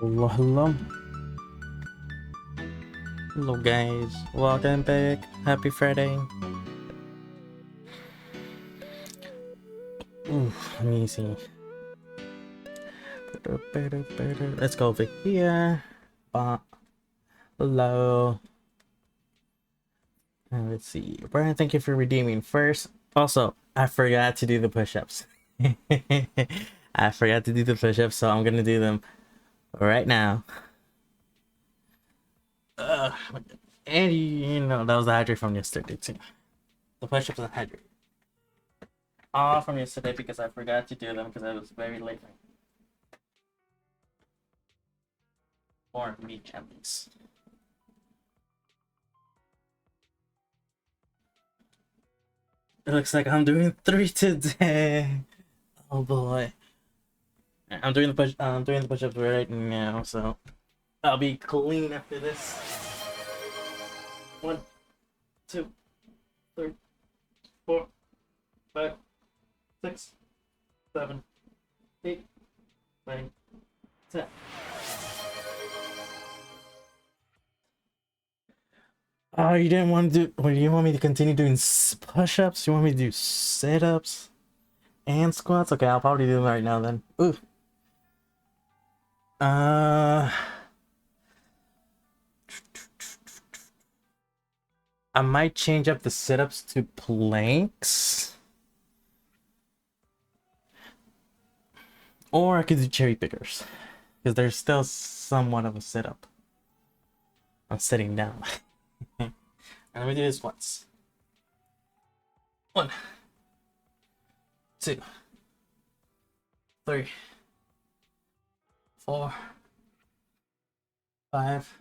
Hello, hello. Hello guys, welcome back. Happy Friday. Ooh, let me see. Let's go over here. Hello. Let's see. Brian, thank you for redeeming first. Also, I forgot to do the push-ups. I forgot to do the push-ups, so I'm gonna do them right now. And you know that was the hydrate from yesterday too. The push-ups and hydrate. All from yesterday because I forgot to do them because I was very late. For me, at least. It looks like I'm doing 3 today. Oh boy. I'm doing the push-ups right now, so I'll be clean after this. 1, 2, 3, 4, 5, 6, 7, 8, 9, 10. Oh, you didn't want to do. Well, you want me to continue doing push-ups? You want me to do sit-ups and squats? Okay, I'll probably do them right now then. Ooh. Uh, I might change up the sit-ups to planks, or I could do cherry pickers because there's still somewhat of a sit-up. I'm sitting down. And let me do this once. 1, 2, 3, 4, 5,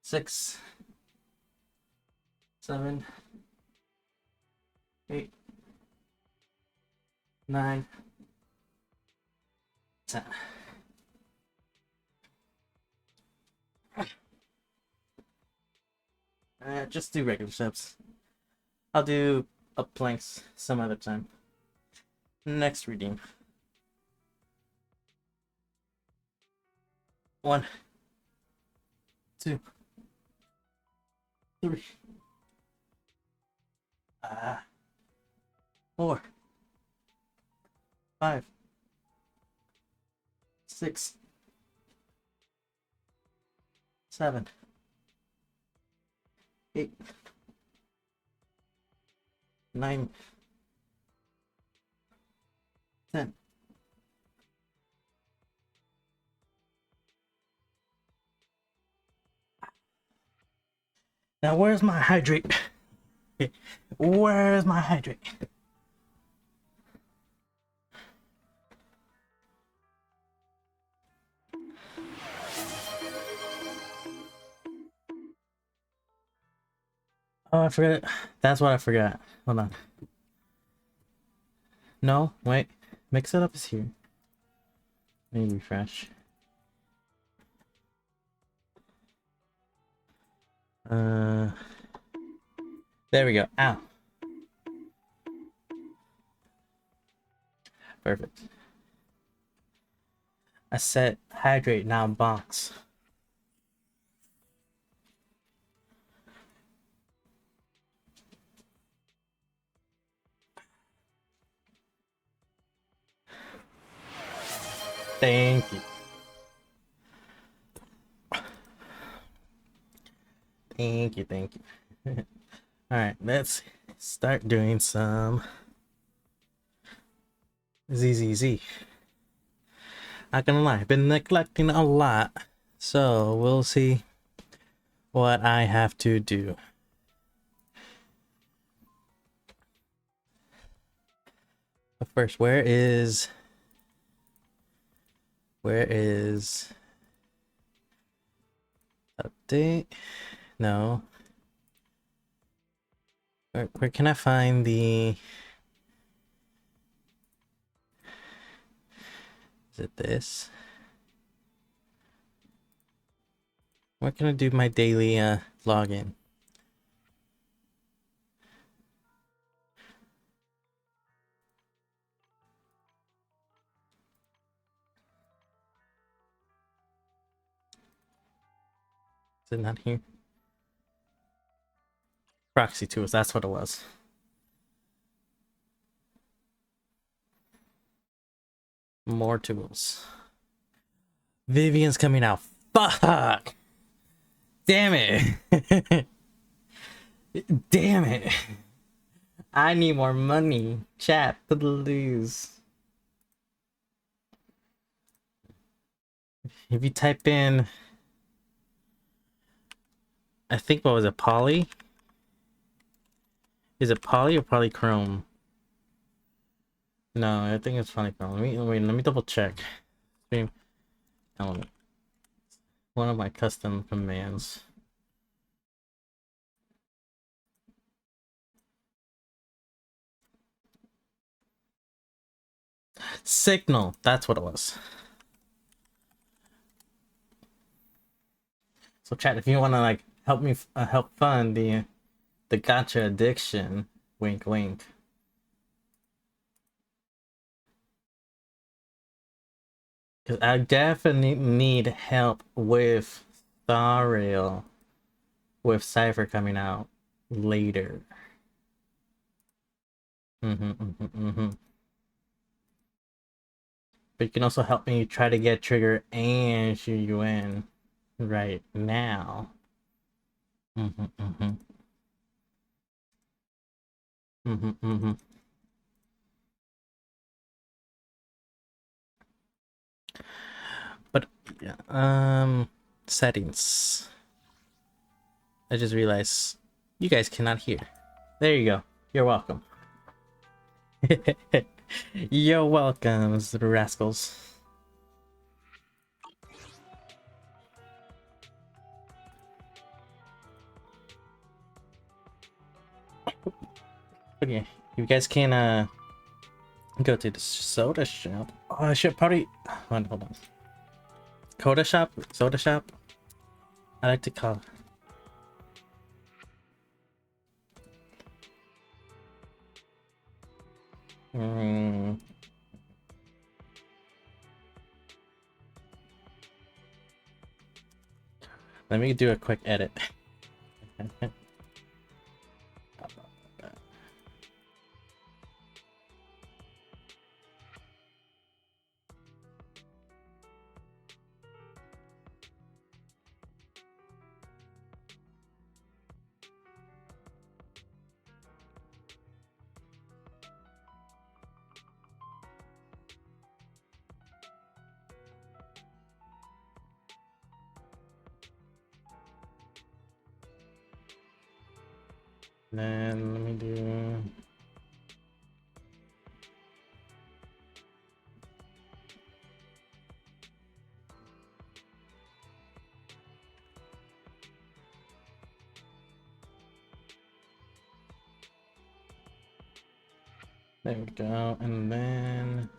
6, 7, 8, 9, 10. Just do regular steps. I'll do up planks some other time. Next redeem. 1, 2, 3, 4, 5, 6, 7, 8, 9, 10. Now where's my hydrate? Where's my hydrate? Oh, I forgot. That's what I forgot. Hold on. No, wait. Mix it up is here. Let me refresh. There we go. Ow. Perfect. I set hydrate now box. Thank you. Thank you, thank you. Alright, let's start doing some ZZZ. Not gonna lie, I've been neglecting a lot, so we'll see what I have to do. But first, where is update? No. Where can I find the... Is it this? Where can I do my daily login? Is it not here? Proxy tools, that's what it was. More tools. Vivian's coming out. Fuck! Damn it! Damn it! I need more money. Chat, please. If you type in... I think, what was it, Poly? Is it Poly or Polychrome? No, I think it's Polychrome. Let me double check. Stream element. One of my custom commands. Signal, that's what it was. So chat, if you want to like help me help fund the gacha addiction, wink wink. Because I definitely need help with Star Rail. with Cypher coming out later. But you can also help me try to get Trigger and shoot you in right now. But yeah, settings. I just realized you guys cannot hear. There you go. You're welcome. You're welcome, rascals. Okay, you guys can go to the soda shop. Oh, I should probably hold on. Coda shop, soda shop. I like to call. Let me do a quick edit. Then let me do. There we go, and then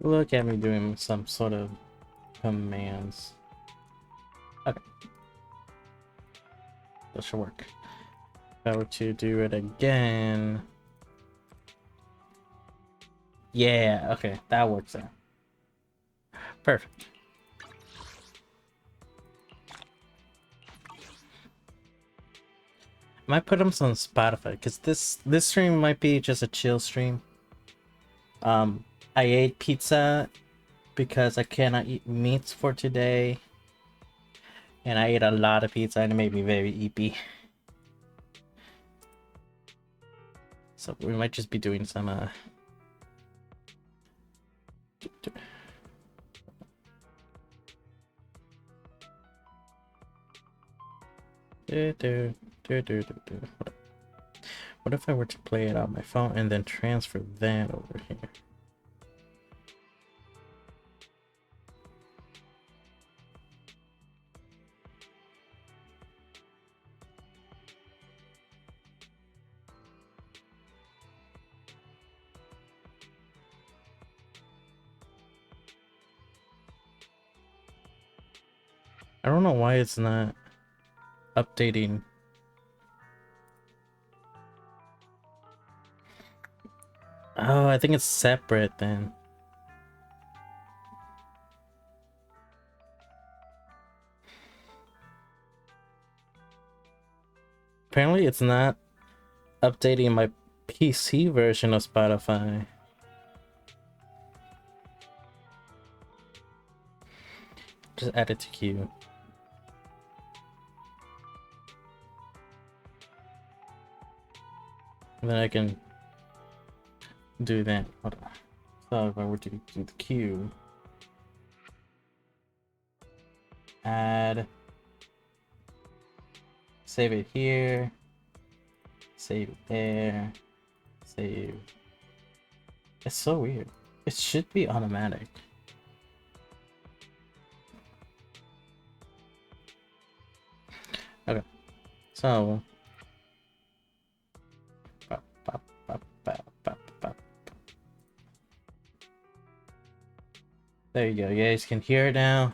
look at me doing some sort of commands. Okay, that should work. If I were to do it again, yeah, okay, that works out. Perfect. I might put them on Spotify because this stream might be just a chill stream. I ate pizza because I cannot eat meats for today, and I ate a lot of pizza and it made me very eepy. So we might just be doing some What if I were to play it on my phone and then transfer that over here? I don't know why it's not updating. Oh, I think it's separate then. Apparently it's not updating my PC version of Spotify. Just add it to queue. And then I can do that. Hold on. So if I were to do the queue, add, save it here, save it there, save. It's so weird. It should be automatic. Okay, so There you go. You guys can hear it now.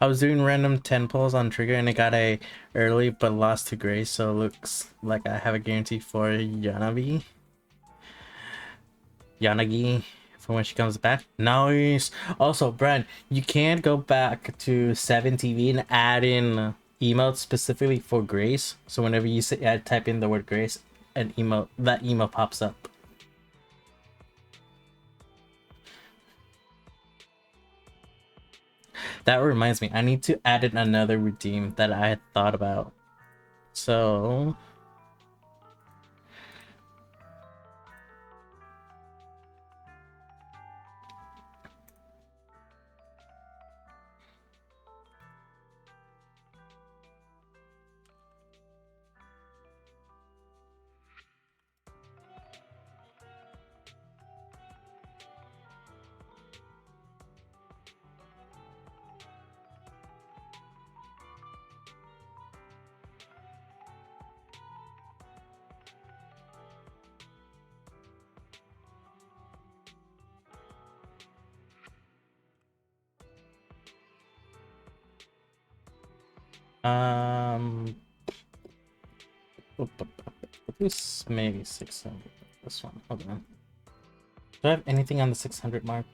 I was doing random 10 pulls on trigger and it got a early but lost to Grace, so it looks like I have a guarantee for Yanagi for when she comes back. Nice. Also, Brad, you can go back to 7TV and add in emotes specifically for Grace. So whenever you say, type in the word Grace, an emote, that emote pops up. That reminds me, I need to add in another redeem that I had thought about. So this maybe 600. This one, hold on. Do I have anything on the 600 mark?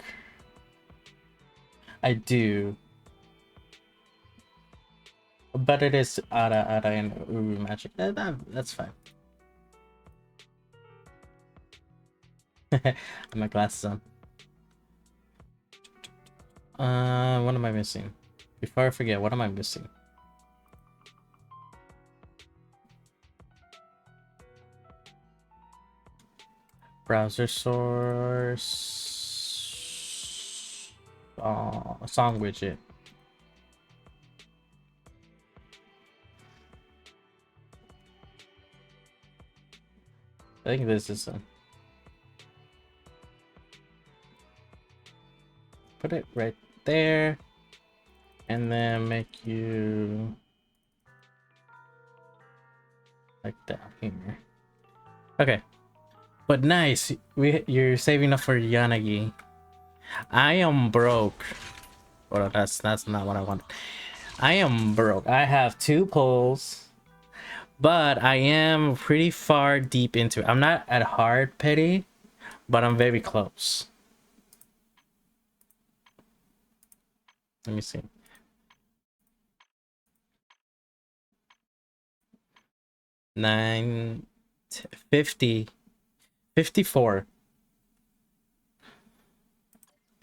I do, but it is Ara and Uru magic. That's fine. My glasses on. What am I missing? Before I forget, what am I missing? Browser source. Song widget. I think this is put it right there, and then make you like down here. Okay, but nice. You're saving up for Yanagi. I am broke. Well, that's not what I want. I am broke. I have 2 pulls, but I am pretty far deep into it. I'm not at hard petty, but I'm very close. Let me see. Nine, 50, 54.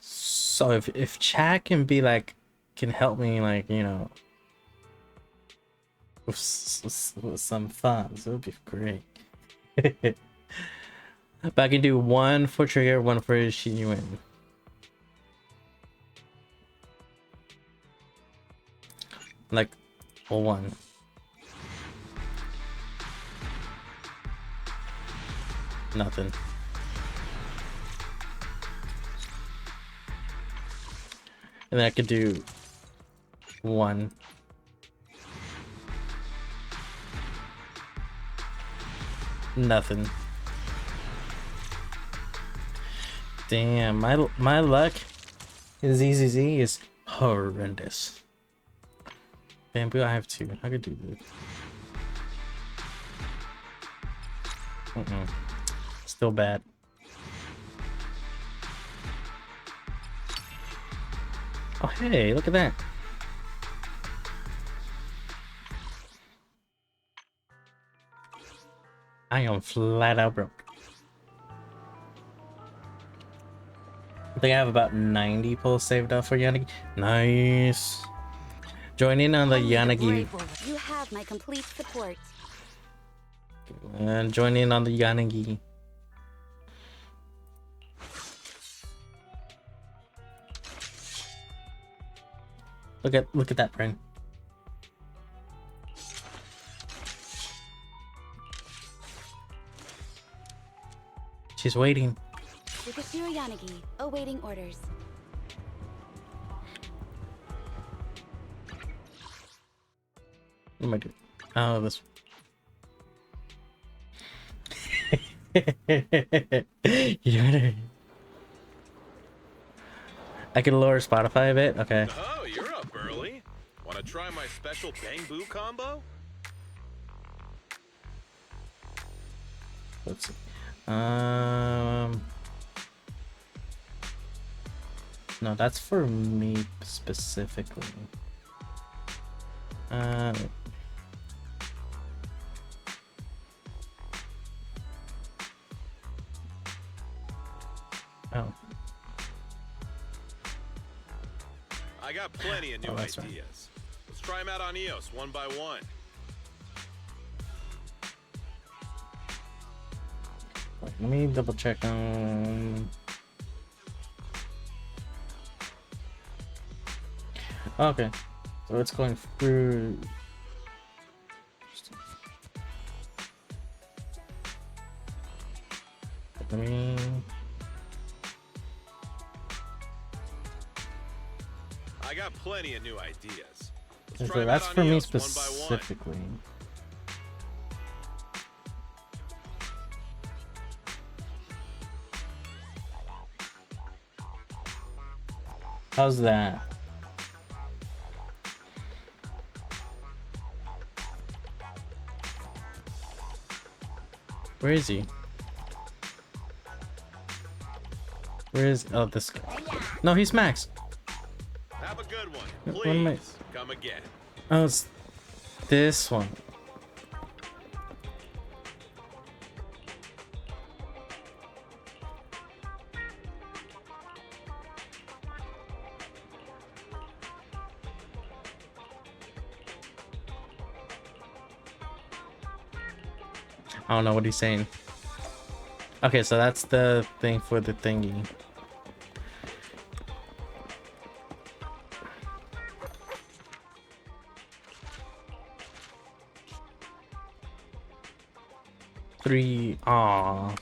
So if chat can be like, can help me, like, you know, with some funds, it would be great. But I can do 1 for trigger, 1 for Shinuen. Like, 1. Nothing. And then I could do 1. Nothing. Damn, my luck in ZZZ is horrendous. Bamboo, I have 2. I could do this. Still bad. Oh, hey, look at that. I am flat out broke. I think I have about 90 pulls saved up for Yanagi. Nice. Join in on the Yanagi. You have my complete support. And join in on the Yanagi. Look at that brain. She's waiting. Shikashiro Yanagi, awaiting orders. What am I doing? Oh, this. You better. I can lower Spotify a bit. Okay. Oh, you're up early. Want to try my special Bang Boo combo? Let's see. No, that's for me specifically. Oh. I got plenty of new ideas. Right. Let's try them out on EOS one by one. Wait, let me double check on. Okay, so it's going through. Let me. I got plenty of new ideas. Let's Okay, try 'em that's out on for me EOS one by one. specifically. How's that? Where is he? Where is? Oh, this guy. No, he's Max. Have a good one. What am I- Please come again. Oh, it's this one. I don't know what he's saying. Okay, so that's the thing for the thingy. Three. Aw.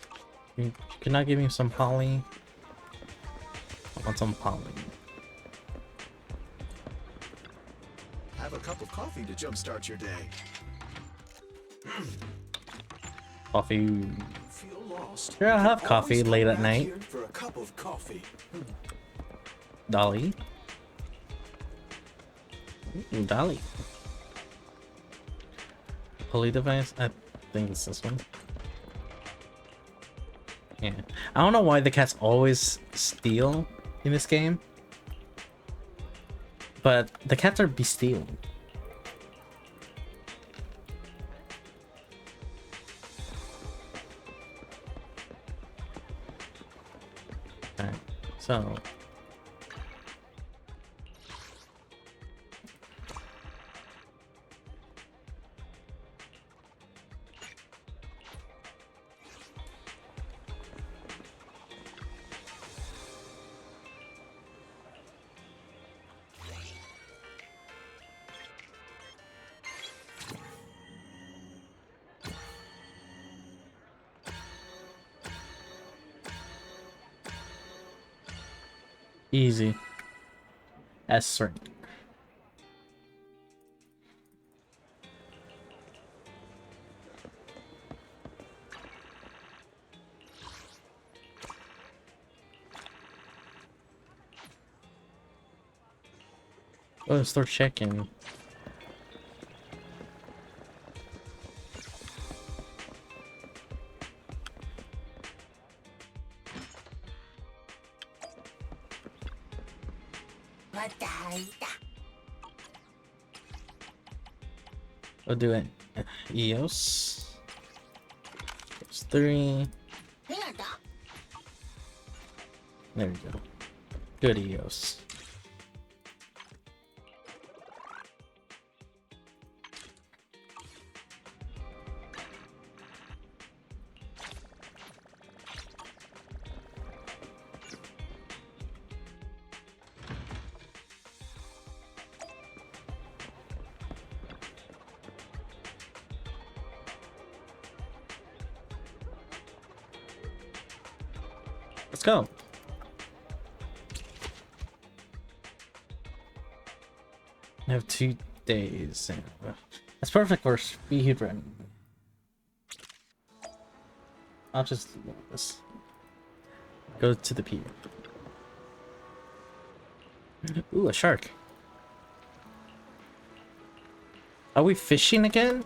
You cannot give me some poly? I want some poly. Have a cup of coffee to jumpstart your day. Coffee. Feel lost? Sure, I'll have You coffee always late come at back night. here for a cup of coffee. Dolly. Ooh, Dolly. Pulley device? I think it's this one. Yeah. I don't know why the cats always steal in this game. But the cats are be stealing. Alright, so easy. S rank. Oh, start checking. We'll do it. EOS. It's 3. There we go. Good EOS. Let's go. I have 2 days. That's perfect for speedrunning. I'll just do this. Go to the pier. Ooh, a shark. Are we fishing again?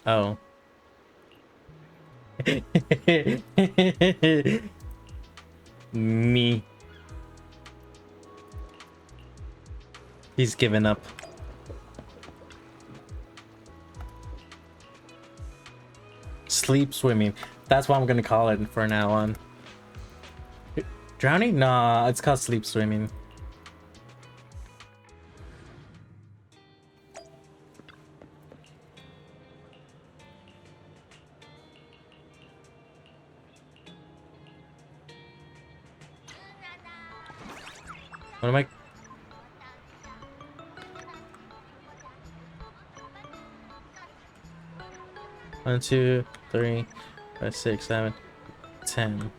Oh. Me. He's given up. Sleep swimming. That's what I'm gonna call it for now on. Drowning? Nah, it's called sleep swimming. What am I? One, two, three, 5, 6, 7, 10.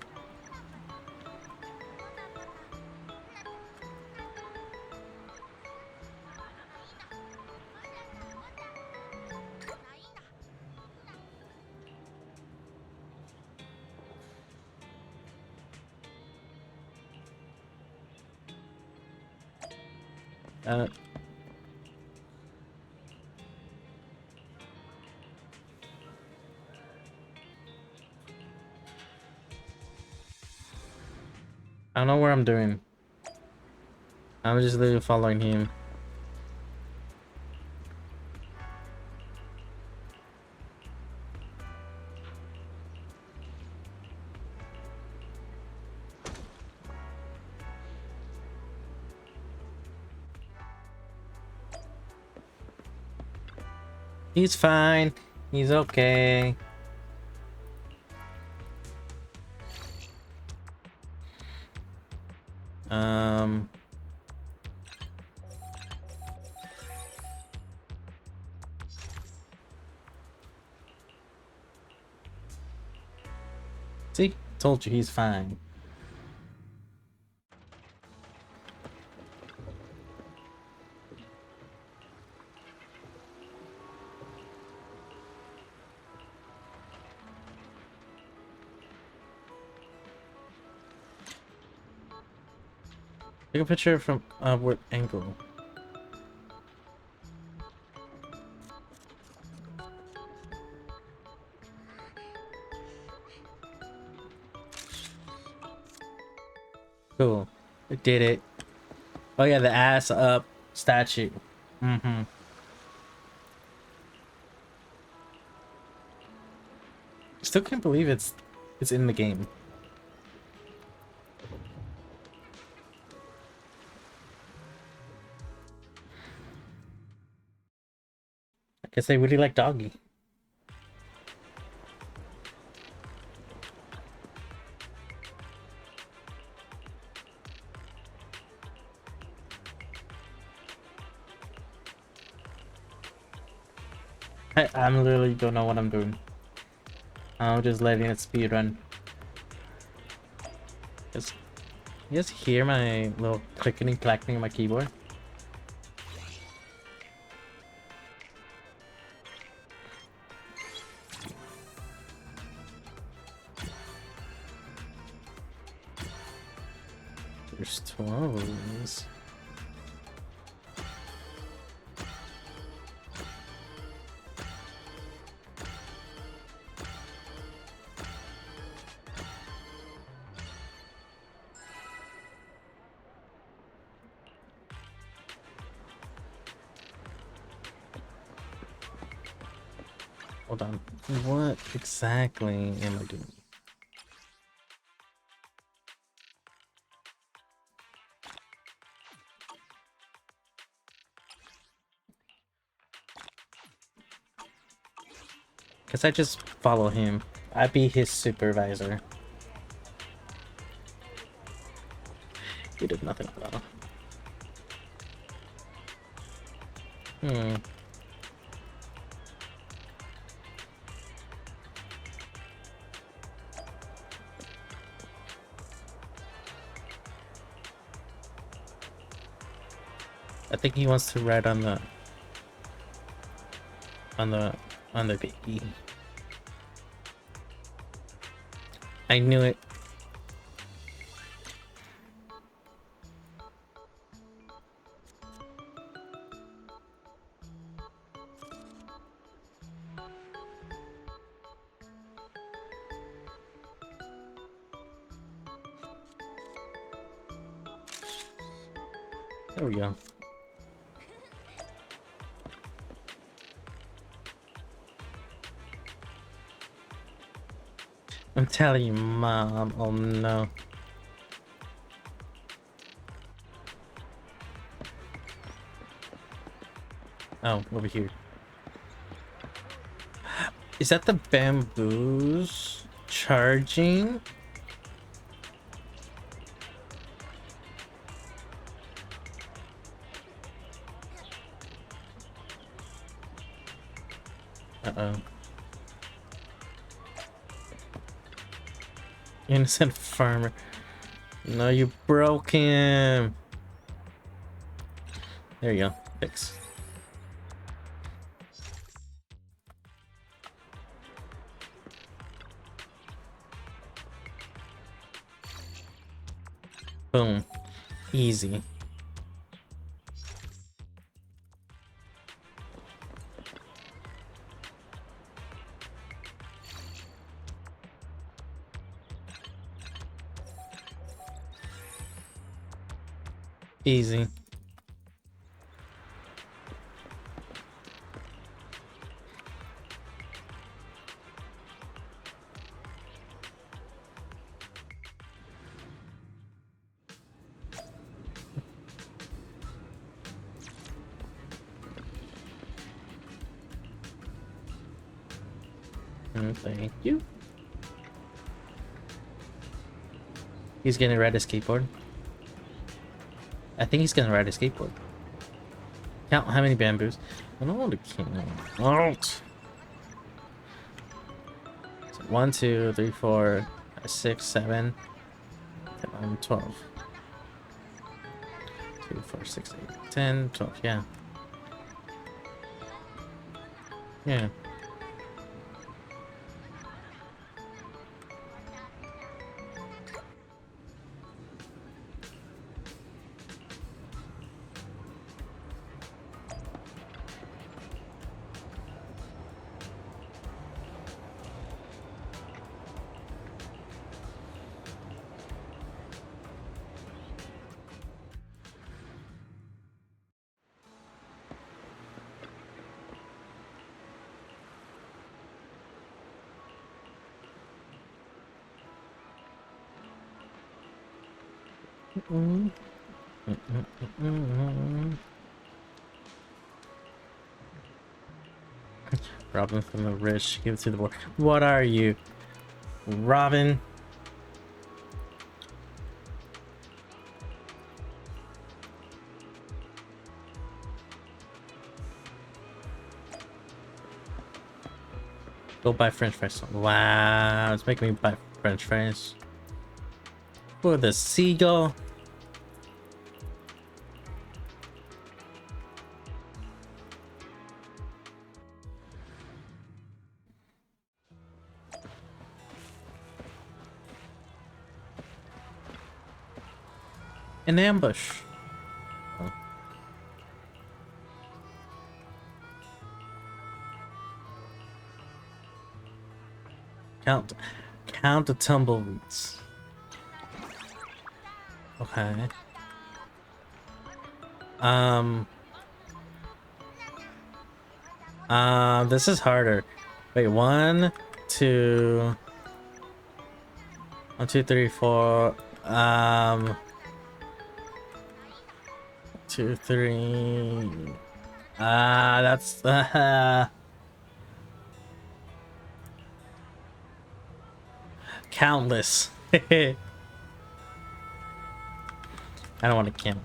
Uh, I don't know what I'm doing. I'm just literally following him. He's fine. He's okay. See? Told you he's fine. Take a picture from upward angle. Cool. I did it. Oh yeah, the ass up statue. Mm-hmm. Still can't believe it's in the game. I guess they really like doggy. I'm literally don't know what I'm doing. I'm just letting it speedrun. Just, you guys hear my little clicking clacking on my keyboard? There's 12 of these. Hold on. What exactly am I doing? Guess I just follow him. I'd be his supervisor. He did nothing at all. I think he wants to ride on the baby. I knew it. There we go. I'm telling you, Mom. Oh no. Oh, over here. Is that the bamboos charging? Uh-oh. Innocent farmer. No, you broke him. There you go. Fix. Boom. Easy. Easy. Thank you. He's gonna ride a skateboard. I think he's gonna ride a skateboard. Count how many bamboos. I don't want to count. So 1, 2, 3, 4, 5, 6, 7, 10, 12. 2, 4, 6, 8, 10, 12. Yeah. Yeah. Robin from the rich, give it to the boy. What are you, Robin? Go buy French fries. Wow, it's making me buy French fries. For the seagull. An ambush. Oh. Count the tumbleweeds. Okay. This is harder. Wait, 1, 2, 1, 2, 3, 4. 2, 3. That's countless. I don't want to count.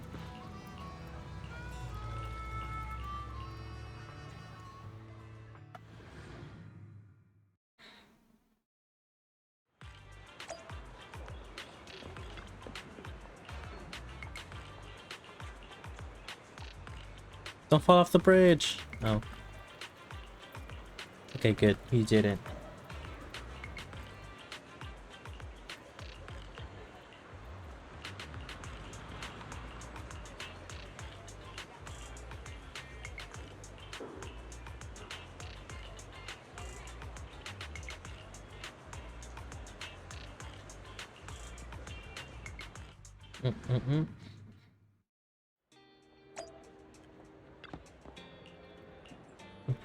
Don't fall off the bridge. Oh. Okay, good. He did it.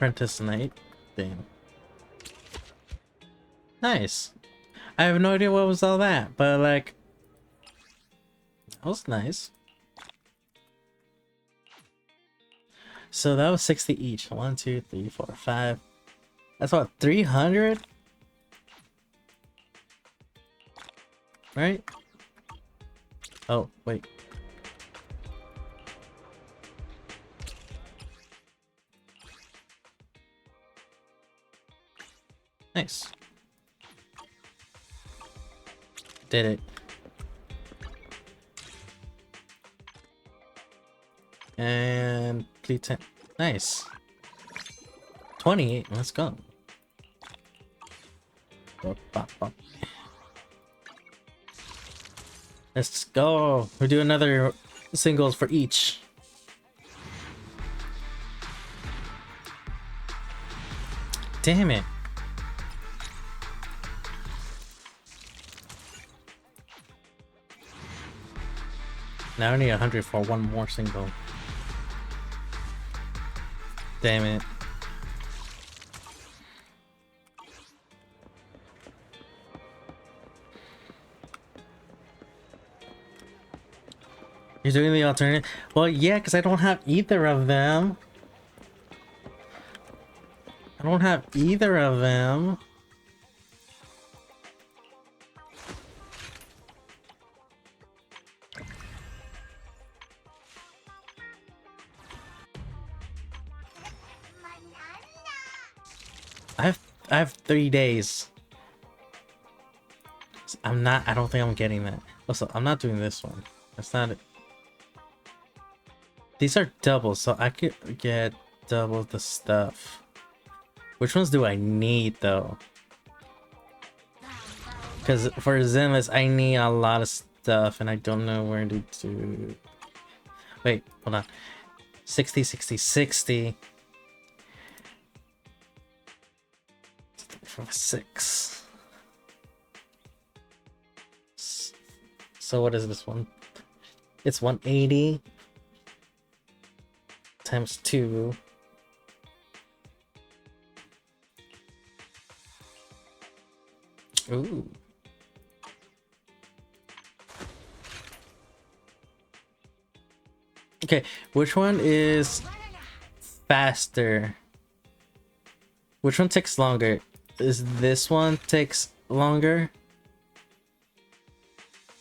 apprentice night thing. Nice. I have no idea what was all that, but like, that was nice. So that was 60 each. 1, 2, 3, 4, 5. That's what, 300? Right? Oh, wait. Nice. Did it. And complete 10. Nice. 28. Let's go. Let's go. We'll do another singles for each. Damn it. Now I need 100 for one more single. Damn it. You're doing the alternate? Well, yeah, because I don't have either of them. I don't have either of them. I have 3 days. I don't think I'm getting that. Also, I'm not doing this one. That's not it. These are doubles, so I could get double the stuff. Which ones do I need though? Because for Zenless, I need a lot of stuff and I don't know where to do. Wait, hold on. 60, 60, 60. 6. So what is this one? It's 180 times 2. Ooh. Okay, which one is faster? Which one takes longer? Is this one takes longer?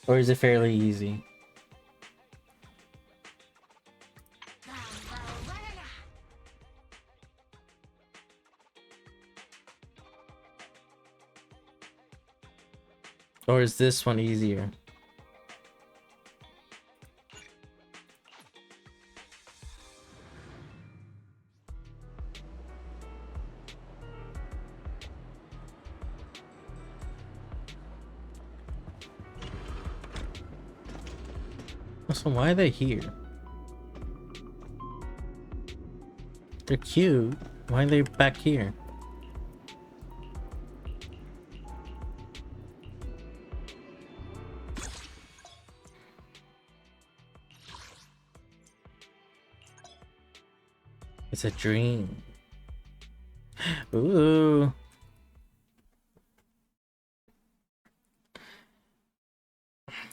Or is it fairly easy? Or is this one easier? So why are they here? They're cute. Why are they back here? It's a dream. Ooh.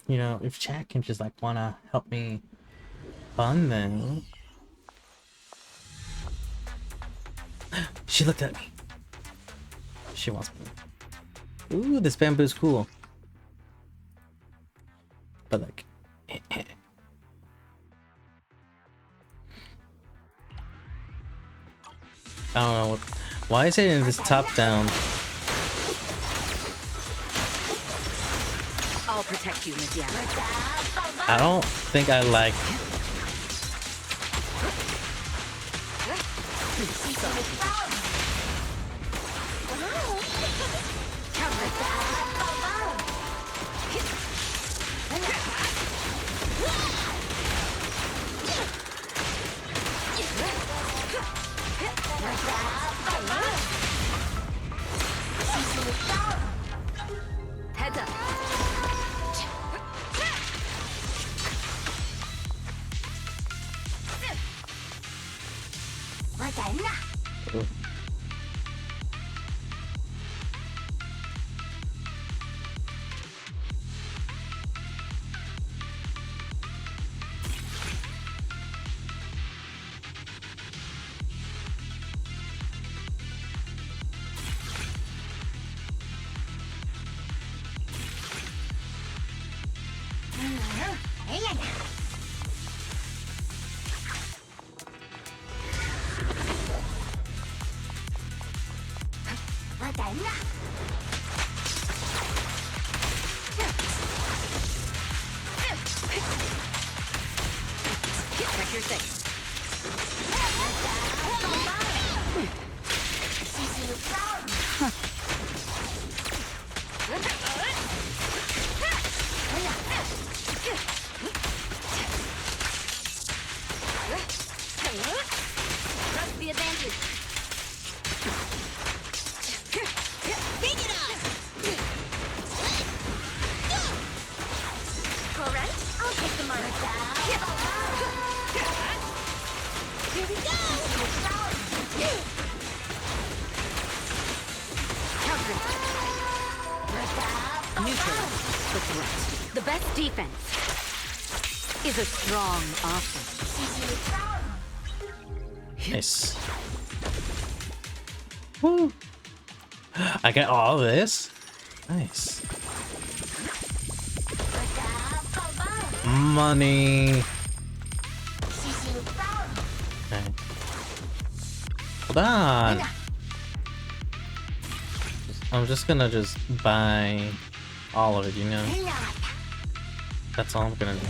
You know, if chat can just like wanna help me fund them. She looked at me. She wants me. Ooh, this bamboo's cool. But like I don't know what, why is it in this top down? I'll protect you, Miss Yam. I don't think I like. Heads up. Check your six. Trust the advantage. Take it off. Correct. I'll take the mark. Here we go. Counter. Neutral. The threat. The best defense is a strong offense. Nice. Woo. I get all this. Nice. Money. Okay. Hold on. I'm just gonna buy all of it, you know? That's all I'm gonna do.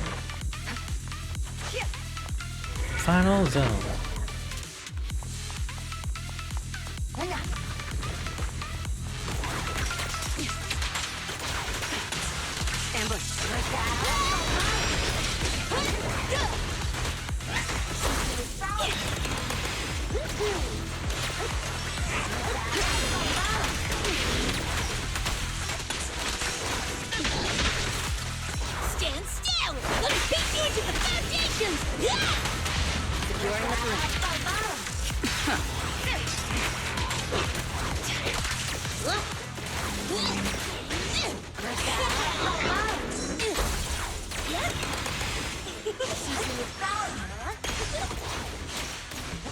Final zone. Stand still! Let me beat you into the foundations! Securing the front.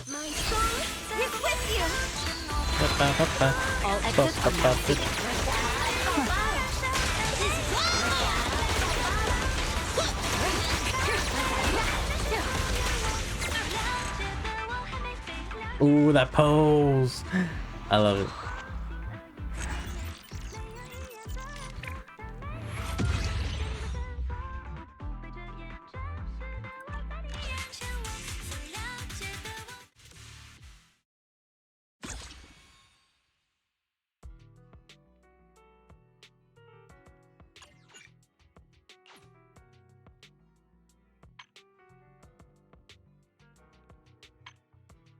My soul is with you! All exits are now secret. Ooh, that pose. I love it.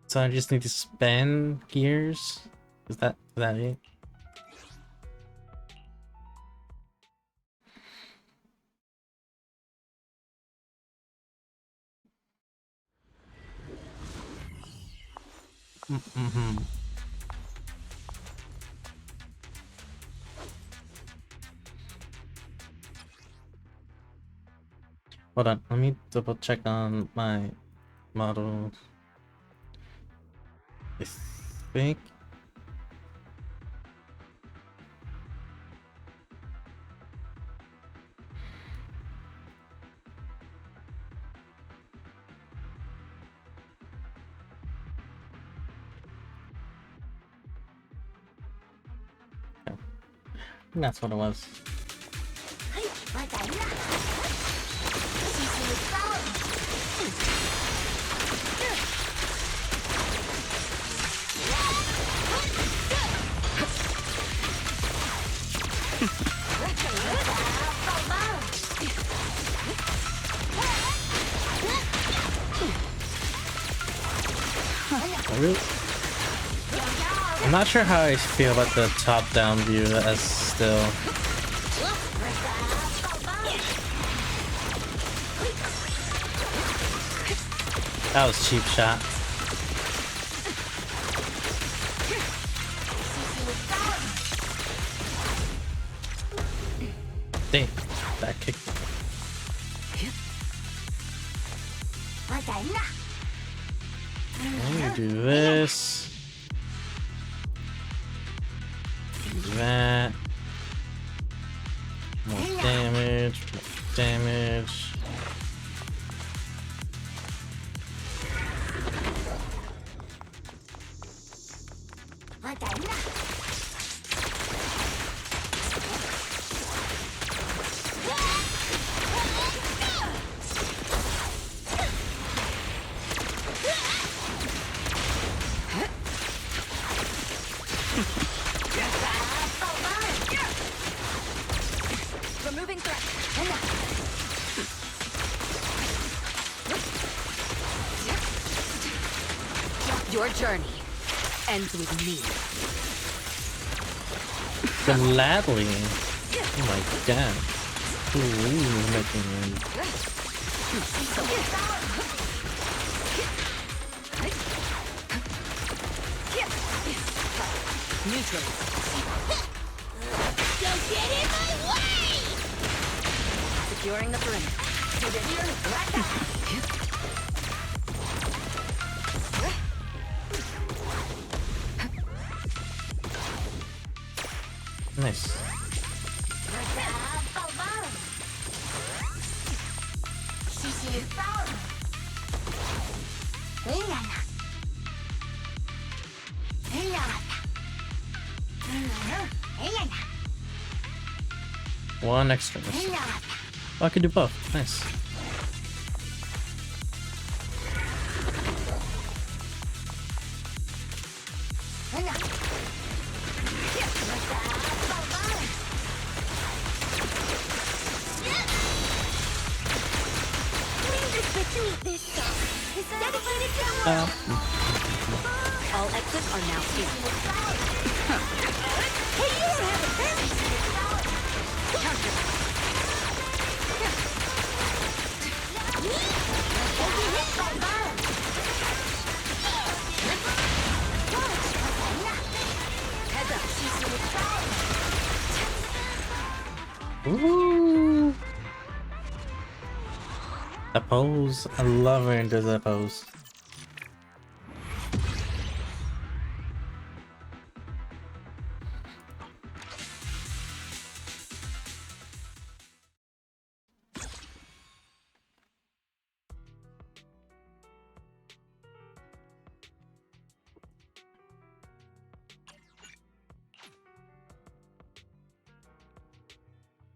So I just need to spin gears? Is that it? Mm-hmm. Hold on, let me double check on my model. I think that's what it was. I'm not sure how I feel about the top-down view as still. That was cheap shot. Damn, that kicked. Let me do this. Do that. More damage. More damage. Your journey ends with me. Gladly. Oh my god. Ooh, making me. Neutral. Don't get in my way! Securing the perimeter. Nice. One extra miss. Oh, I can do both. Nice. All exits are now clear. Hey, you don't have a fence! Ooh. That pose. I love when it does that pose.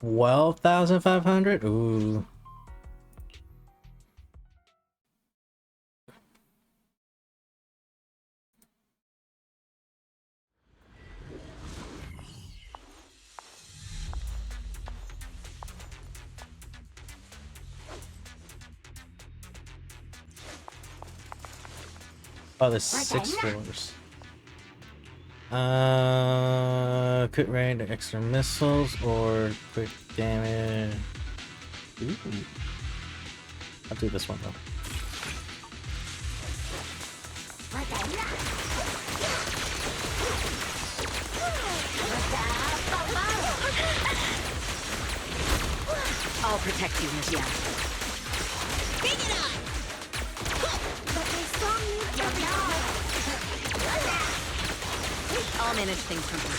$12,500? Ooh. Oh, there's 6 floors. Crit range, extra missiles, or quick damage. Ooh. I'll do this one though. I'll protect you, Miss Yang. Bring it on! I'll manage things from here.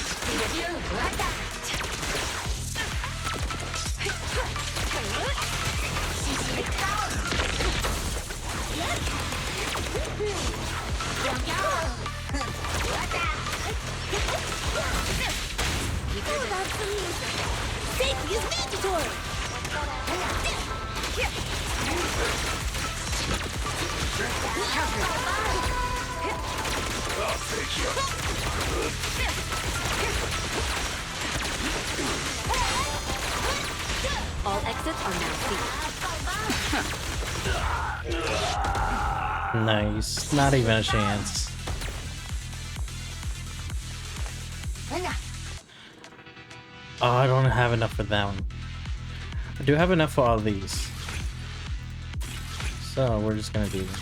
Safety is mandatory! All exits are now clear. Nice. Not even a chance. Oh, I don't have enough for that one. I do have enough for all these. So we're just gonna do them.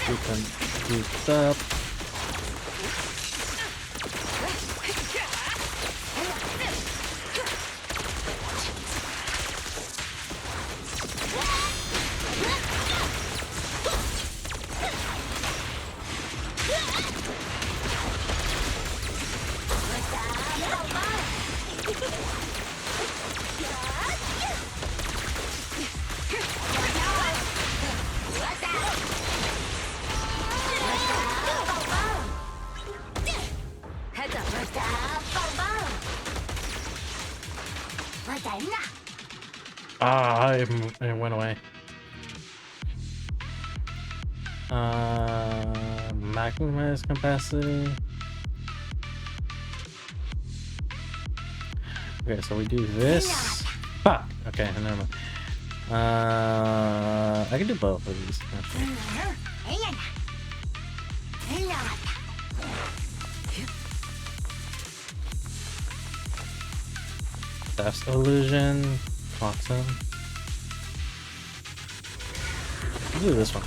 We can do that. Ah, it went away. Maximize capacity. Okay, so we do this. Ah, okay, never mind. I can do both of these actually. That's illusion. Awesome. I'll do this one.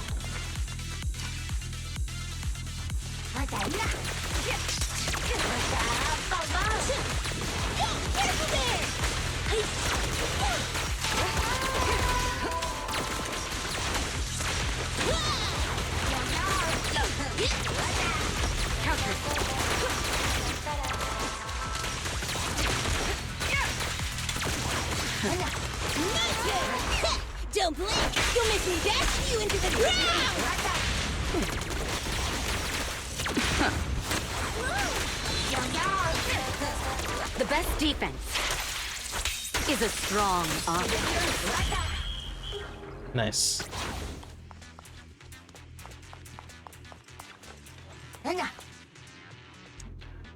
Don't blink! You'll make me dash you into the ground! The best defense is a strong offense. Nice.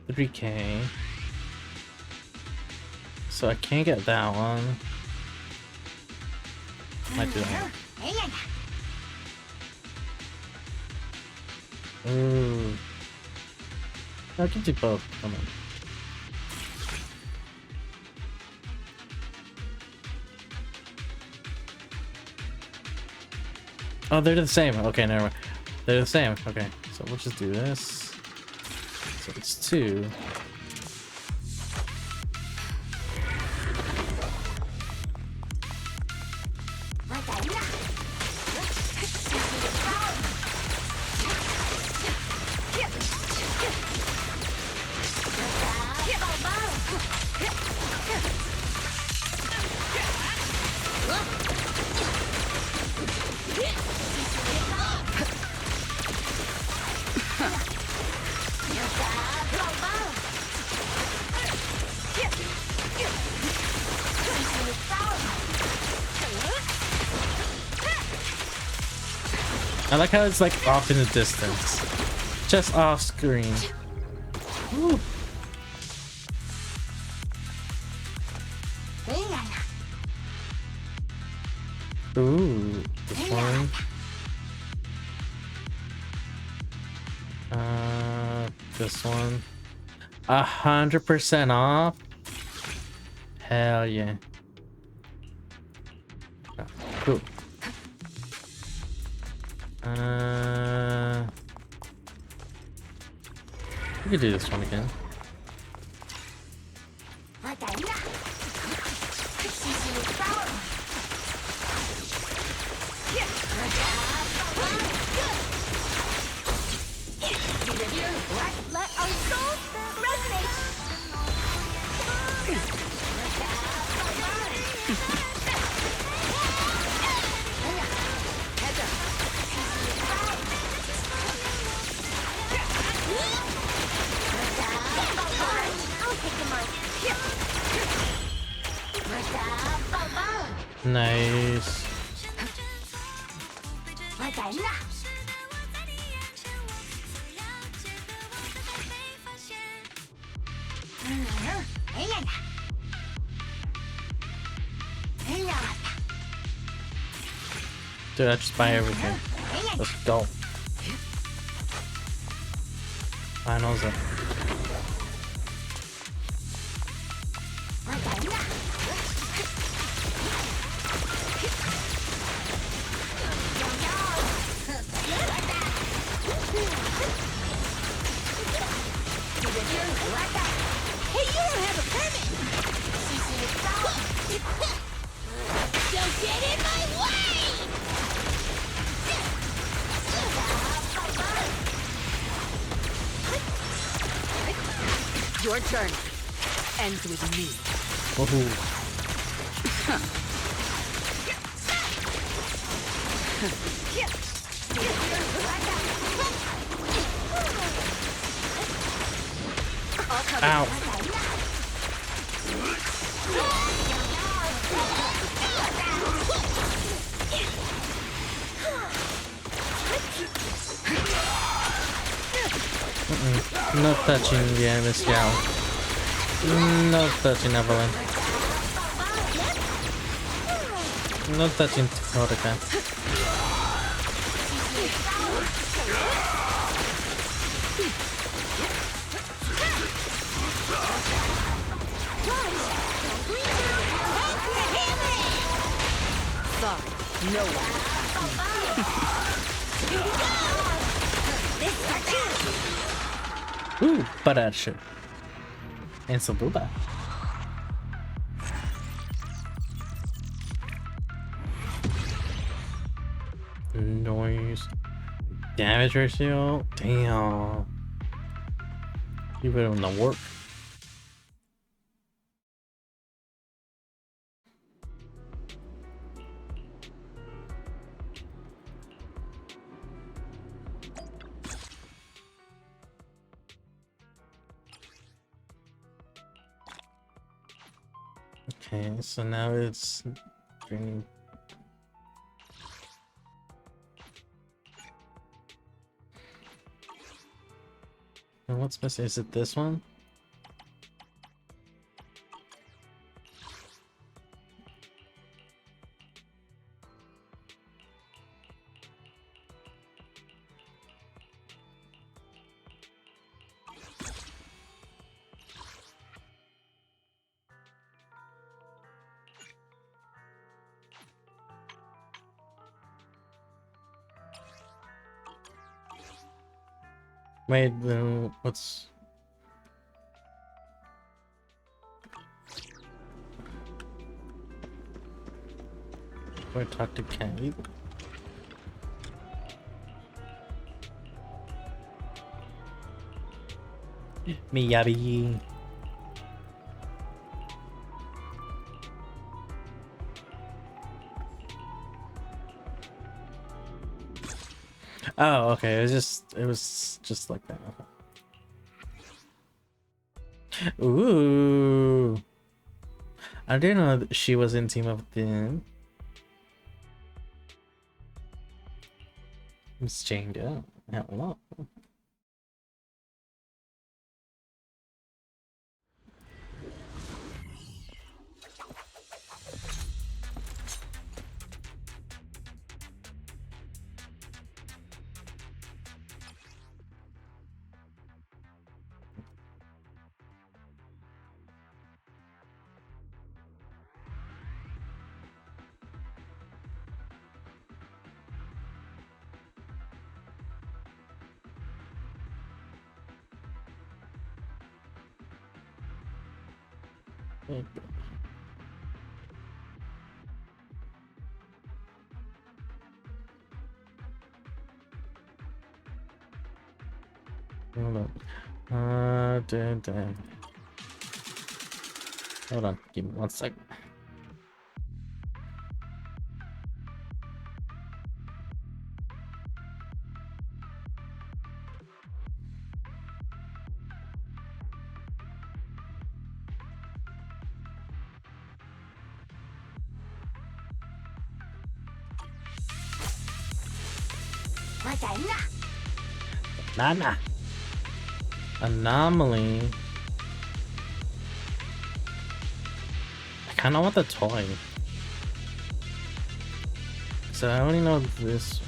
$3K. So I can't get that one. Might do that. Ooh. I can do both. Come on. Oh, they're the same. Okay, never mind. They're the same. Okay, so we'll just do this. So it's 2. I like how it's like off in the distance. Just off screen. Woo. Ooh, this one. This one. 100% off. Hell yeah. Oh, cool. We could do this one again. Let our souls resonate! Nice. Dude, I just buy everything. Let's go. Finals up. Hey, you don't have a permit! Don't get in my way! Your journey ends with me. Ow. No touching the enemy's gal. No touching Evelyn. No touching Dakota. Sorry, no one. Ooh, Baracho. And Sabuba. Noise. Damage ratio? Damn. You put in the work. Okay, so now it's bringing. And what's missing? Is it this one? Wait, then what's... Do I talk to Candy? Miyabi. Oh, okay. It was just like that. Ooh. I didn't know that she was in Team of the It's chained up. Hell no. Hold on. Damn. Hold on. Give me 1 second. Nana. Anomaly. I kind of want the toy. So I only know this.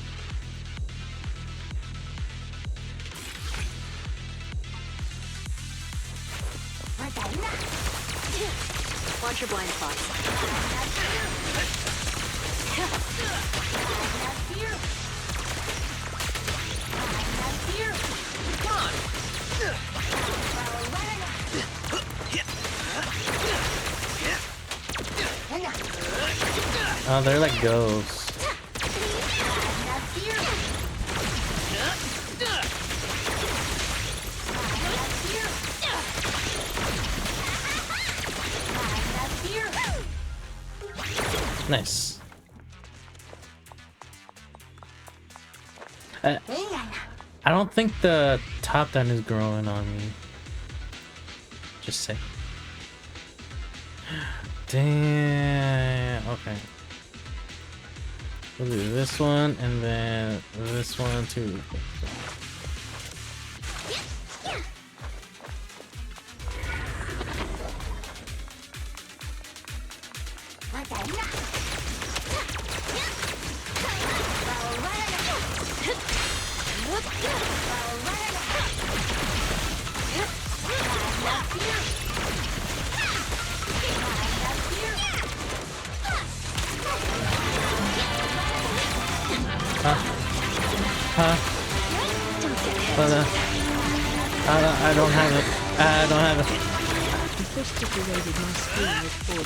Watch your blind spots. Oh, they're like ghosts. Nice. I don't think the top down is growing on me. Just say. Damn. Okay. We'll do this one and then this one too. Huh? But, I don't have it. I don't have it. The fish decorated my screen with 4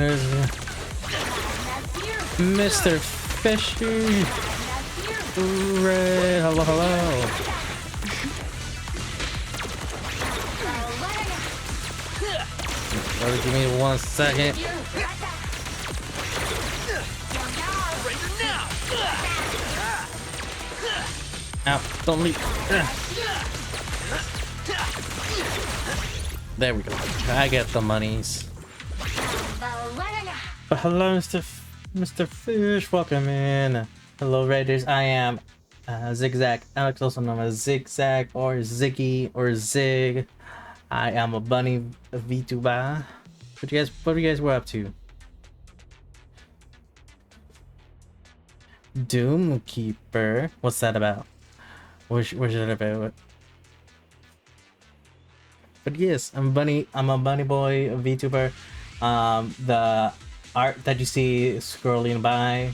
years. Mr. Fishy. Red. Hello, hello. Oh, give me 1 second. Ow, don't leave. There we go. I get the monies. But hello, Mr. Fish. Welcome in. Hello, Raiders. I am Zigzag. Alex, also known as Zigzag or Ziggy or Zig. I am a bunny VTuber. What you guys were up to? Doomkeeper. What's that about? What's it about? But yes, I'm a bunny boy, a VTuber. The art that you see scrolling by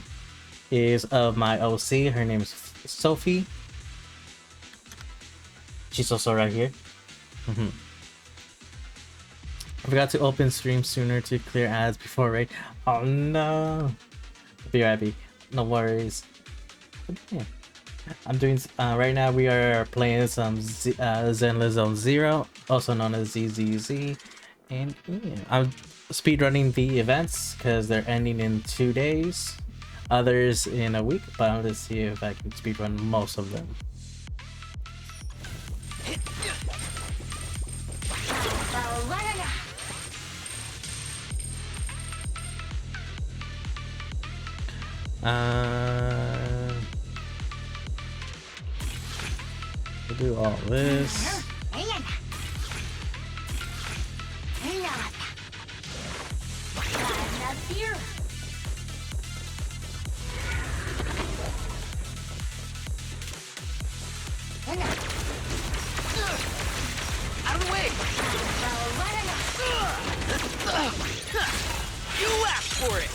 is of my OC. Her name is Sophie. She's also right here. I forgot to open stream sooner to clear ads before raid. Oh no! Be right back. No worries. But yeah. I'm doing right now. We are playing some Zenless Zone Zero, also known as ZZZ, and yeah, I'm speedrunning the events because they're ending in 2 days, others in a week. But I'm gonna see if I can speedrun most of them. We'll do all this. Out of the way! You asked for it!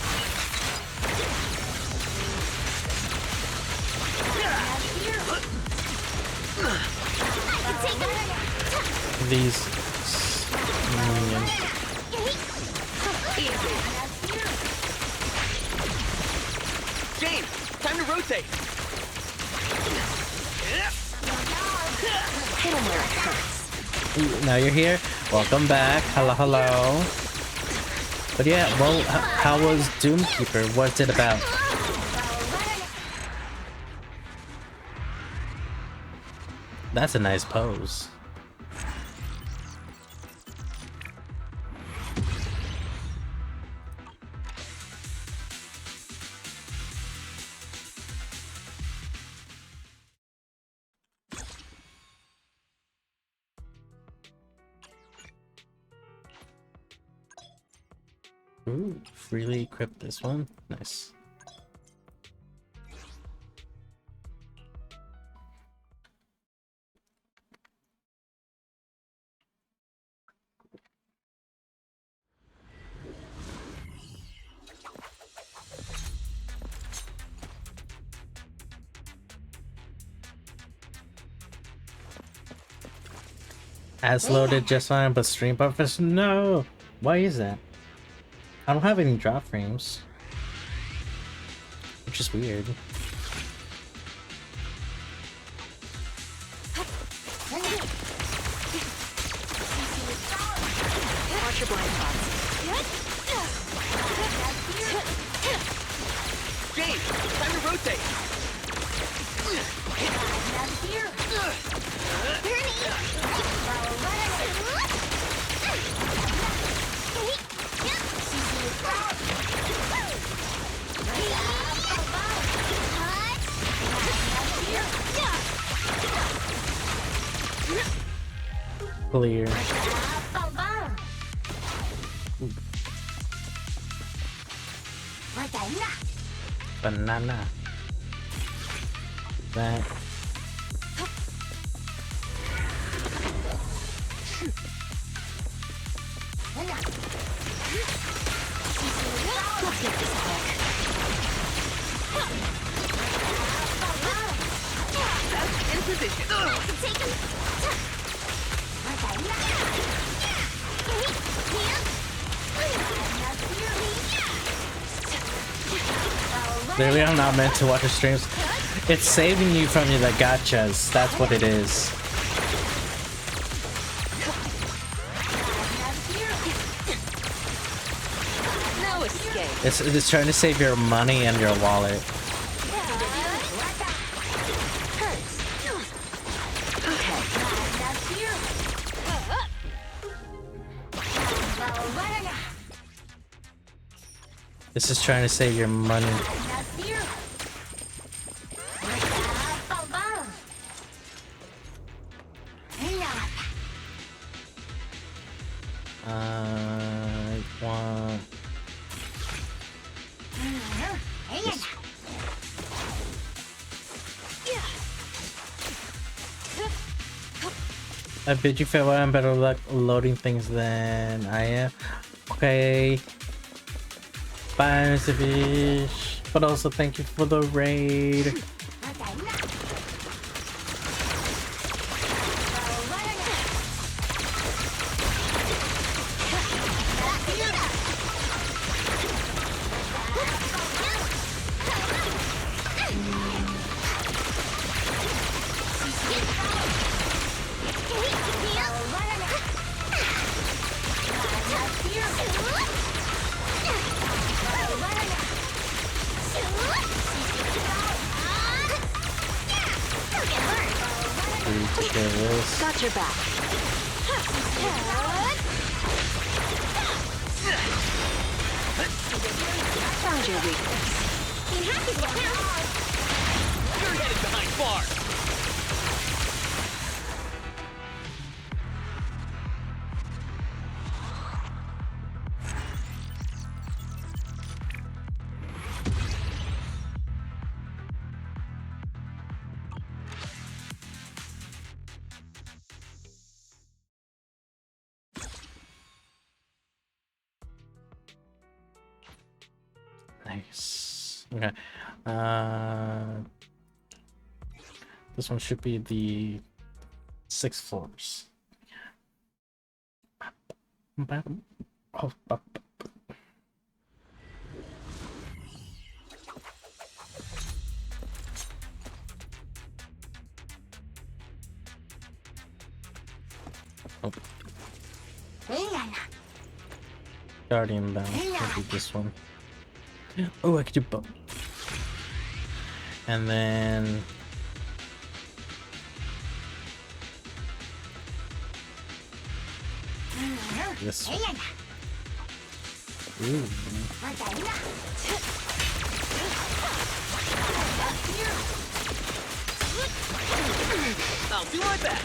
These minions. James, time to rotate! Hit him where it hurts. Now you're here. Welcome back. Hello, hello. But yeah, well, how was Doomkeeper? What's it about? That's a nice pose. Ooh, freely equip this one. Nice. As loaded just fine, but stream buffers? No! Why is that? I don't have any drop frames. Which is weird. Watch your blind spots. James, time to rotate! Clear. Banana. That. In position. Clearly, I'm not meant to watch the streams. It's saving you from the gotchas. That's what it is. No escape. It's trying to save your money and your wallet. This is trying to save your money. I want this. I bid you farewell and better luck loading things than I am. Okay. Bye, Mr. Fish. But also thank you for the raid. Got your back. Found your weakness. You're headed behind bars. Nice. Okay. This one should be the 6 floors. Oh, Guardian bound. Maybe this one. Oh, I could do both. And then this one. Ooh. I'll do my best.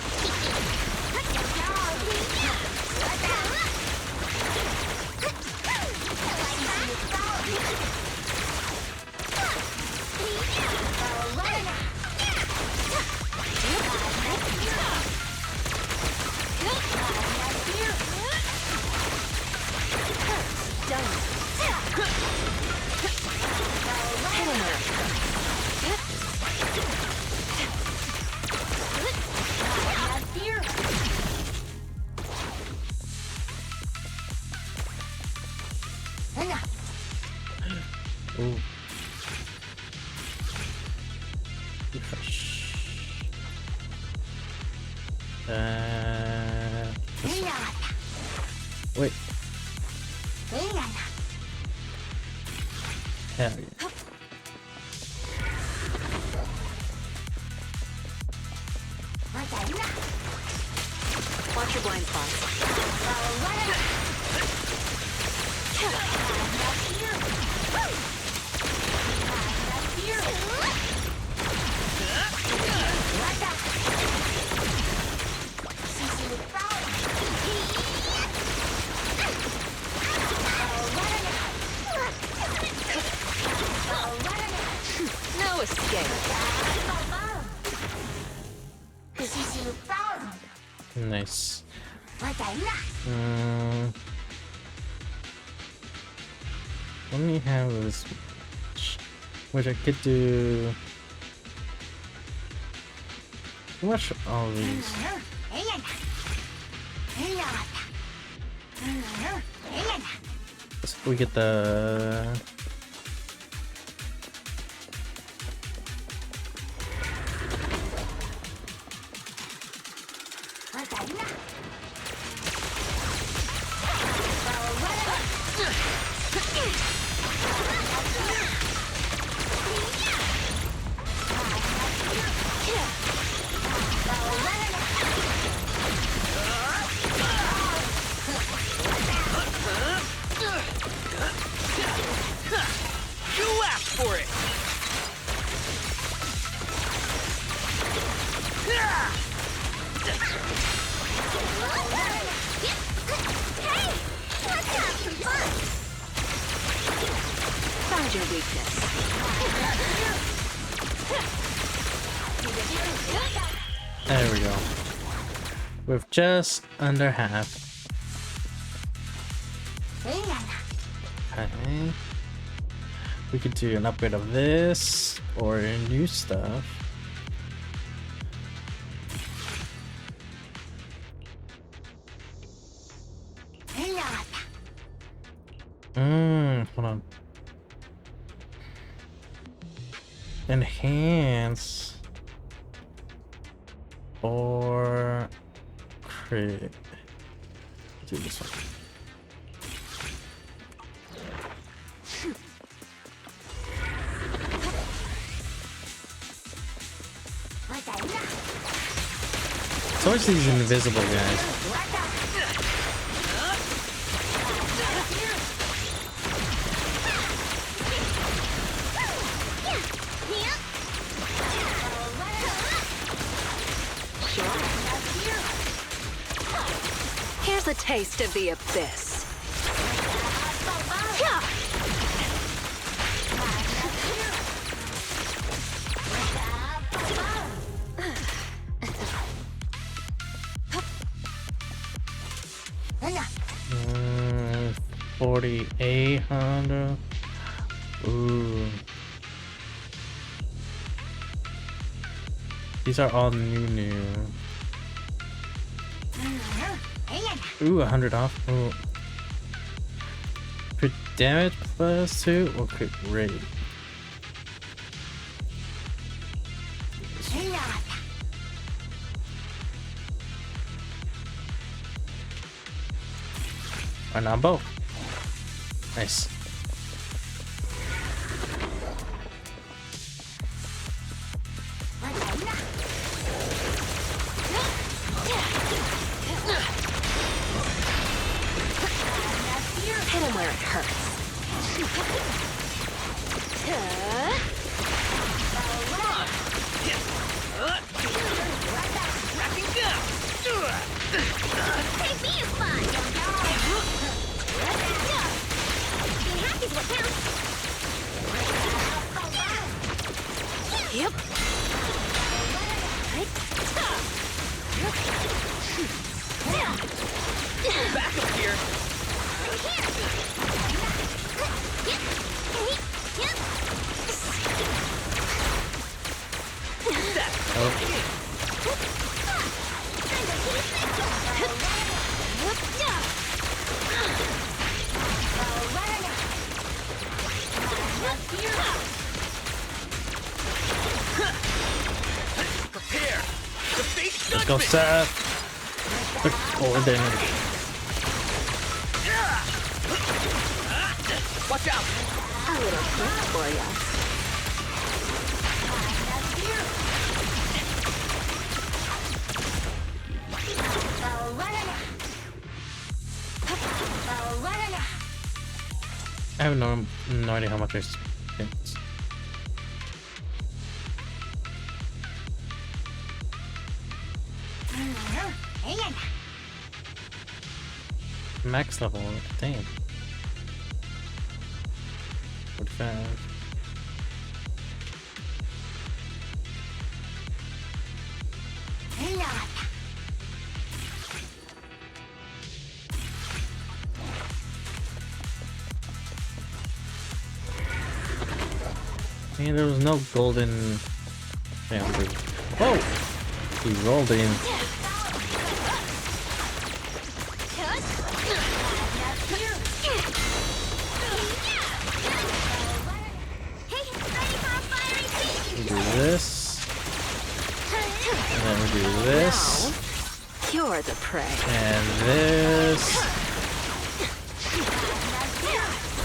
Ooh. This one. Wait. Hell yeah. Watch your blind spots. Nice. Let me have this, which I could do. Watch all these. We get the. You asked for it! Hey! Let's have some fun! Found your weakness. There we go. With just under half. Okay. We could do an upgrade of this or new stuff. Hold on. Enhance or crit. Do this one. It's always these invisible guys. Here's a taste of the abyss. Mm, 4,800. Ooh. These are all new. Ooh, 100 off. Ooh. Crit damage +2 or crit rate? Or not both. Nice. Hit him where it hurts. Take me as fun! Being happy's what counts! Yep. Back up here! Prepare! The fake Let's go, Seth. Look forward there. Watch out! A little trick for ya. I have no idea how much I spent. Max level, damn. 45. And there was no golden bamboo. Whoa! He rolled in. We do this. And then we do this. You're the prey. And this.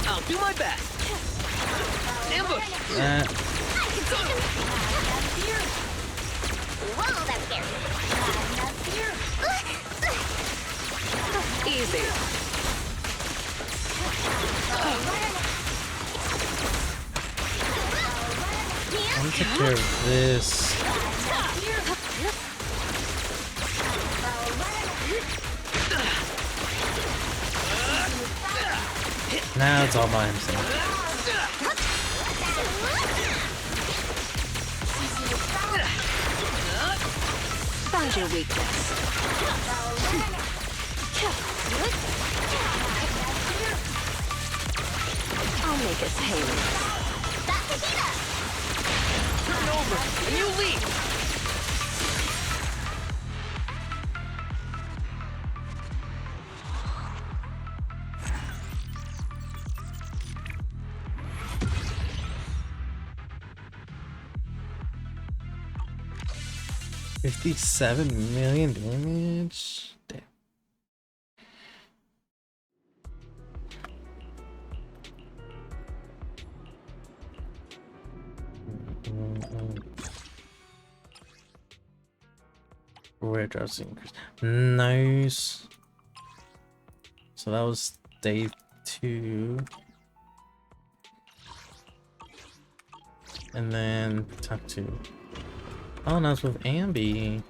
I'll do my best. Ambush. That. Easy. I'm gonna take care of this. Now it's all by himself. Found your weakness. I'll make us hang. Turn over and you lead. $57 million damage. Damn. Rare drops increase. Nice. So that was day 2. And then talk to. Oh, now it's with Ambi.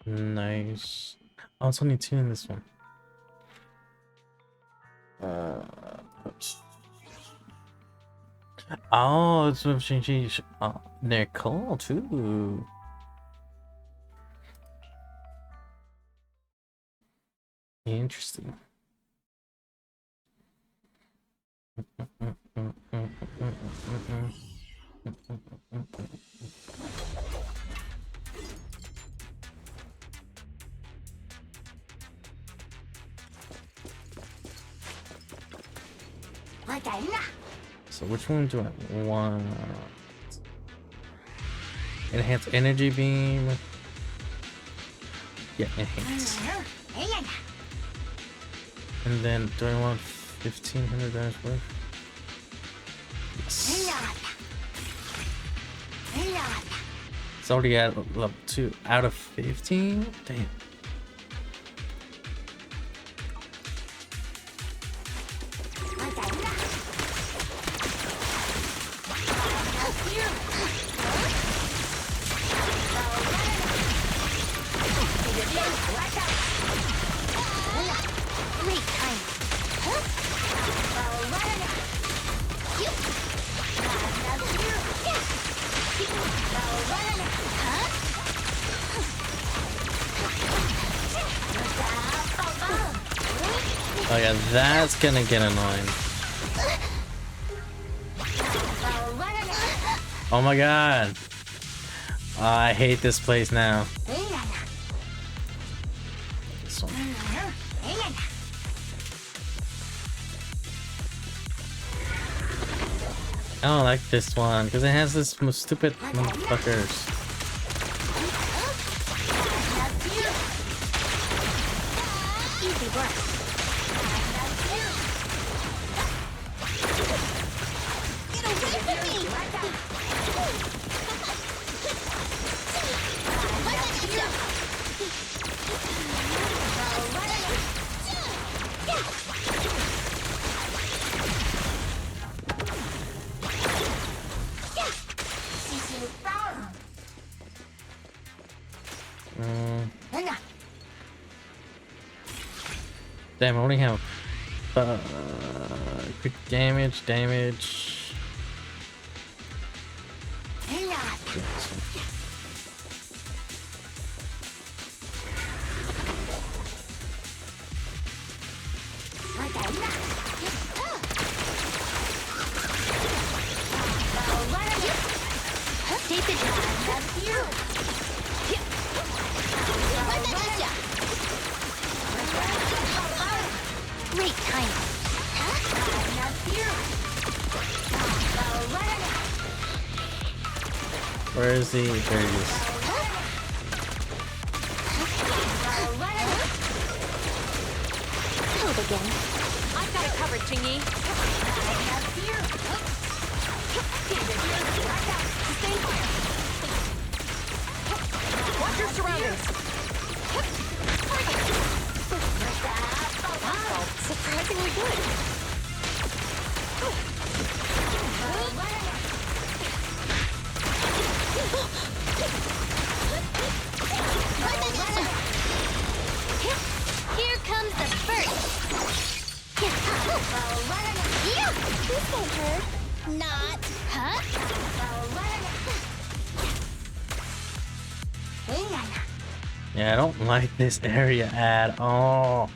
Nice. Oh, it's only 2 in this one. Oops. Oh, it's with Shinji. Oh, Nicole too. Interesting. So which one do I want? Enhance energy beam. Yeah, enhance. And then do I want $1,500 worth? Yes. It's already at level 2 out of 15. Damn. Oh yeah, that's gonna get annoying. Oh my god. Oh, I hate this place now. This one. I don't like this one because it has this stupid motherfuckers. Damn, I only have quick damage. Take it down. Great timing. Where is he? There he is. Hold again. I've got it covered, Chingy. Watch your surroundings. Wow, surprisingly good. Here comes the first. Yeah, this won't hurt. Not. Huh? Yeah, I don't like this area at all.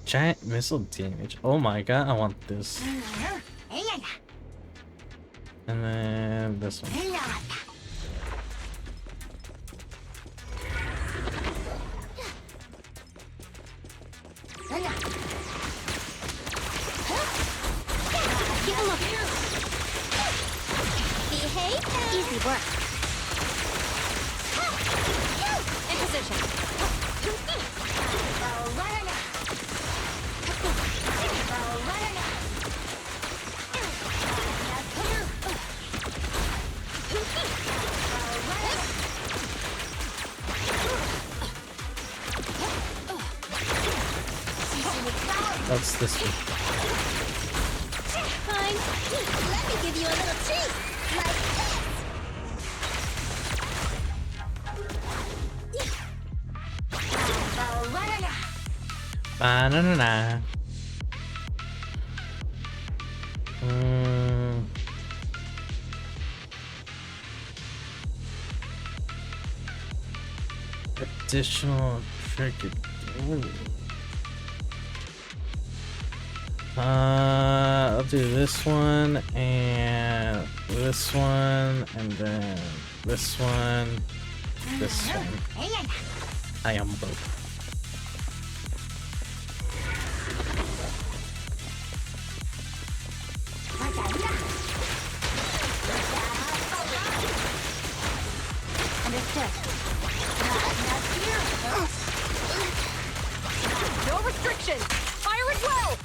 Giant missile damage. Oh my god, I want this. And then this one. Give a look. Behave now. Easy work. In position. What's this one? Fine. Let me give you a little treat. Like Banana. Additional trigger. I'll do this one and this one and then this one. This one. I am both. understood. No restrictions. Fire at will.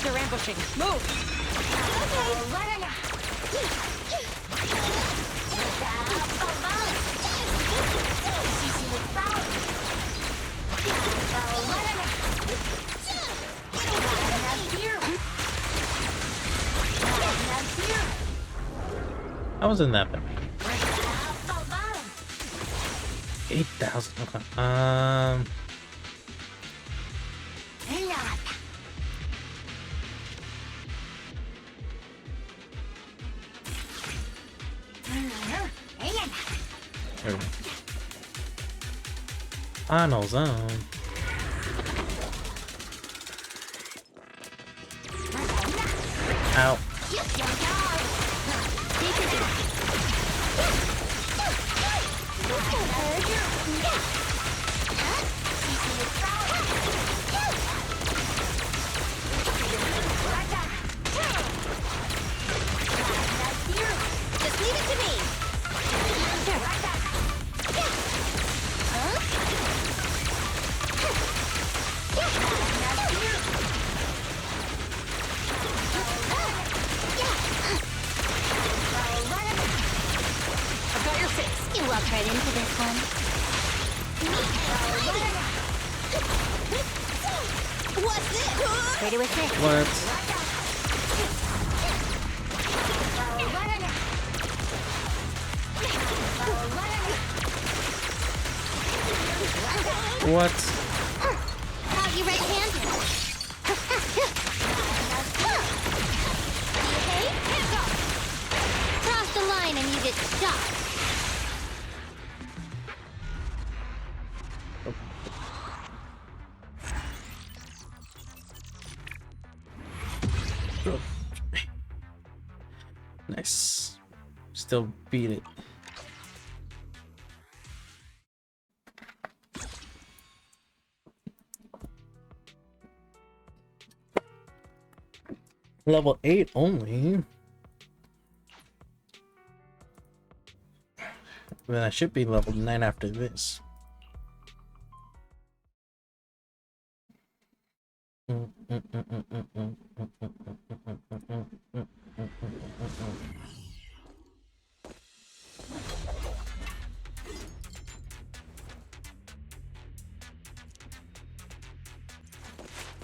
They're ambushing. Move. I was in that bad. 8,000. Okay. There we go. Final zone. Ow. Just leave it to me. I've got your six. You walked right into this one. What's this? Ready with this. What? What? Got you right-handed. Okay, hands up. Cross the line and you get shot. Nice. Still beat it. Level 8 only. Then I should be level 9 after this.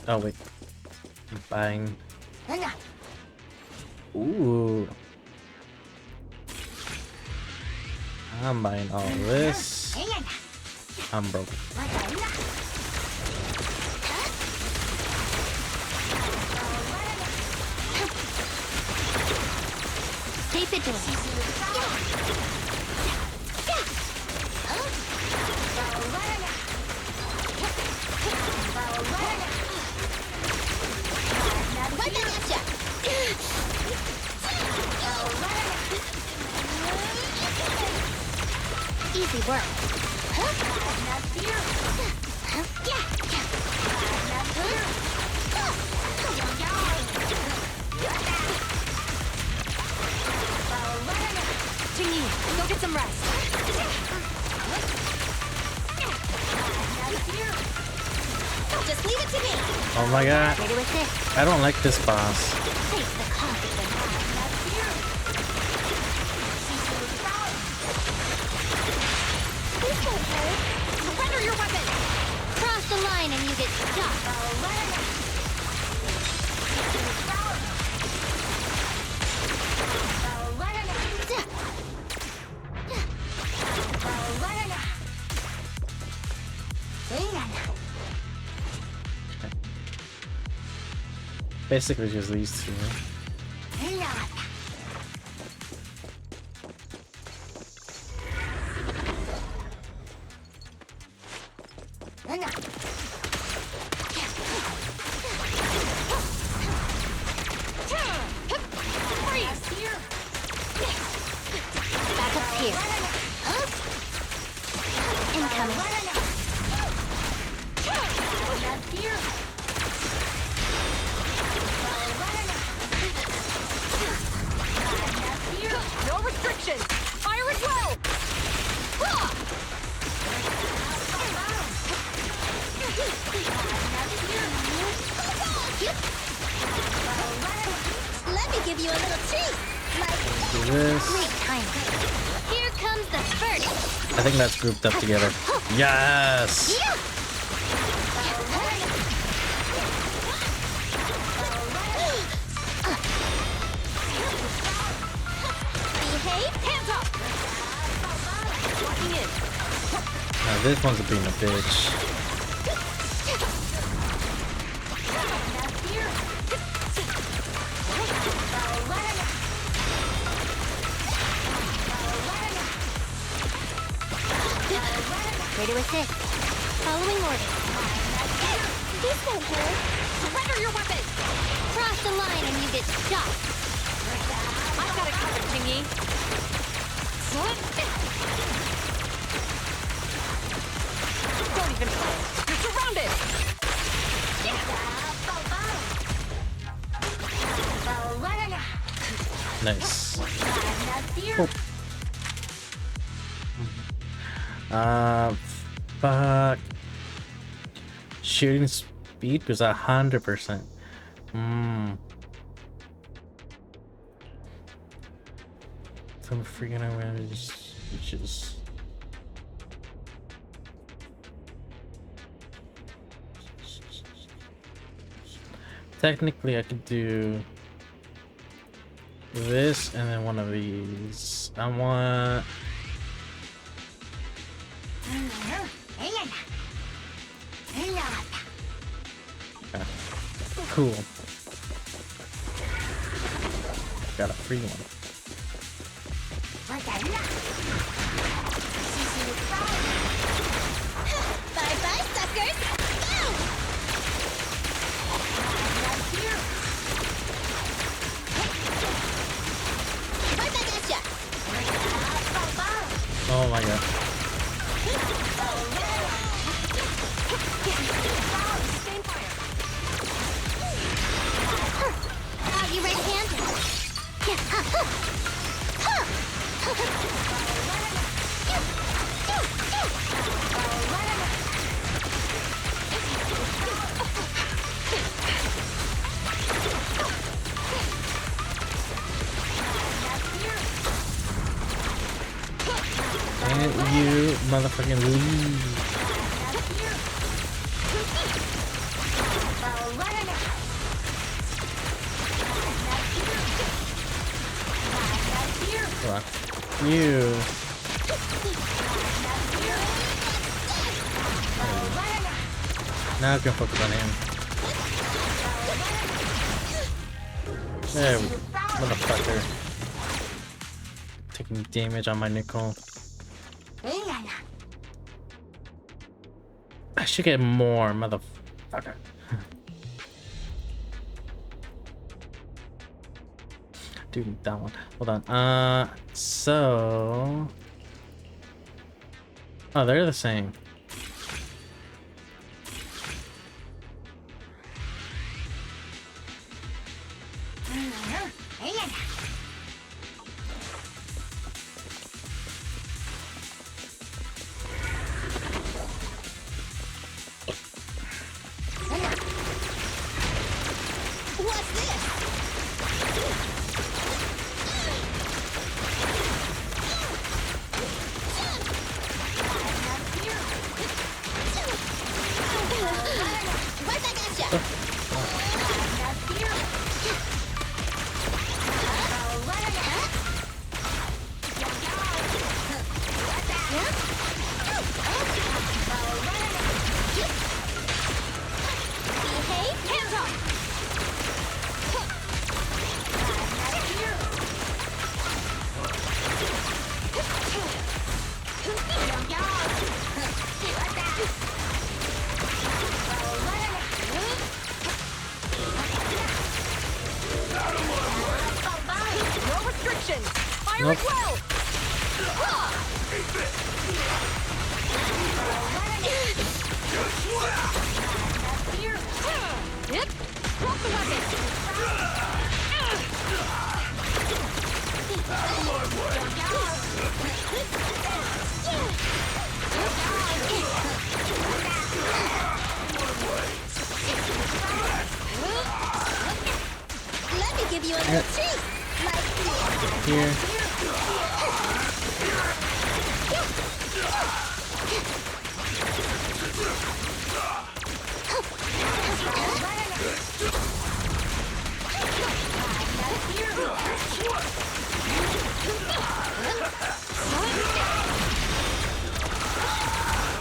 Oh wait, I'm buying. Ooh, I'm buying all this. I'm broke. Tape it to him. Right back at ya. Easy work. Jingy, go get some rest. Just leave it to me. Oh my god, Ready with this? I don't like this boss. Face the consequences. This won't hurt. Surrender your weapon. Cross the line and you get shot. Basically just these two. Backup's here. Incoming. No restrictions. Fire as well. Let me give you a little treat. Do this. Great timing. Here comes the spurt. I think that's grouped up together. Yes. Yeah. Behave. Hands up. Walking in. Now this one's being a bitch. Ready with this. Following orders. This won't hurt. Surrender your weapon. Cross the line and you get shot. I've got it covered, Jingy. Don't even play. You're surrounded. Nice. Fuck. Shooting speed was 100%. Some freaking awareness, which is. Technically, I could do this and then one of these. I want. Cool. Got a free one. Bye bye, suckers! Go! Right back at ya! Oh my god. You right-handed. And you motherfucking leave. Fuck you. Now I can focus on him. There we go. Motherfucker. Taking damage on my nickel. I should get more, motherfucker. Dude, that one. Hold on. So. Oh, they're the same. What's this? Right back at ya! Behave, hands off! No restrictions! Fire Nope. as well! Yep. Drop the weapon! Let me give you a little treat! Like Here.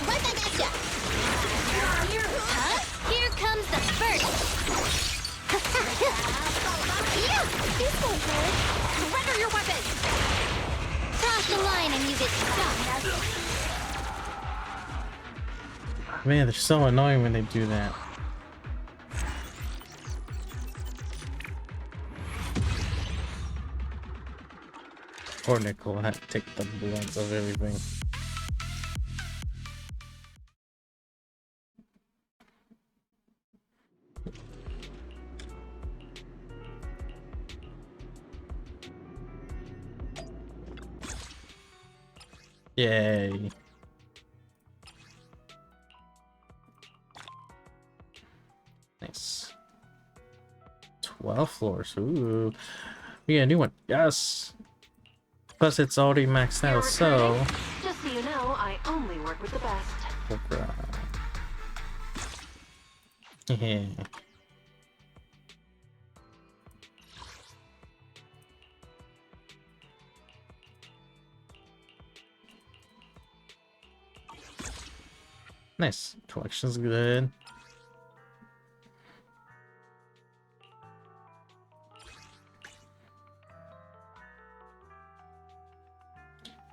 right back at ya! Huh? Here comes the first! Yeah, this won't hurt! Surrender your weapon! Cross the line and you get stuck! Man, they're so annoying when they do that. Poor Nickel had to take the brunt of everything. Yay. Nice. 12 floors. Ooh. We got a new one. Yes. Plus it's already maxed out, so. Just so you know, I only work with the best. Yeah. Nice. Collection's good.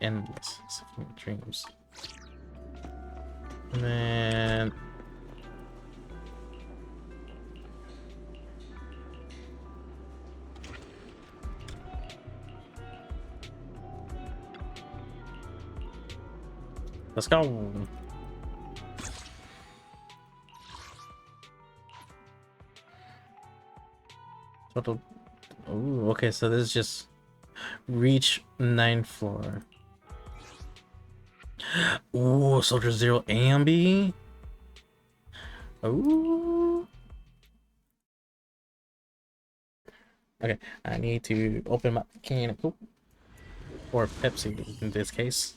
endless dreams. And then let's go. Total. Ooh, okay, so this is just reach 9th floor. Ooh, Soldier Zero Ambi. Ooh. Okay, I need to open my can of Coke or Pepsi in this case.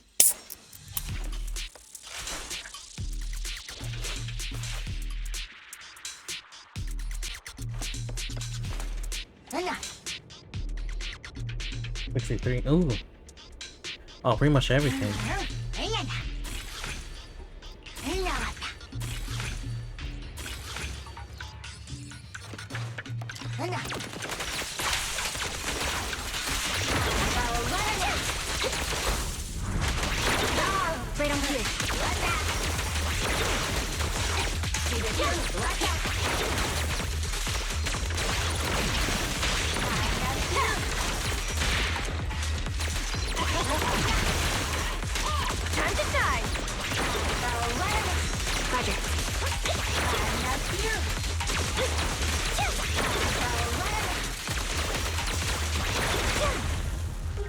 Three. Ooh. Oh, pretty much everything. Right on here. Time to shine. Roger.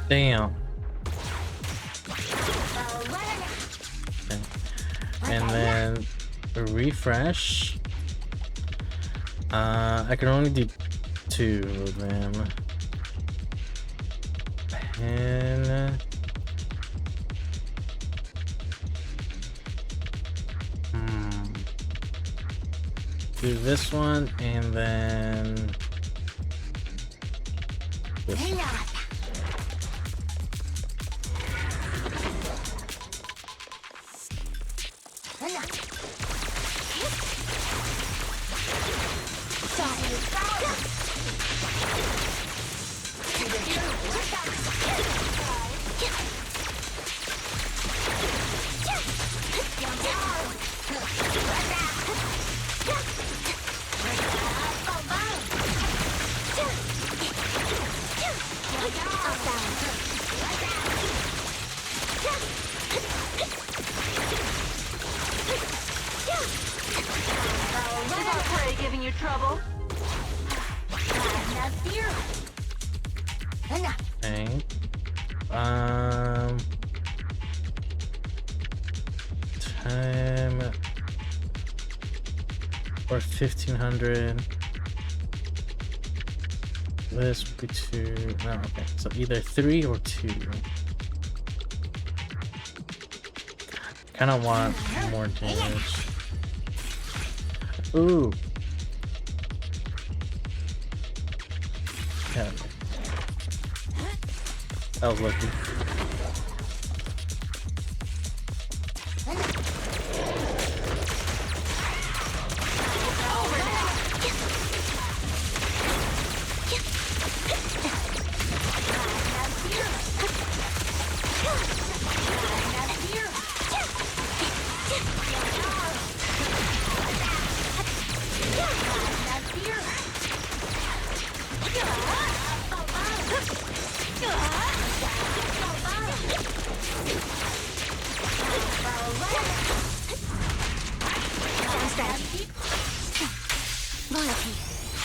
Damn. Okay. And then refresh. I can only do 2 of them. And do this one and then this one. Giving you trouble? Okay. Time or 1500. This would be 2. No, okay. So either 3 or 2. Kind of want more damage. Ooh. Yeah. That was lucky.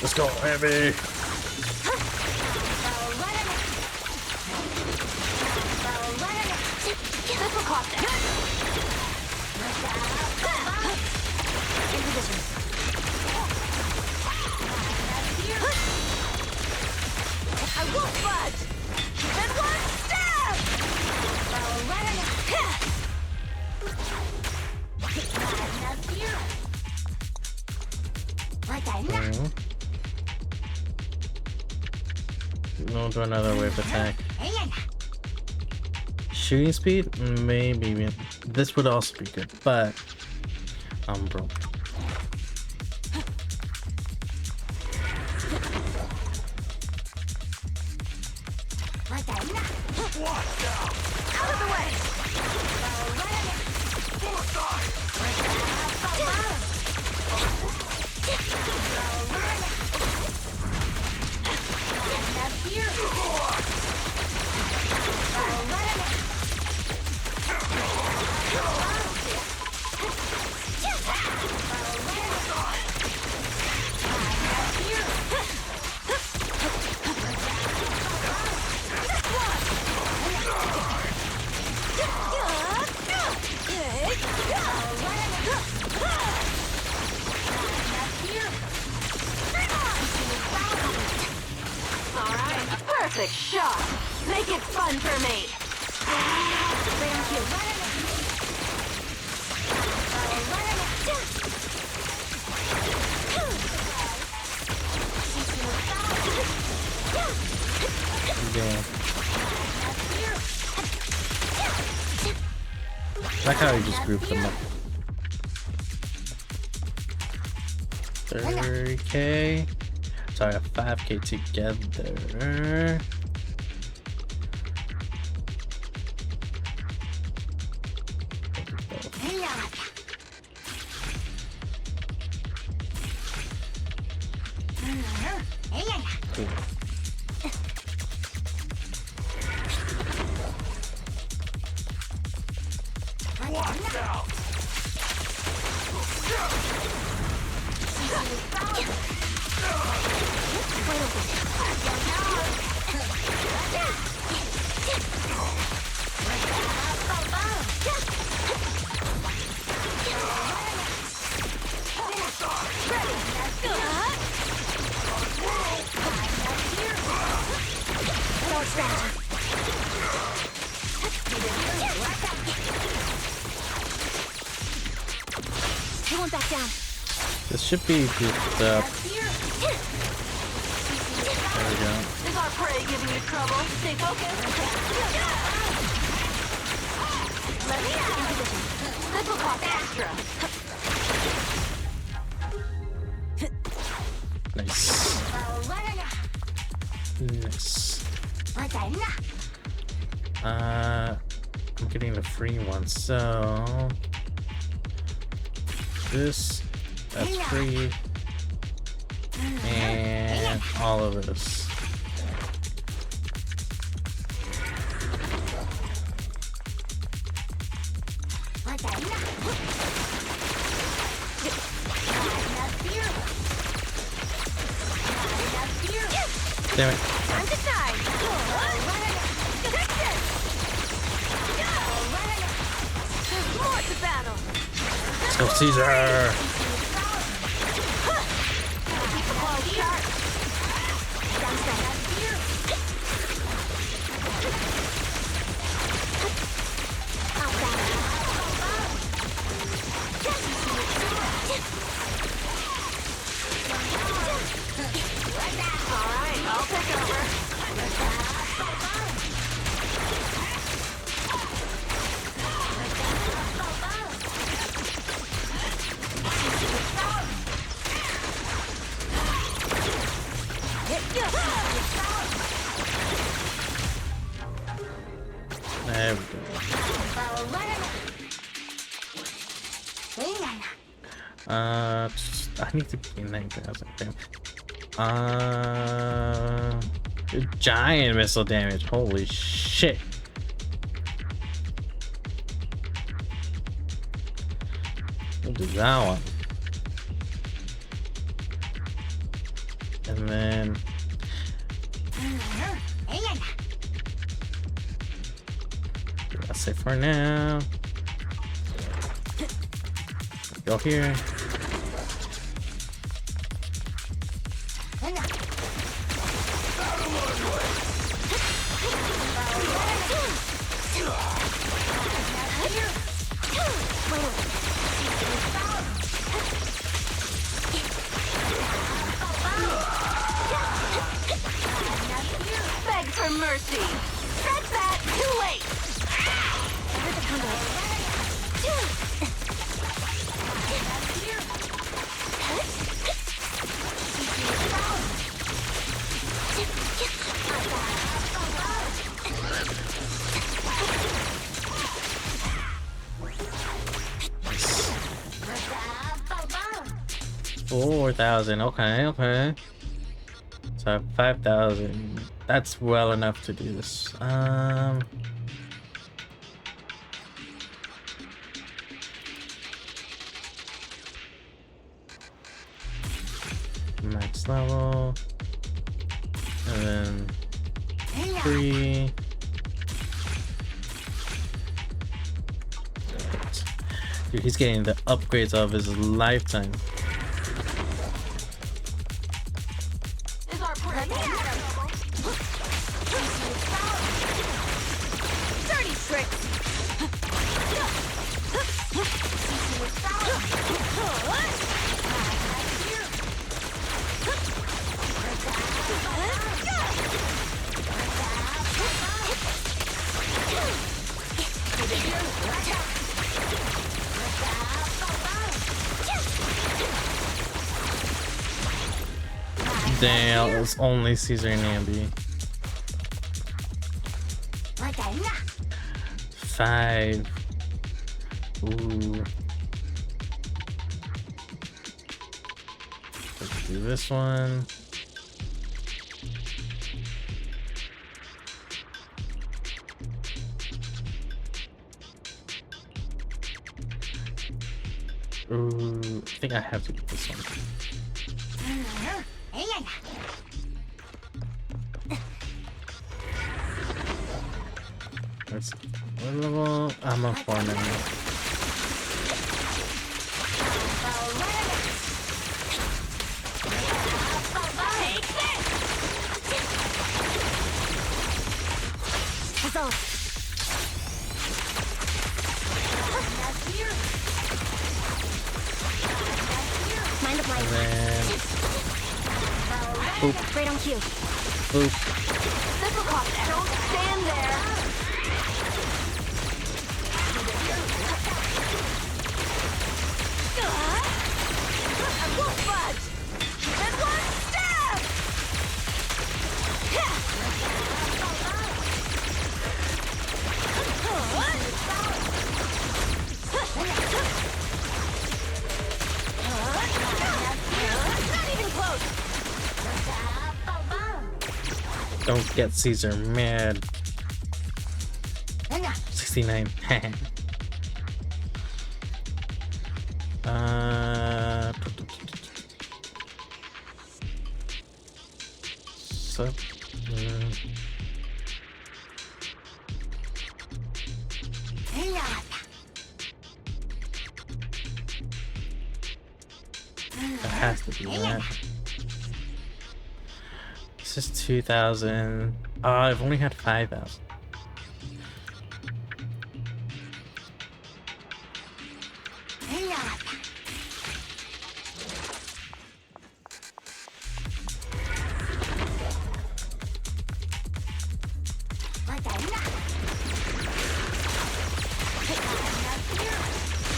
Let's go, heavy. I won't budge! And one stab! No, do another wave attack. Shooting speed? Maybe. This would also be good, but I'm broke. Out of the way! Alright, perfect shot! Make it fun for me! Yeah. Like how you just grouped them up. 30k. Sorry, 5k together. Cool. He won't back down. This should be grouped up. There we go. Is our prey giving you trouble? Stay focused. Let's get in position. This will cost extra. Nice. Nice. I'm getting the free one, so this, that's free, and all of this. Damn it. Time to shine. There's more to battle. Let's go, Caesar. Keep the ball sharp. Alright, I'll take over. There we go. I need to gain 9,000. Giant missile damage. Holy shit. We'll do that one. And then that's it for now. Go here. Beg for mercy. Set that too late. 4,000. Okay, okay. So I have 5,000. That's well enough to do this. Max level. And then 3. Dude, he's getting the upgrades of his lifetime. Dirty tricks. Damn, it was only Caesar and Ambi. 5. Ooh. Let's do this one. Ooh, I think I have to do this one. That's what level? I'm a 4 now. Mind the blind. And then Right on cue. boop. Don't stand there. I won't budge. And one step. Not even close. Don't get Caesar mad. 69. So. That has to be that. This is 2,000. Oh, I've only had 5,000.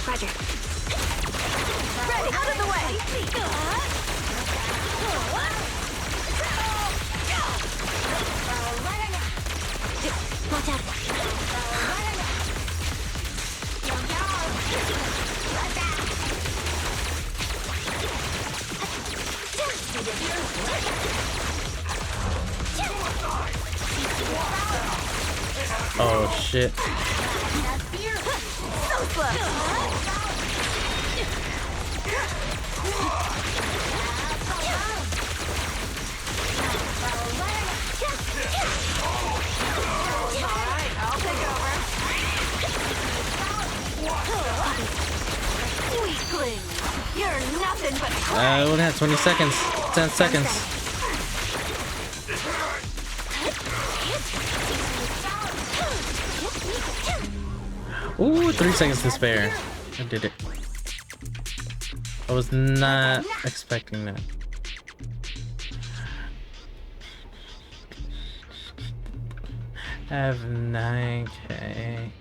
Roger. Ready, out of the way. Watch out. Oh shit. So slow. Alright, I'll take over. Weakling, you're nothing but I only had 20 seconds. 10 seconds. Ooh, 3 seconds to spare. I did it. I was not expecting that. I have 9K.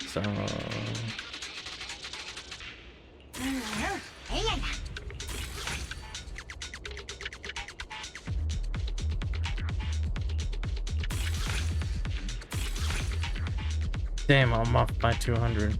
So damn, I'm off by 200.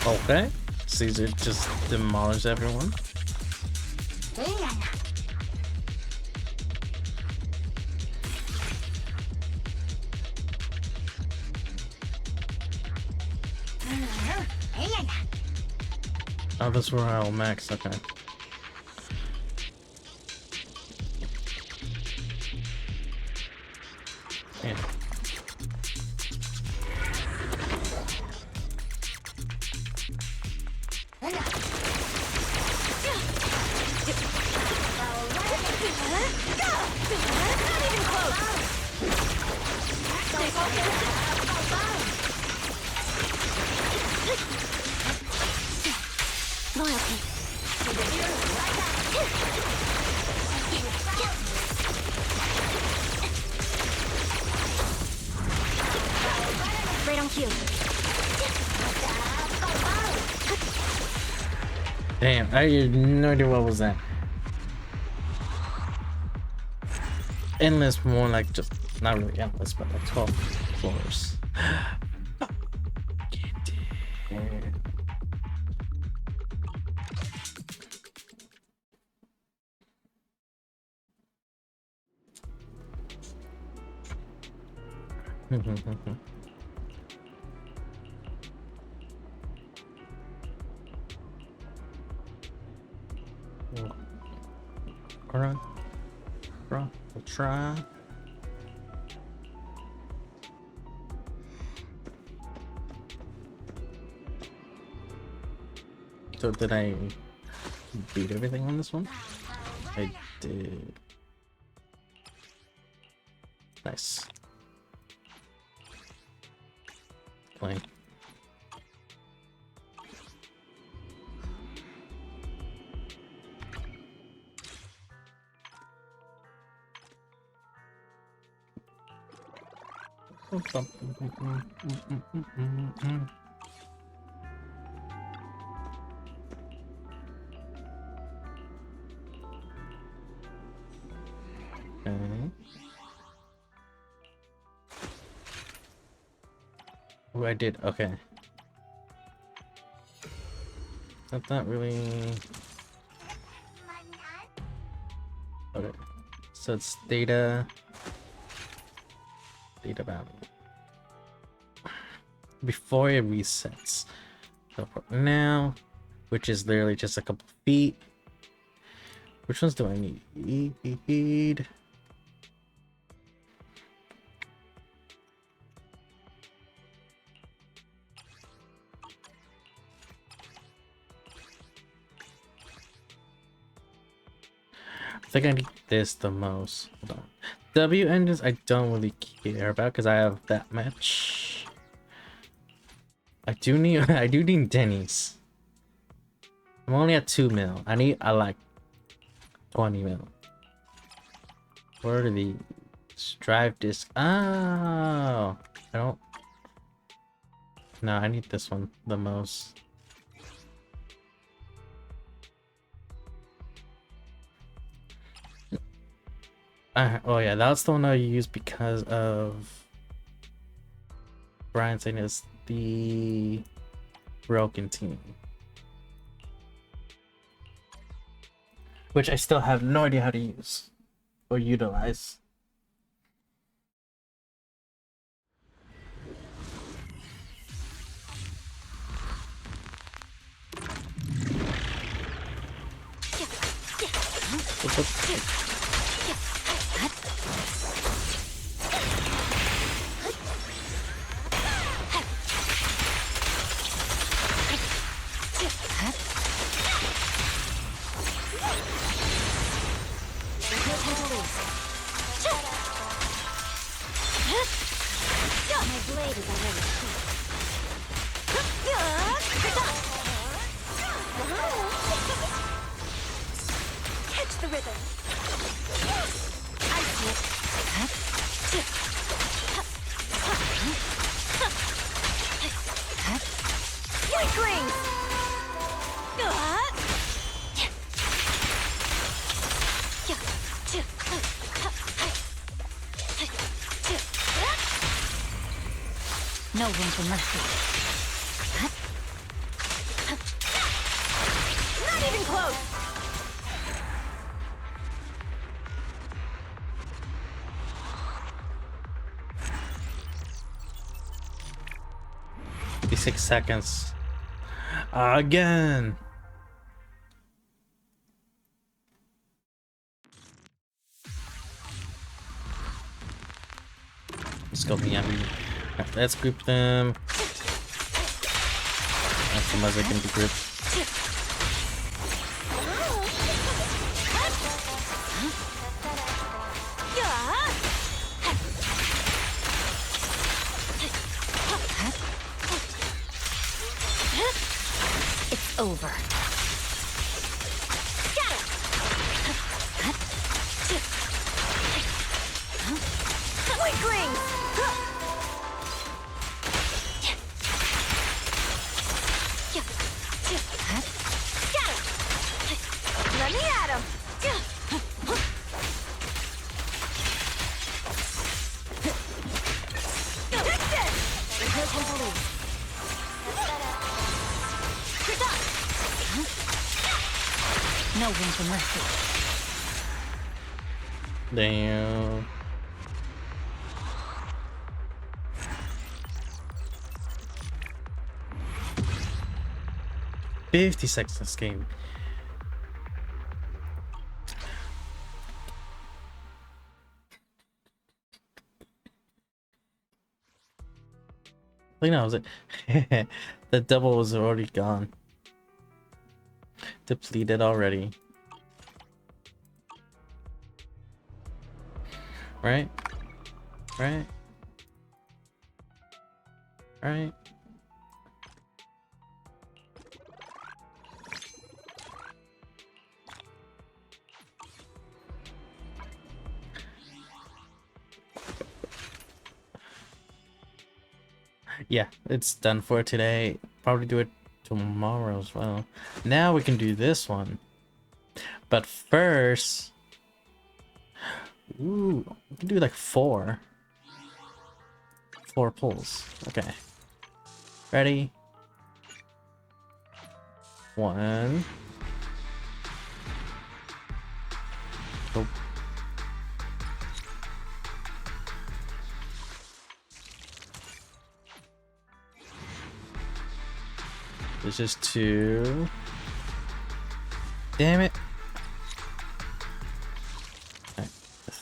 Okay. Caesar just demolished everyone. Oh, that's where I'll max. Okay. Yeah. Not even close. Stay focused. Loyalty. Right on cue. Damn, I had no idea what was that. Endless, more like just not really endless, but like 12 floors. Alright, bro, we'll try. So did I beat everything on this one? I did. Nice. Playing. Okay. Oh, I did. Okay. That's not really. Okay. So it's data. Data bound. Before it resets. So for now, which is literally just a couple feet. Which ones do I need? I think I need this the most. Hold on. W engines I don't really care about because I have that much. I do need Denny's. I'm only at 2 mil. I like 20 mil. Where are the drive disc? Oh, I don't. No, I need this one the most. Oh yeah, that's the one I use because of Brian saying it's the broken team, which I still have no idea how to use or utilize. My blade is already catch the rhythm. I see it. Weaklings! No room for mercy. 56 seconds. Again. Let's go, Miami. Let's group them. As much as I can be grouped. It's over. Weaklings! Let me at him! No room for mercy. Damn. $50 this game. Like no, was it? The double was already gone. Depleted already. Right? Right? Right? Yeah, it's done for today. Probably do it tomorrow as well. Now we can do this one. But first... Ooh, we can do like 4. 4 pulls. Okay. Ready? 1. Go. This is 2. Damn it.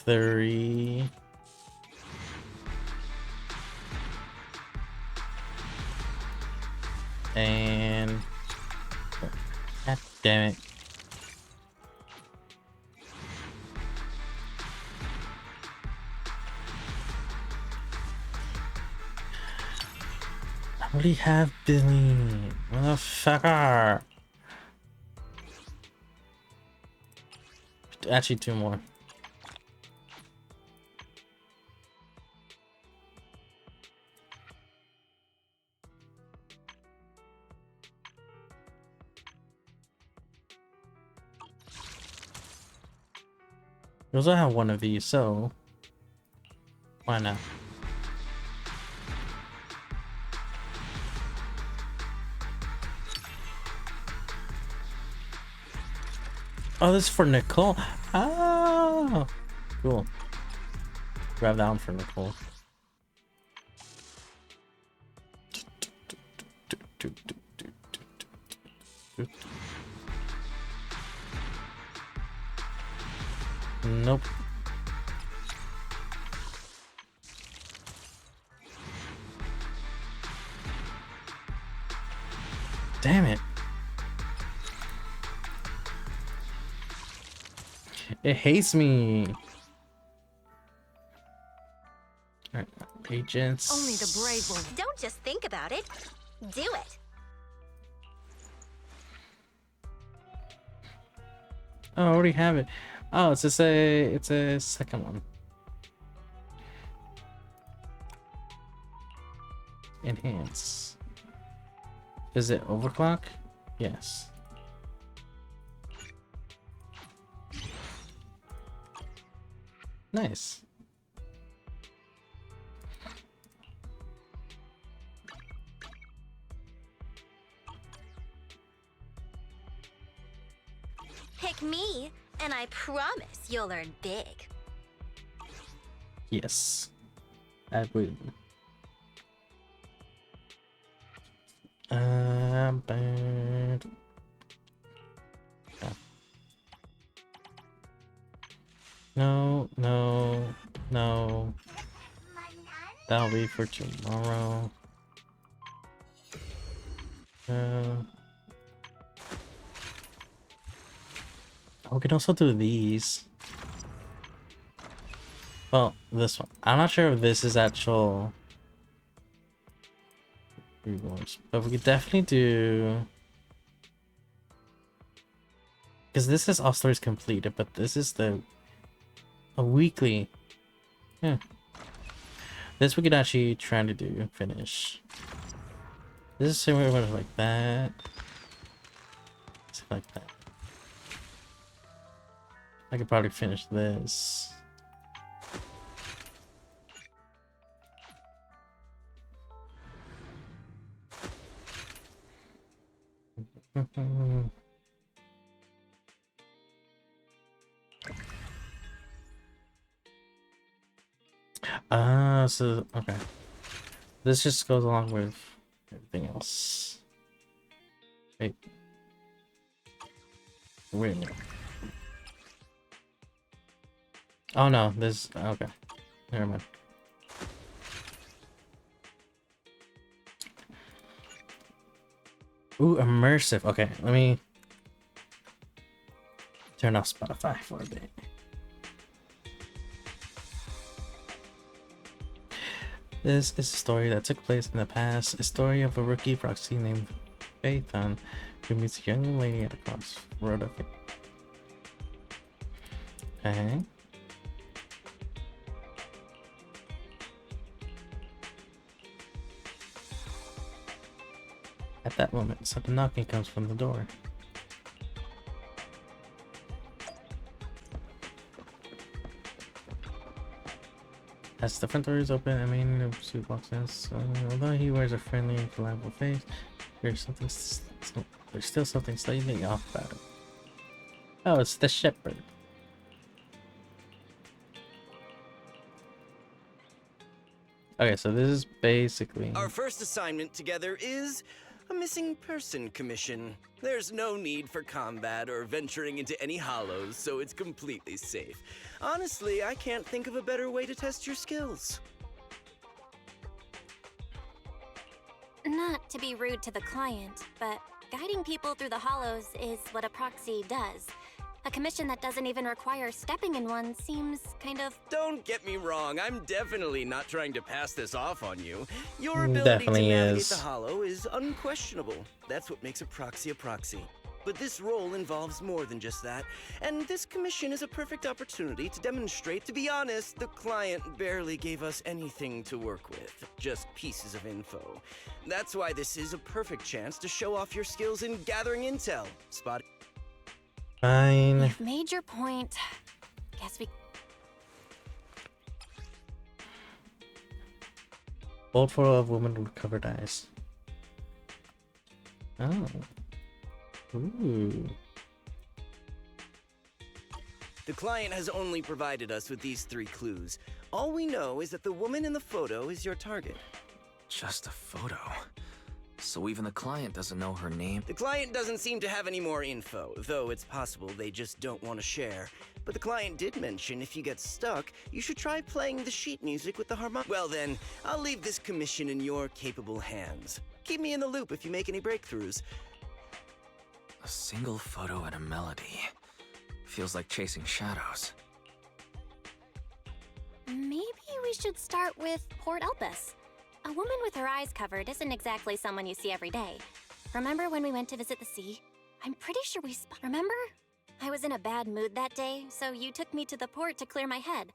3. And God damn it. I already have Billy. Motherfucker. Actually, 2 more. We also have 1 of these, so why not? Oh, this is for Nicole. Oh, cool. Grab that one for Nicole. Nope. Damn it. It hates me. Alright, agents. Only the brave will. Don't just think about it. Do it. Oh, I already have it. Oh, it's just it's a second one. Enhance. Is it overclock? Yes. Nice. Pick me, and I promise you'll earn big. Yes. I would. But... No, no, no. That'll be for tomorrow. We can also do these. Well, this one. I'm not sure if this is actual rewards, but we could definitely do, because this is all stories completed, but this is a weekly. Yeah. This we could actually try to do finish. This is similar to like that. Something like that. I could probably finish this. So okay. This just goes along with everything else. Wait. Wait a minute. Oh no, this okay. Never mind. Ooh, immersive. Okay, let me turn off Spotify for a bit. This is a story that took place in the past. A story of a rookie proxy named Phaethon who meets a young lady at a crossroad of it. Okay. At that moment, sudden knocking comes from the door. As the front door is open, a man in a suit walks in. So, although he wears a friendly and reliable face, there's still something slightly off about him. Oh, it's the shepherd. Okay, so this is basically... Our first assignment together is a missing person commission. There's no need for combat or venturing into any hollows, so it's completely safe. Honestly, I can't think of a better way to test your skills. Not to be rude to the client, but guiding people through the hollows is what a proxy does. A commission that doesn't even require stepping in one seems kind of... Don't get me wrong, I'm definitely not trying to pass this off on you. Your ability Definitely to navigate is. the hollow is unquestionable. That's what makes a proxy a proxy. But this role involves more than just that, and this commission is a perfect opportunity to demonstrate. To be honest, the client barely gave us anything to work with, just pieces of info. That's why this is a perfect chance to show off your skills in gathering intel. Spot. Fine. You've made your point. Guess we... Bold photo of woman with covered eyes. Oh. Ooh. The client has only provided us with these 3 clues. All we know is that the woman in the photo is your target. Just a photo. So even the client doesn't know her name? The client doesn't seem to have any more info, though it's possible they just don't want to share. But the client did mention if you get stuck, you should try playing the sheet music with the harmonic. Well then, I'll leave this commission in your capable hands. Keep me in the loop if you make any breakthroughs. A single photo and a melody. Feels like chasing shadows. Maybe we should start with Port Elpis. A woman with her eyes covered isn't exactly someone you see every day. Remember when we went to visit the sea? I'm pretty sure we Remember? I was in a bad mood that day, so you took me to the port to clear my head.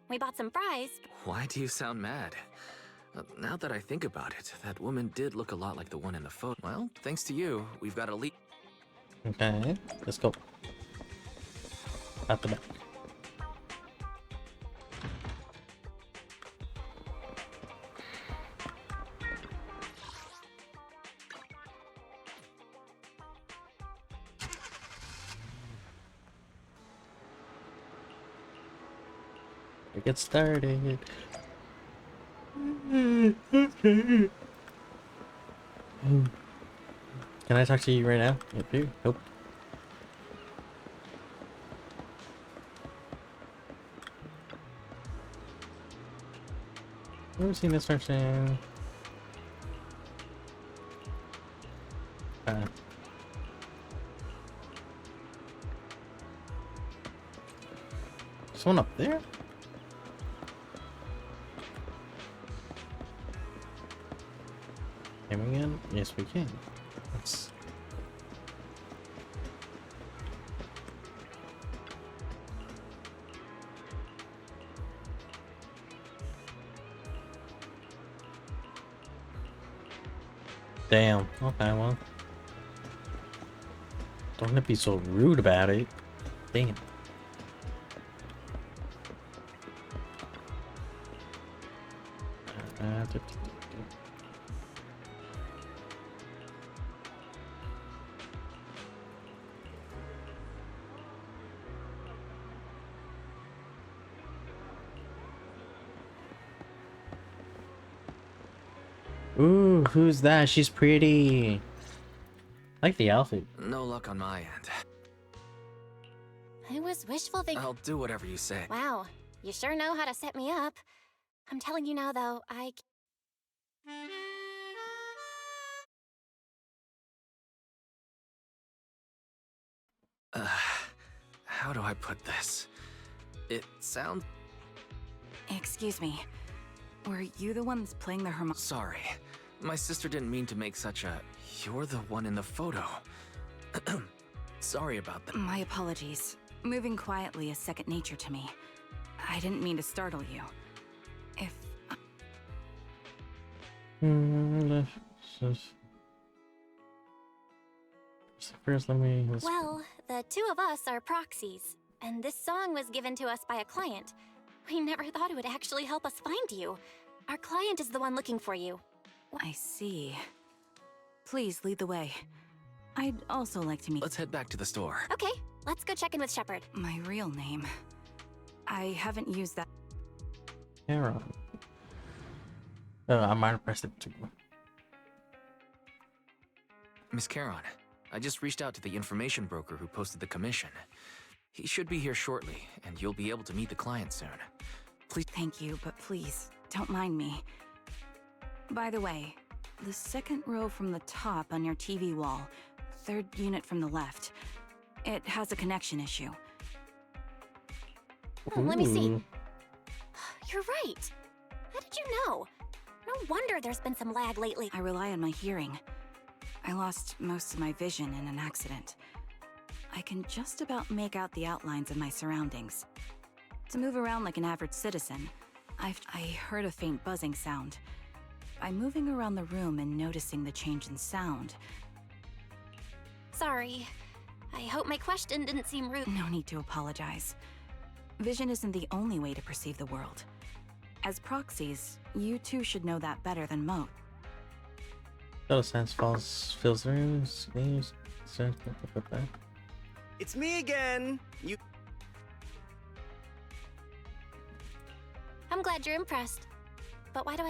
We bought some fries. Why do you sound mad? Now that I think about it, that woman did look a lot like the one in the photo. Well, thanks to you, we've got a lead. Okay, let's go. Out the back. Get started. Can I talk to you right now? Yep. Nope. Never seen this person. Someone up there? Can we in? Yes, we can. Let's... Damn. Okay, well. Don't be so rude about it. Damn. Ooh, who's that? She's pretty. I like the outfit. No luck on my end. I was wishful thinking. I'll do whatever you say. Wow, you sure know how to set me up. I'm telling you now, though, How do I put this? It sounds... Excuse me. Were you the one that's playing the harmonica? Sorry. My sister didn't mean to make such a... You're the one in the photo. Sorry about that. My apologies. Moving quietly is second nature to me. I didn't mean to startle you. If... First, let me... well, the two of us are proxies, and this song was given to us by a client. We never thought it would actually help us find you. Our client is the one looking for you. I see. Please lead the way. I'd also like to meet... Let's head back to the store. Okay, let's go check in with Shepard. My real name. I haven't used that... Caron. Oh, I might have pressed it too. Miss Caron, I just reached out to the information broker who posted the commission. He should be here shortly, and you'll be able to meet the client soon. Please... Thank you, but please, don't mind me. By the way, the second row from the top on your TV wall, third unit from the left, it has a connection issue. Let me see. You're right. How did you know? No wonder there's been some lag lately. I rely on my hearing. I lost most of my vision in an accident. I can just about make out the outlines of my surroundings. To move around like an average citizen, I heard a faint buzzing sound. By moving around the room and noticing the change in sound... Sorry. I hope my question didn't seem rude. No need to apologize. Vision isn't the only way to perceive the world. As proxies, you two should know that better than most. Total sense fills the room. It's me again. You... I'm glad you're impressed. But why do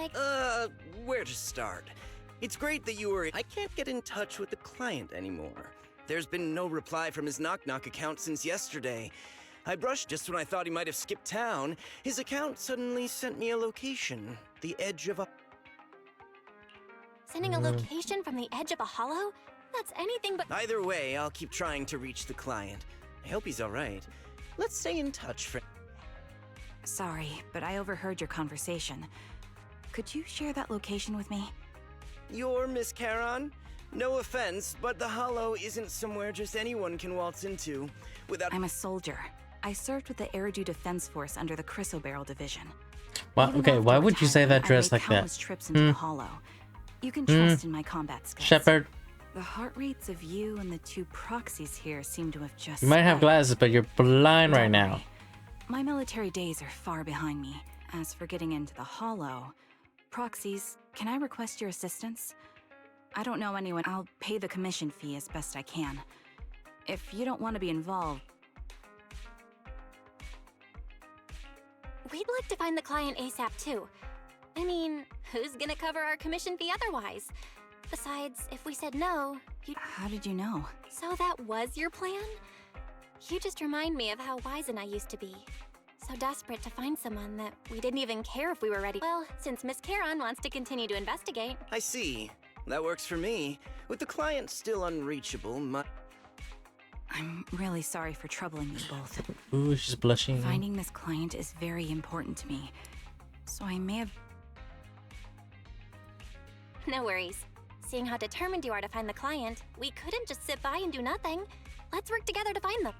where to start? It's great that you were... I can't get in touch with the client anymore. There's been no reply from his knock-knock account since yesterday. I brushed just when I thought he might have skipped town. His account suddenly sent me a location. The edge of a... Sending a location from the edge of a hollow? That's anything but... Either way, I'll keep trying to reach the client. I hope he's alright. Let's stay in touch, friend. Sorry, but I overheard your conversation. Could you share that location with me? You're Miss Caron? No offense, but the Hollow isn't somewhere just anyone can waltz into without... I'm a soldier. I served with the Eridu Defense Force under the Chrysoberyl Division. Well, okay, why would you say that dressed like that? Trips into the Hollow. You can trust in my combat skills. Shepard. The heart rates of you and the two proxies here seem to have just... You might have glasses, but you're blind right now. My military days are far behind me. As for getting into the Hollow... Proxies, can I request your assistance? I don't know anyone. I'll pay the commission fee as best I can. If you don't want to be involved... We'd like to find the client ASAP too. I mean, who's gonna cover our commission fee otherwise? Besides, if we said no, you'd... How did you know? So that was your plan? You just remind me of how wise and I used to be. So desperate to find someone that we didn't even care if we were ready. Well, since Miss Caron wants to continue to investigate. I see. That works for me. With the client still unreachable, I'm really sorry for troubling you both. Ooh, she's blushing. Finding this client is very important to me, so I may have... No worries. Seeing how determined you are to find the client, we couldn't just sit by and do nothing. Let's work together to find them.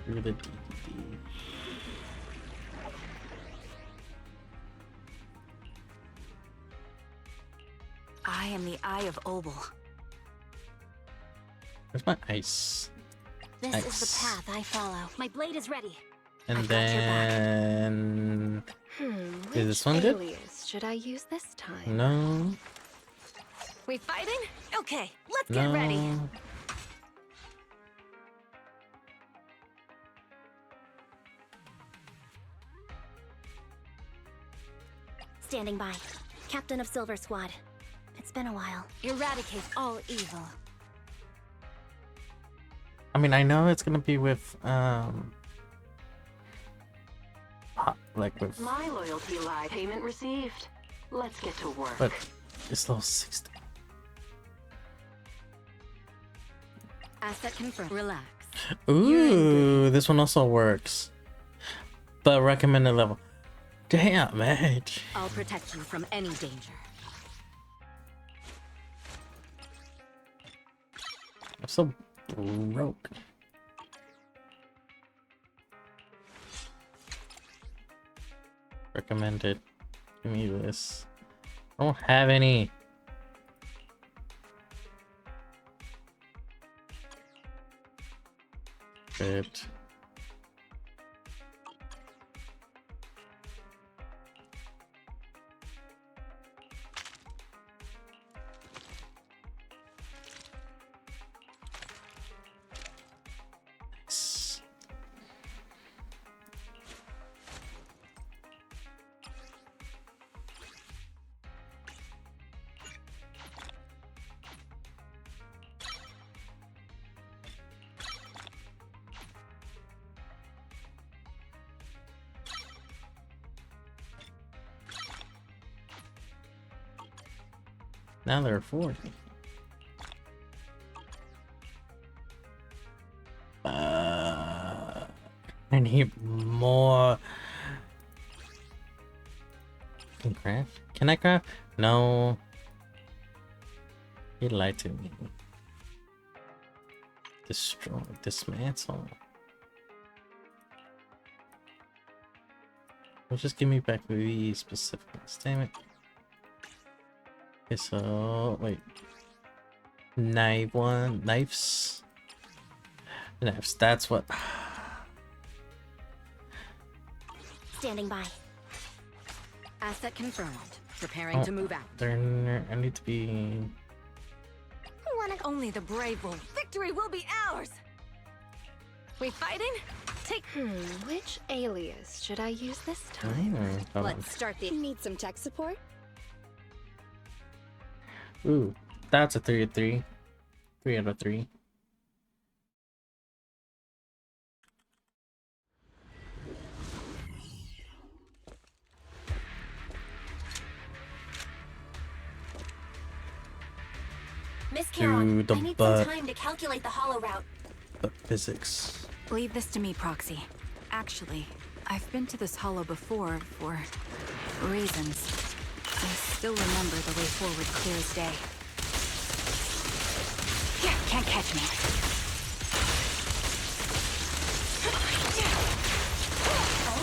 Through the DVD. I am the Eye of Obel. Where's my ice? This Ice. is the path I follow. My blade is ready. And I've got your back. then... Which Is this one good? alias should I use this time? No. We fighting? Okay, let's No. get ready. Standing by. Captain of Silver Squad. It's been a while. Eradicate all evil. I mean, I know it's gonna be with, like with... My loyalty lie. Payment received. Let's get to work. But it's level 60. Asset confirmed. Relax. Ooh, this one also works. But recommended level. Damn, man. I'll protect you from any danger. I'm so broke. Recommended. Give me this. I don't have any. Good. Nice. Now there are 4. I need more. Can craft? Can I craft? No. He lied to me. Destroy, dismantle. Well, just give me back the specific ones. Damn it. Okay, so wait. Knife one, knives. Knives. That's what. Standing by. Asset confirmed. Preparing to move out. I need to be. Only the brave will. Victory will be ours. We fighting? Take. Which alias should I use this time? Hold on. Let's start the. Need some tech support? Ooh, that's a 3 out of 3. 3 out of 3. Miss Caron, Dude, the I need butt. some time to calculate the hollow route. But physics. Leave this to me, Proxy. Actually, I've been to this hollow before for reasons. I still remember the way forward clear as day. Yeah, can't catch me. Oh?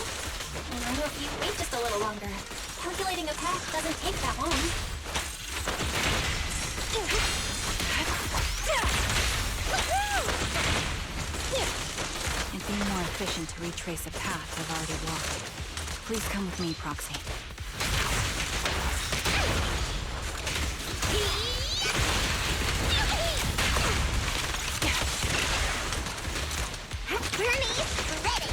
I wonder if you wait just a little longer. Calculating a path doesn't take that long. It'd be more efficient to retrace a path I've already walked. Please come with me, Proxy. Bernie, ready.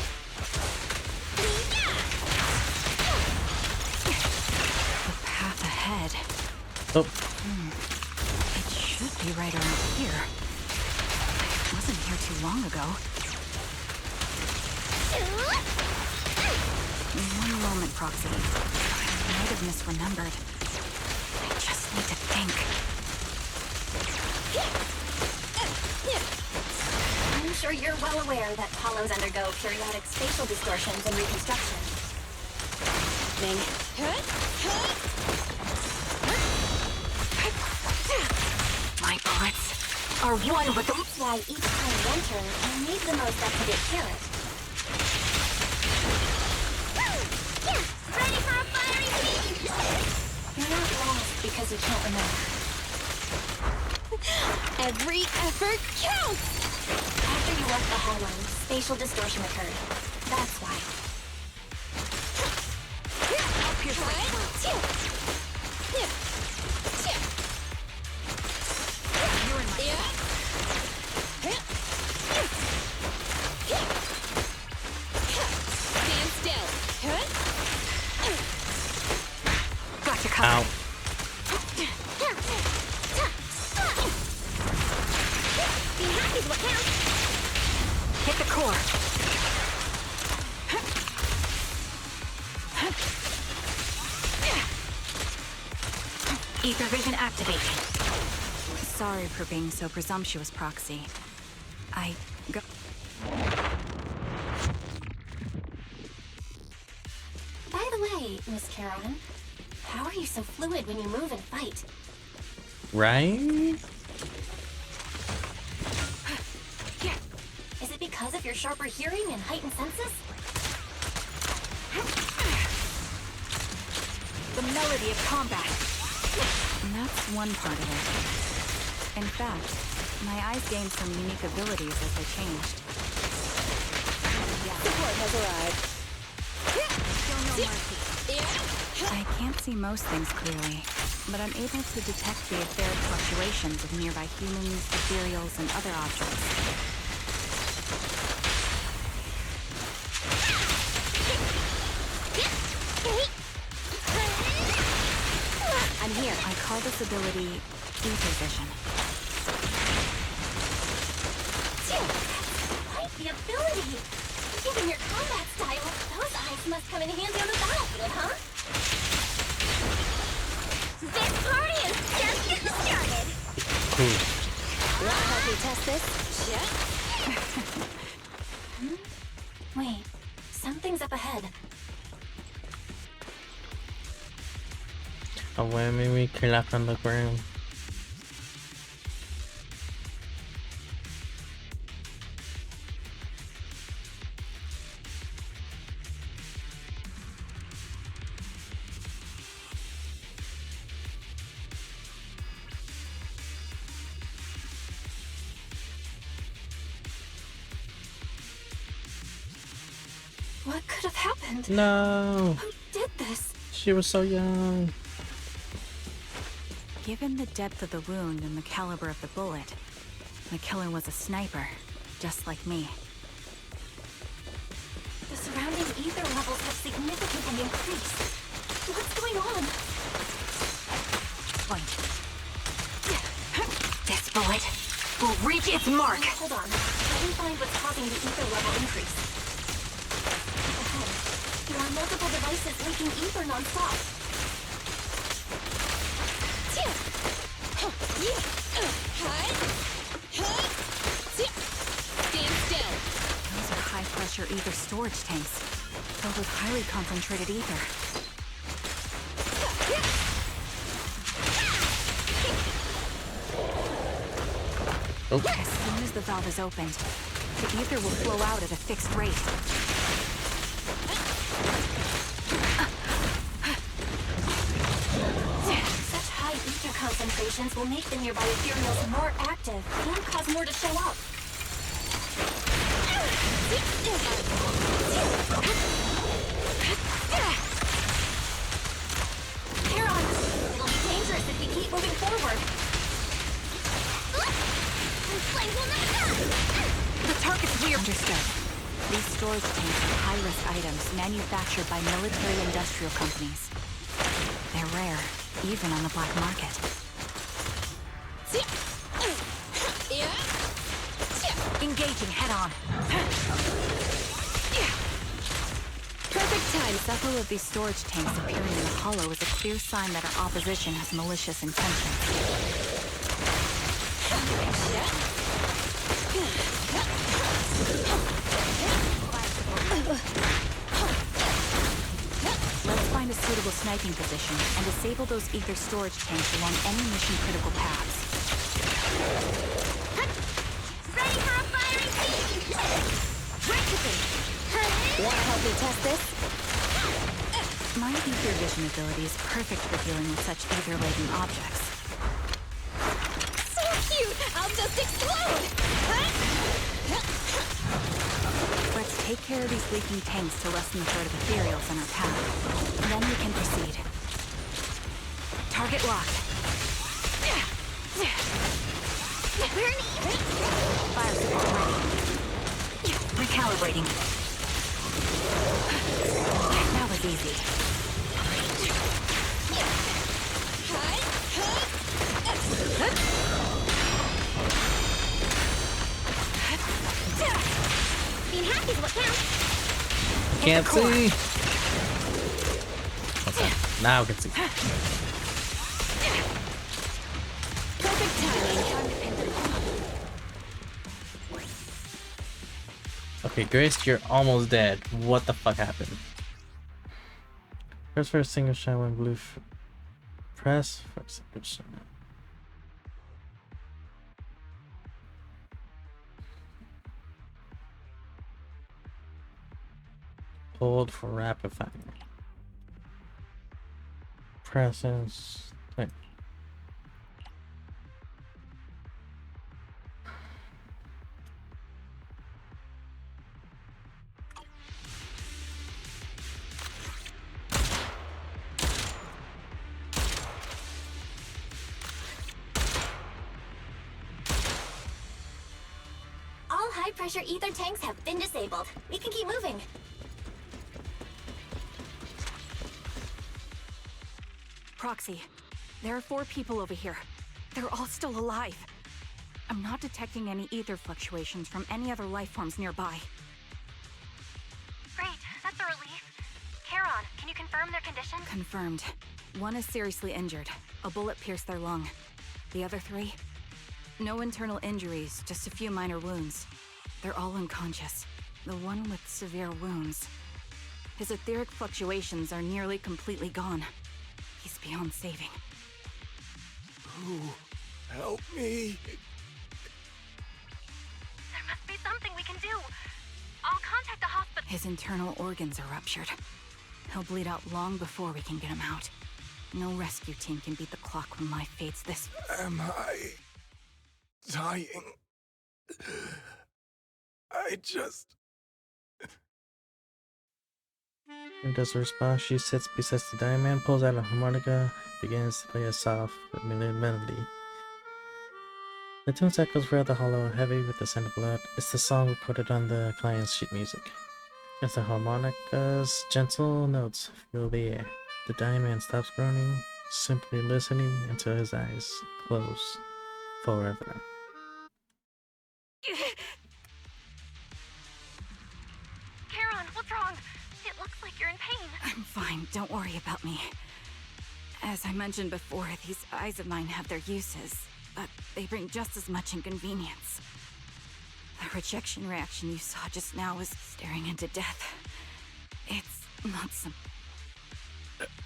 Oh, It should be right around here. It wasn't here too long ago. One moment, Proxy. I might have misremembered. I just need to think. I'm sure you're well aware that hollows undergo periodic spatial distortions and reconstruction. Ming. My bullets are one with the... That's why each time you enter, you need the most up-to-date carrot. Ready for a fiery feast! You're not lost because you can't remember. Every effort counts! After you left the hollow, spatial distortion occurred. That's why. Stand still. Gotcha covered. ow. Being happy is what counts. Hit the core. Ether vision activated. Sorry for being so presumptuous, Proxy. I go... By the way, Miss Caroline, how are you so fluid when you move and fight? Right? Is it because of your sharper hearing and heightened senses? The melody of combat. That's one part of it. In fact, my eyes gained some unique abilities as they changed. Support has arrived. Show no mercy. I can't see most things clearly, but I'm able to detect the etheric fluctuations of nearby humans, ethereals, and other objects. I'm here. I call this ability ether vision. Quite the ability! Given your combat style, those eyes must come in handy on the battlefield, huh? This party is just getting started. Want to help me test this? Yeah. Wait, something's up ahead. Away, que la on the ground. What could have happened? No, Who did this? she was so young. Given the depth of the wound and the caliber of the bullet, the killer was a sniper, just like me. The surrounding ether levels have significantly increased. What's going on? Point. This bullet will reach its mark! Hold on. Let me find what's causing the ether level increase. Ahead. There are multiple devices leaking ether non-stop. Stand still. Those are high-pressure ether storage tanks, filled with highly concentrated ether. Oh, As soon as the valve is opened, the ether will flow out at a fixed rate. Such high ether concentrations will make the nearby ethereals more active and cause more to show up. Heron, it'll be dangerous if we keep moving forward. Flames will not die. The target's weird. Understood. These storage tanks are high-risk items manufactured by military industrial companies. They're rare, even on the black market. Engaging head-on. Perfect time. Several of these storage tanks appearing in the hollow is a clear sign that our opposition has malicious intentions. Let's find a suitable sniping position and disable those ether storage tanks along any mission-critical paths. Ready for a firing team! Wanna help me test this? My ether vision ability is perfect for dealing with such ether-laden objects. So cute! I'll just explode! Let's take care of these leaking tanks to lessen the threat of ethereals in our path. Then we can proceed. Target locked. Fire support ready. Recalibrating. That was easy. Being happy is what counts. Can't see. What's that? Now I can see. Perfect timing. Okay, Grace, you're almost dead. What the fuck happened? Press for a single shot when blue. Press for a single shot. Hold for rapid fire. Presses. Wait. All high-pressure ether tanks have been disabled. We can keep moving. Proxy, there are 4 people over here. They're all still alive. I'm not detecting any ether fluctuations from any other life forms nearby. Great, that's a relief. Charon, can you confirm their condition? Confirmed. 1 is seriously injured. A bullet pierced their lung. The other 3? No internal injuries, just a few minor wounds. They're all unconscious. The one with severe wounds. His etheric fluctuations are nearly completely gone. He's beyond saving. Ooh, help me. There must be something we can do. I'll contact the hospital. His internal organs are ruptured. He'll bleed out long before we can get him out. No rescue team can beat the clock when life fades this. Am I dying? I just... When does the response? She sits beside the diamond, pulls out a harmonica, begins to play a soft melody. The tune echoes throughout the hollow, heavy with the scent of blood. It's the song recorded on the client's sheet music. As the harmonica's gentle notes fill the air, the diamond stops groaning, simply listening until his eyes close forever. Charon, what's wrong? It looks like you're in pain. I'm fine, don't worry about me. As I mentioned before, these eyes of mine have their uses, but they bring just as much inconvenience. The rejection reaction you saw just now was staring into death. It's not some...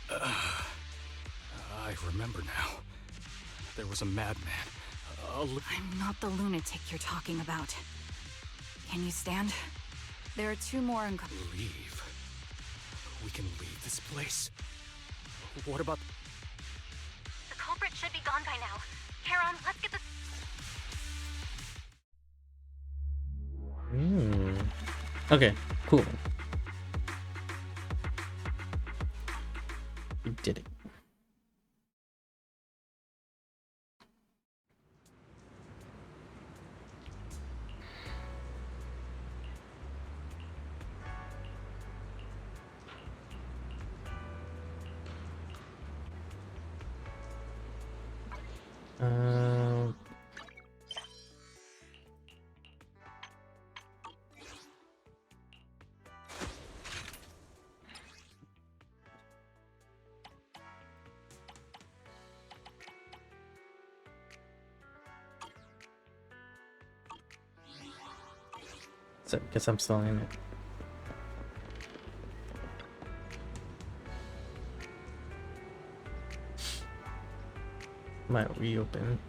I remember now. There was a madman. I'm not the lunatic you're talking about. Can you stand? There are 2 more Leave. We can leave this place. What about... The culprit should be gone by now. Charon, let's get this... Okay, cool. We did it. Um. So, guess I'm still in it. Might reopen.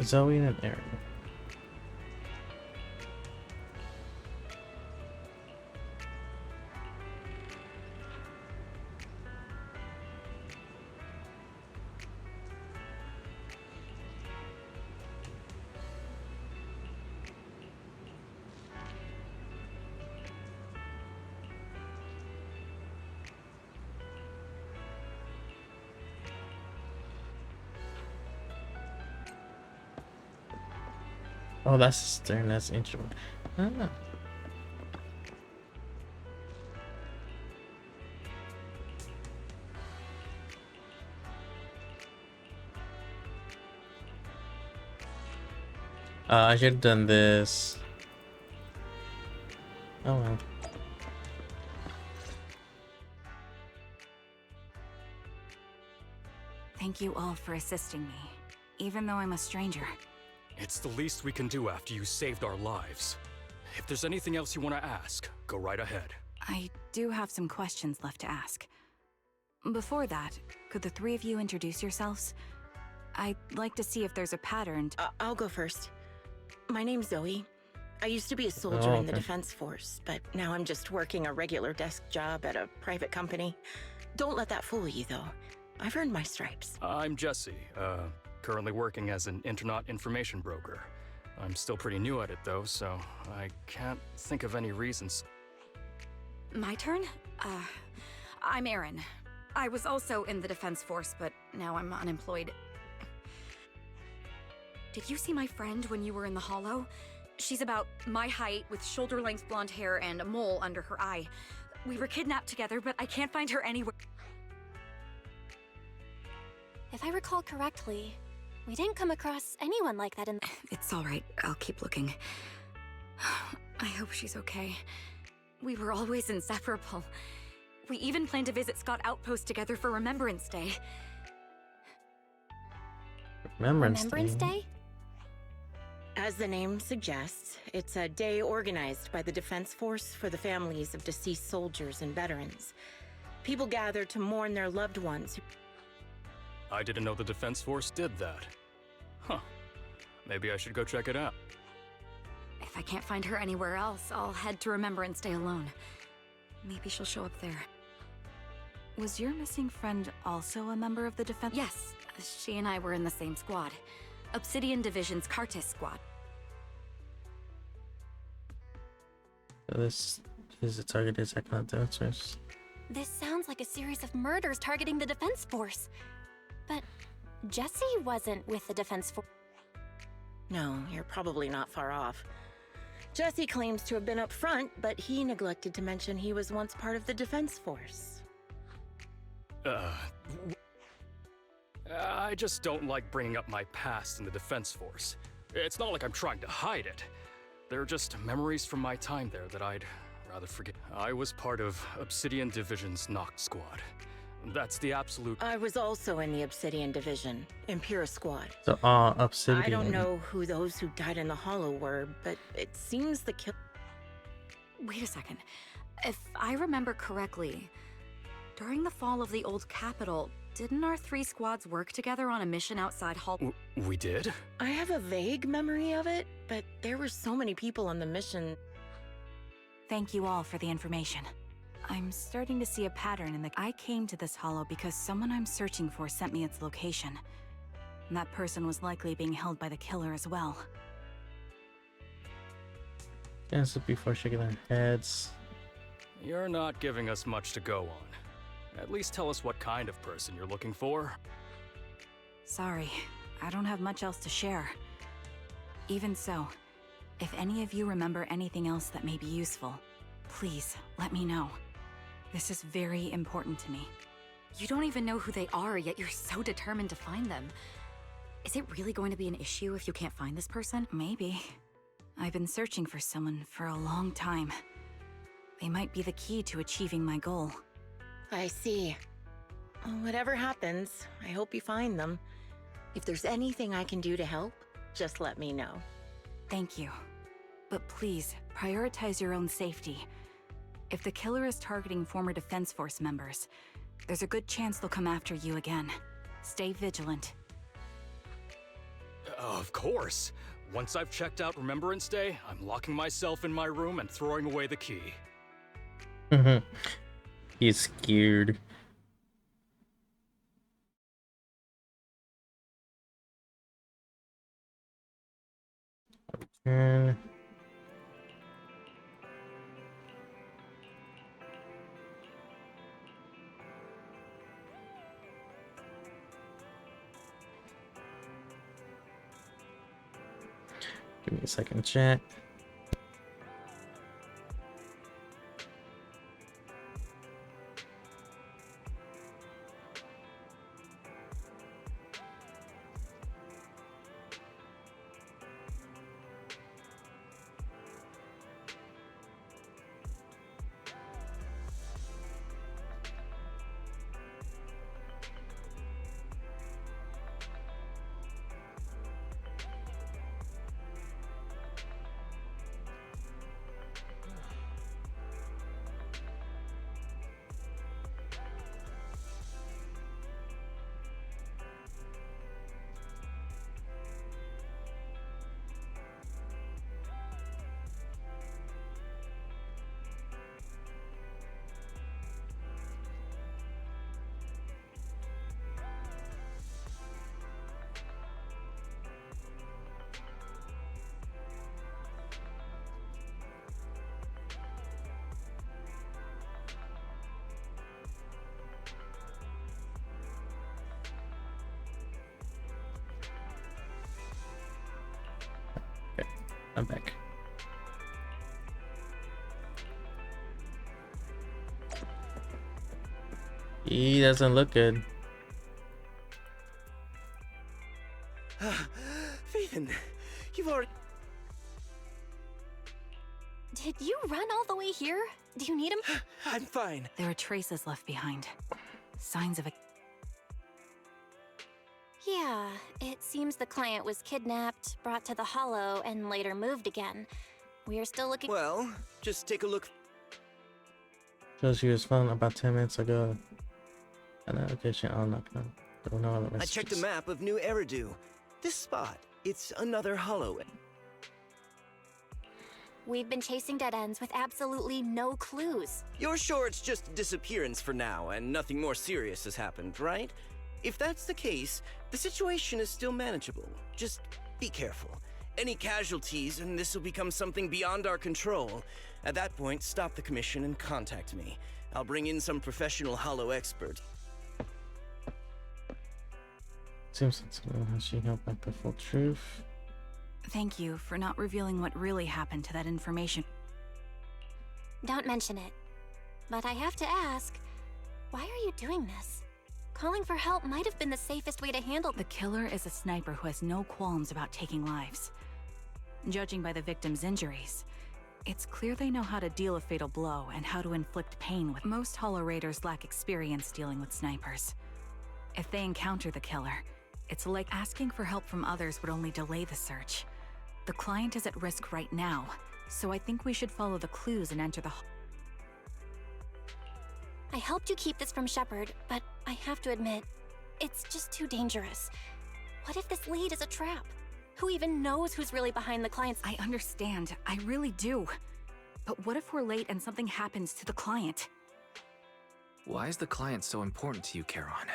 Zoe and Aaron. Oh, that's stern. That's interesting. Ah. I should have done this. Oh well. Thank you all for assisting me, even though I'm a stranger. It's the least we can do after you saved our lives. If there's anything else you want to ask, go right ahead. I do have some questions left to ask. Before that, could the three of you introduce yourselves? I'd like to see if there's a pattern. I'll go first. My name's Zoe. I used to be a soldier in the okay. Defense Force, but now I'm just working a regular desk job at a private company. Don't let that fool you, though. I've earned my stripes. I'm Jesse, currently working as an internet information broker. I'm still pretty new at it, though, so I can't think of any reasons. My turn? I'm Erin. I was also in the Defense Force, but now I'm unemployed. Did you see my friend when you were in the Hollow? She's about my height, with shoulder-length blonde hair and a mole under her eye. We were kidnapped together, but I can't find her anywhere. If I recall correctly, we didn't come across anyone like that in... It's all right. I'll keep looking. I hope she's okay. We were always inseparable. We even planned to visit Scott Outpost together for Remembrance Day. Remembrance Day? As the name suggests, it's a day organized by the Defense Force for the families of deceased soldiers and veterans. People gather to mourn their loved ones. I didn't know the Defense Force did that. Huh. Maybe I should go check it out. If I can't find her anywhere else, I'll head to Remembrance Day alone. Maybe she'll show up there. Was your missing friend also a member of the Defense? Yes, she and I were in the same squad. Obsidian Division's Cartis squad. So this is a targeted attack on dancers. This sounds like a series of murders targeting the Defense Force. But Jesse wasn't with the Defense Force. No, you're probably not far off. Jesse claims to have been up front, but he neglected to mention he was once part of the Defense Force. I just don't like bringing up my past in the Defense Force. It's not like I'm trying to hide it. They're just memories from my time there that I'd rather forget. I was part of Obsidian Division's Noct Squad. That's the absolute... I was also in the Obsidian Division, Impera Squad. So, Obsidian. I don't know who those who died in the Hollow were, but it seems the kill... Wait a second. If I remember correctly, during the fall of the old capital, didn't our three squads work together on a mission outside Hall? We did? I have a vague memory of it, but there were so many people on the mission. Thank you all for the information. I'm starting to see a pattern in the... I came to this hollow because someone I'm searching for sent me its location. And that person was likely being held by the killer as well. Cancel before shaking their heads. You're not giving us much to go on. At least tell us what kind of person you're looking for. Sorry, I don't have much else to share. Even so, if any of you remember anything else that may be useful, please let me know. This is very important to me. You don't even know who they are, yet you're so determined to find them. Is it really going to be an issue if you can't find this person? Maybe. I've been searching for someone for a long time. They might be the key to achieving my goal. I see. Whatever happens, I hope you find them. If there's anything I can do to help, just let me know. Thank you. But please, prioritize your own safety. If the killer is targeting former Defense Force members, there's a good chance they'll come after you again. Stay vigilant. Of course. Once I've checked out Remembrance Day, I'm locking myself in my room and throwing away the key. He's scared. Return. Give me a second, chat. I'm back. He doesn't look good. Phaethon, you've already... Did you run all the way here? Do you need him? I'm fine. There are traces left behind. Signs of a... Yeah, it seems the client was kidnapped, brought to the Hollow, and later moved again. We are still looking. Well, just take a look. Shows she was found about 10 minutes ago. An location unlocked. Don't know the I checked a map of New Eridu. This spot, it's another Hollow. We've been chasing dead ends with absolutely no clues. You're sure it's just a disappearance for now and nothing more serious has happened, right? If that's the case, the situation is still manageable. Just be careful. Any casualties and this will become something beyond our control. At that point, stop the commission and contact me. I'll bring in some professional Hollow expert. Seems has she held back the full truth? Thank you for not revealing what really happened to that information. Don't mention it. But I have to ask, why are you doing this? Calling for help might have been the safest way to handle. The killer is a sniper who has no qualms about taking lives. Judging by the victim's injuries, it's clear they know how to deal a fatal blow and how to inflict pain with. Most Hollow Raiders lack experience dealing with snipers. If they encounter the killer, it's like asking for help from others would only delay the search. The client is at risk right now, so I think we should follow the clues and enter the... I helped you keep this from Shepard, but I have to admit, it's just too dangerous. What if this lead is a trap? Who even knows who's really behind the client's... I understand, I really do. But what if we're late and something happens to the client? Why is the client so important to you, Charon?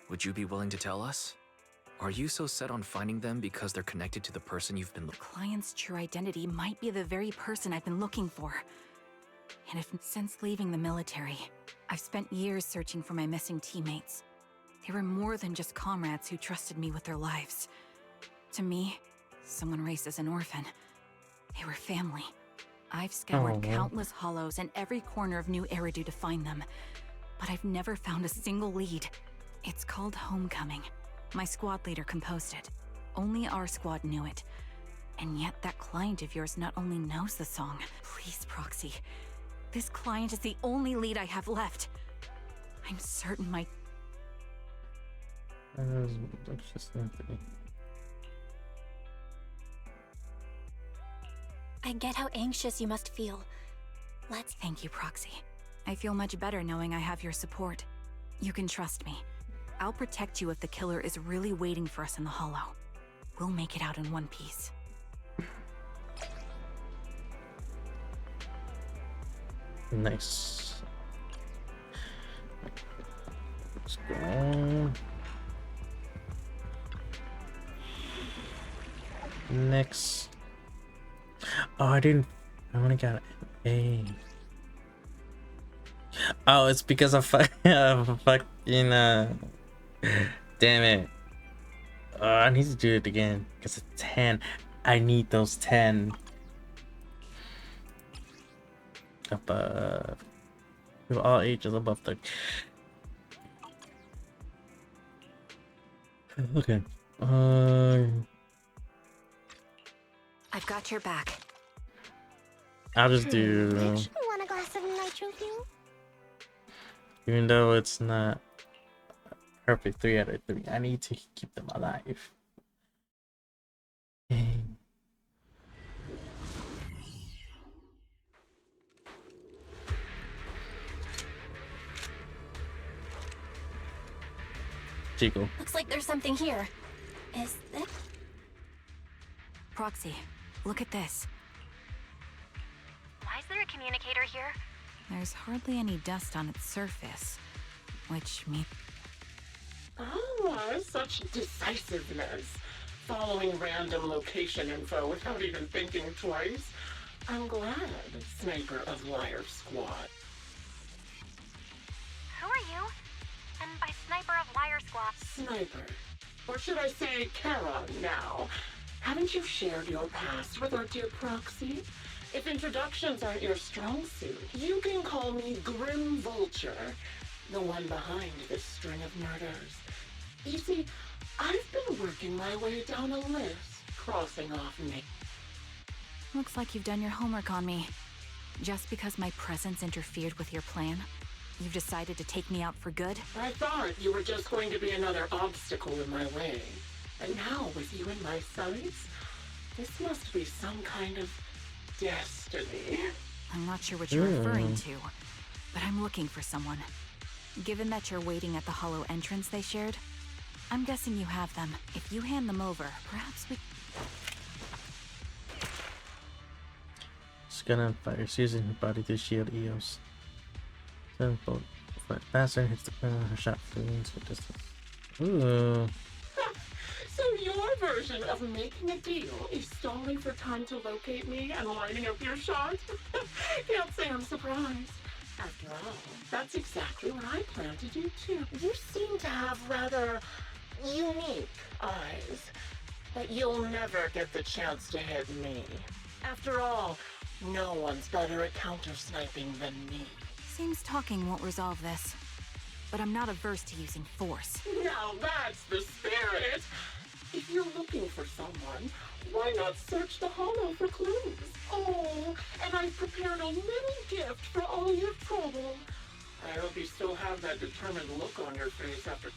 Would you be willing to tell us? Are you so set on finding them because they're connected to the person you've been looking for? The client's true identity might be the very person I've been looking for. And since leaving the military, I've spent years searching for my missing teammates. They were more than just comrades who trusted me with their lives. To me, someone raised as an orphan, they were family. I've scoured countless hollows and every corner of New Eridu to find them, but I've never found a single lead. It's called Homecoming. My squad leader composed it. Only our squad knew it. And yet that client of yours not only knows the song. Please, Proxy. This client is the only lead I have left. I'm certain my... That's just Anthony. I get how anxious you must feel. Let's... Thank you, Proxy. I feel much better knowing I have your support. You can trust me. I'll protect you if the killer is really waiting for us in the hollow. We'll make it out in one piece. Nice. Let's go. Next. Oh, I only got an A. Oh, it's because of fucking damn it. I need to do it again because it's 10. I need those 10 above all ages above 30. Okay. I've got your back. I'll just do. Want a glass of nitro fuel? Even though it's not perfect 3 out of 3, I need to keep them alive. Chico. Looks like there's something here. Is this? Proxy, look at this. Why is there a communicator here? There's hardly any dust on its surface, which means... Oh, such decisiveness. Following random location info without even thinking twice. I'm glad, Sniper of Liar Squad. Who are you? And by Sniper of Liar Squad... Sniper. Or should I say Kara now? Haven't you shared your past with our dear Proxy? If introductions aren't your strong suit, you can call me Grim Vulture, the one behind this string of murders. You see, I've been working my way down a list, crossing off names. Looks like you've done your homework on me. Just because my presence interfered with your plan, you've decided to take me out for good? I thought you were just going to be another obstacle in my way. And now, with you in my sights, this must be some kind of destiny. I'm not sure what you're referring to, but I'm looking for someone. Given that you're waiting at the hollow entrance they shared, I'm guessing you have them. If you hand them over, perhaps we... Scan and fires using her body to shield EOS. Then bolt faster hits the shot flees for distance. Ooh. So your version of making a deal is stalling for time to locate me and lining up your shot? Can't say I'm surprised. After all, that's exactly what I plan to do too. You seem to have rather unique eyes, but you'll never get the chance to hit me. After all, no one's better at counter-sniping than me. Seems talking won't resolve this, but I'm not averse to using force. Now that's the spirit! If you're looking for someone, why not search the hollow for clues? Oh, and I've prepared a little gift for all your trouble. I hope you still have that determined look on your face after...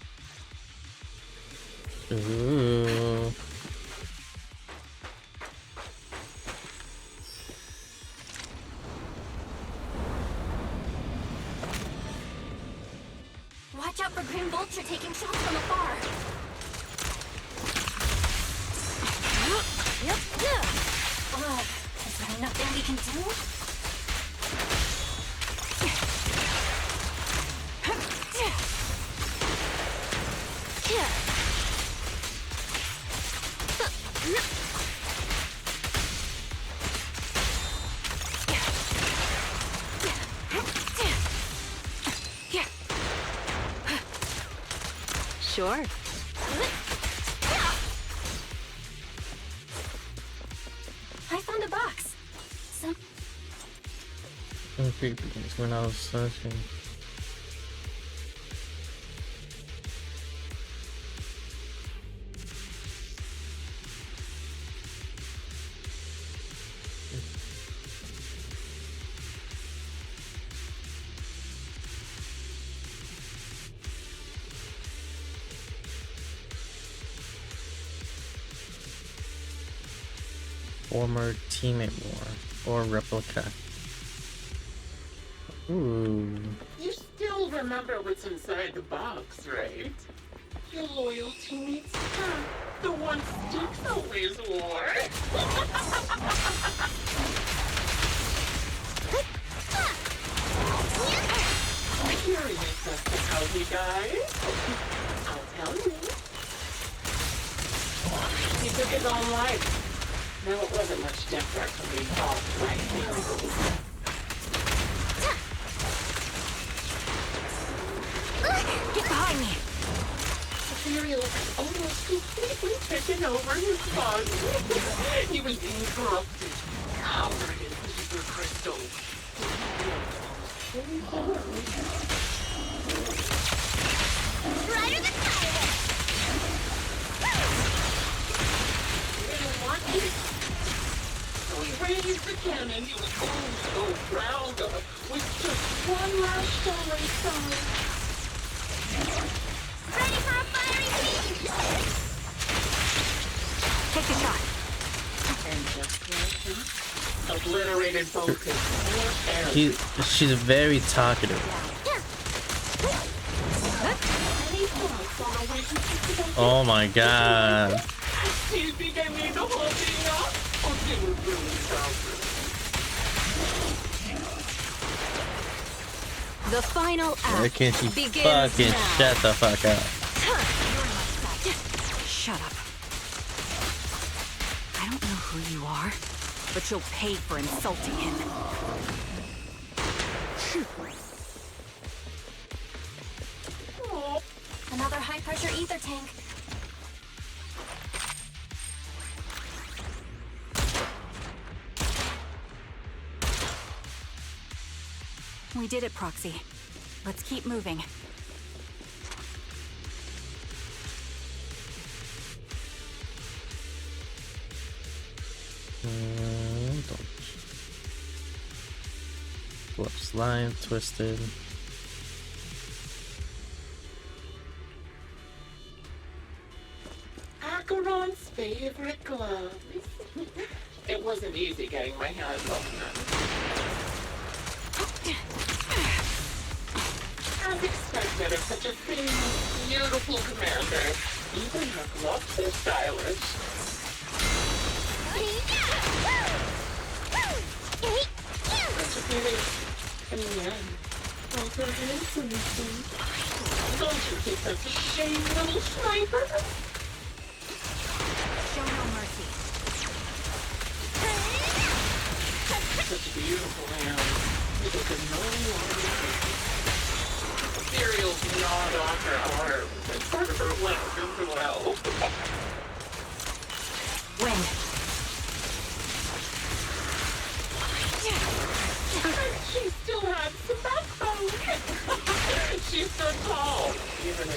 Ooh. Watch out for Grim Vulture taking shots from afar. Is there nothing we can do? Sure. I found a box. Some When I was searching. Former teammate war or replica. Ooh. You still remember what's inside the box, right? Your loyal teammate's hat, the one Sticks always wore. Curious as to how he died? I'll tell you. He took his own life. Now it wasn't much different from being called right here. Get behind me! Ethereal had almost completely taken over his body. He was being corrupted, covered in super crystals. Rider the tire! He didn't want it. So he raised the cannon he was so proud of with just one last shell inside. Ready for a fiery beam! Take the shot. And just like that, obliterated both his poor arrows. She's very talkative. Oh my god. Do you think I made the whole thing up? Or they were really talkative? The final act Why can't she begins fucking now. shut the fuck up? Shut up. I don't know who you are, but you'll pay for insulting him. another high-pressure ether tank. We did it, Proxy. Let's keep moving. Don't. Flip slime, twisted. Acheron's favorite gloves. It wasn't easy getting my hands on them. As expected of such a famous, beautiful commander, even her gloves are stylish. Such a pity. In the end, both her handsome things. Don't you think that's a shame, little sniper? Show no mercy. Such a beautiful hand. It can no longer Cereal's gnawed on her arms, and part of her leg as well. Wind. She still had some backbone. She stood tall, even in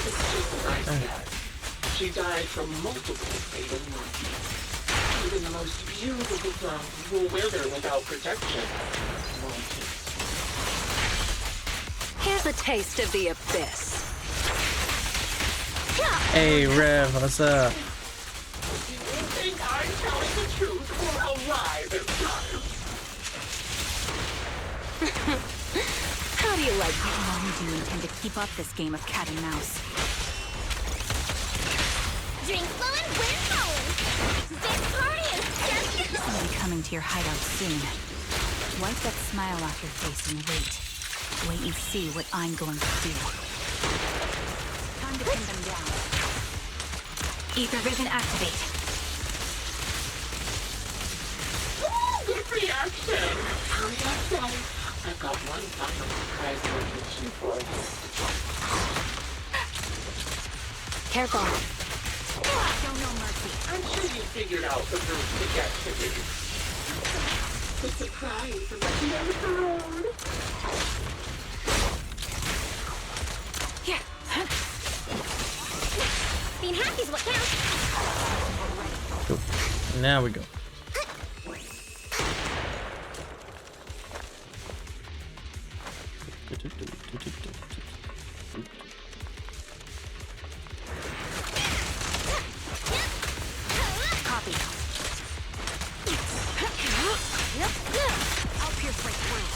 It's just nice that she died from multiple fatal wounds. Even the most beautiful flowers will wither without protection. Here's a taste of the abyss. Hey Rev, what's up? You think I'm telling the truth or a lie this time? How do you like it? How long do you intend to keep up this game of cat and mouse? Drink flowing, wind flowing! This party is just... I'll be coming to your hideout soon. Wipe that smile off your face and wait. Wait and see what I'm going to do. Time to pin them down. Ether vision activate. Good reaction. Hurry up, guys. I've got one final surprise location for you. Careful. Show no mercy. I'm sure you figured out the route to get to me. The surprise is at the end of the road. Yeah. Being happy's what counts. Cool. Now we go. Copy. I'll pierce right through.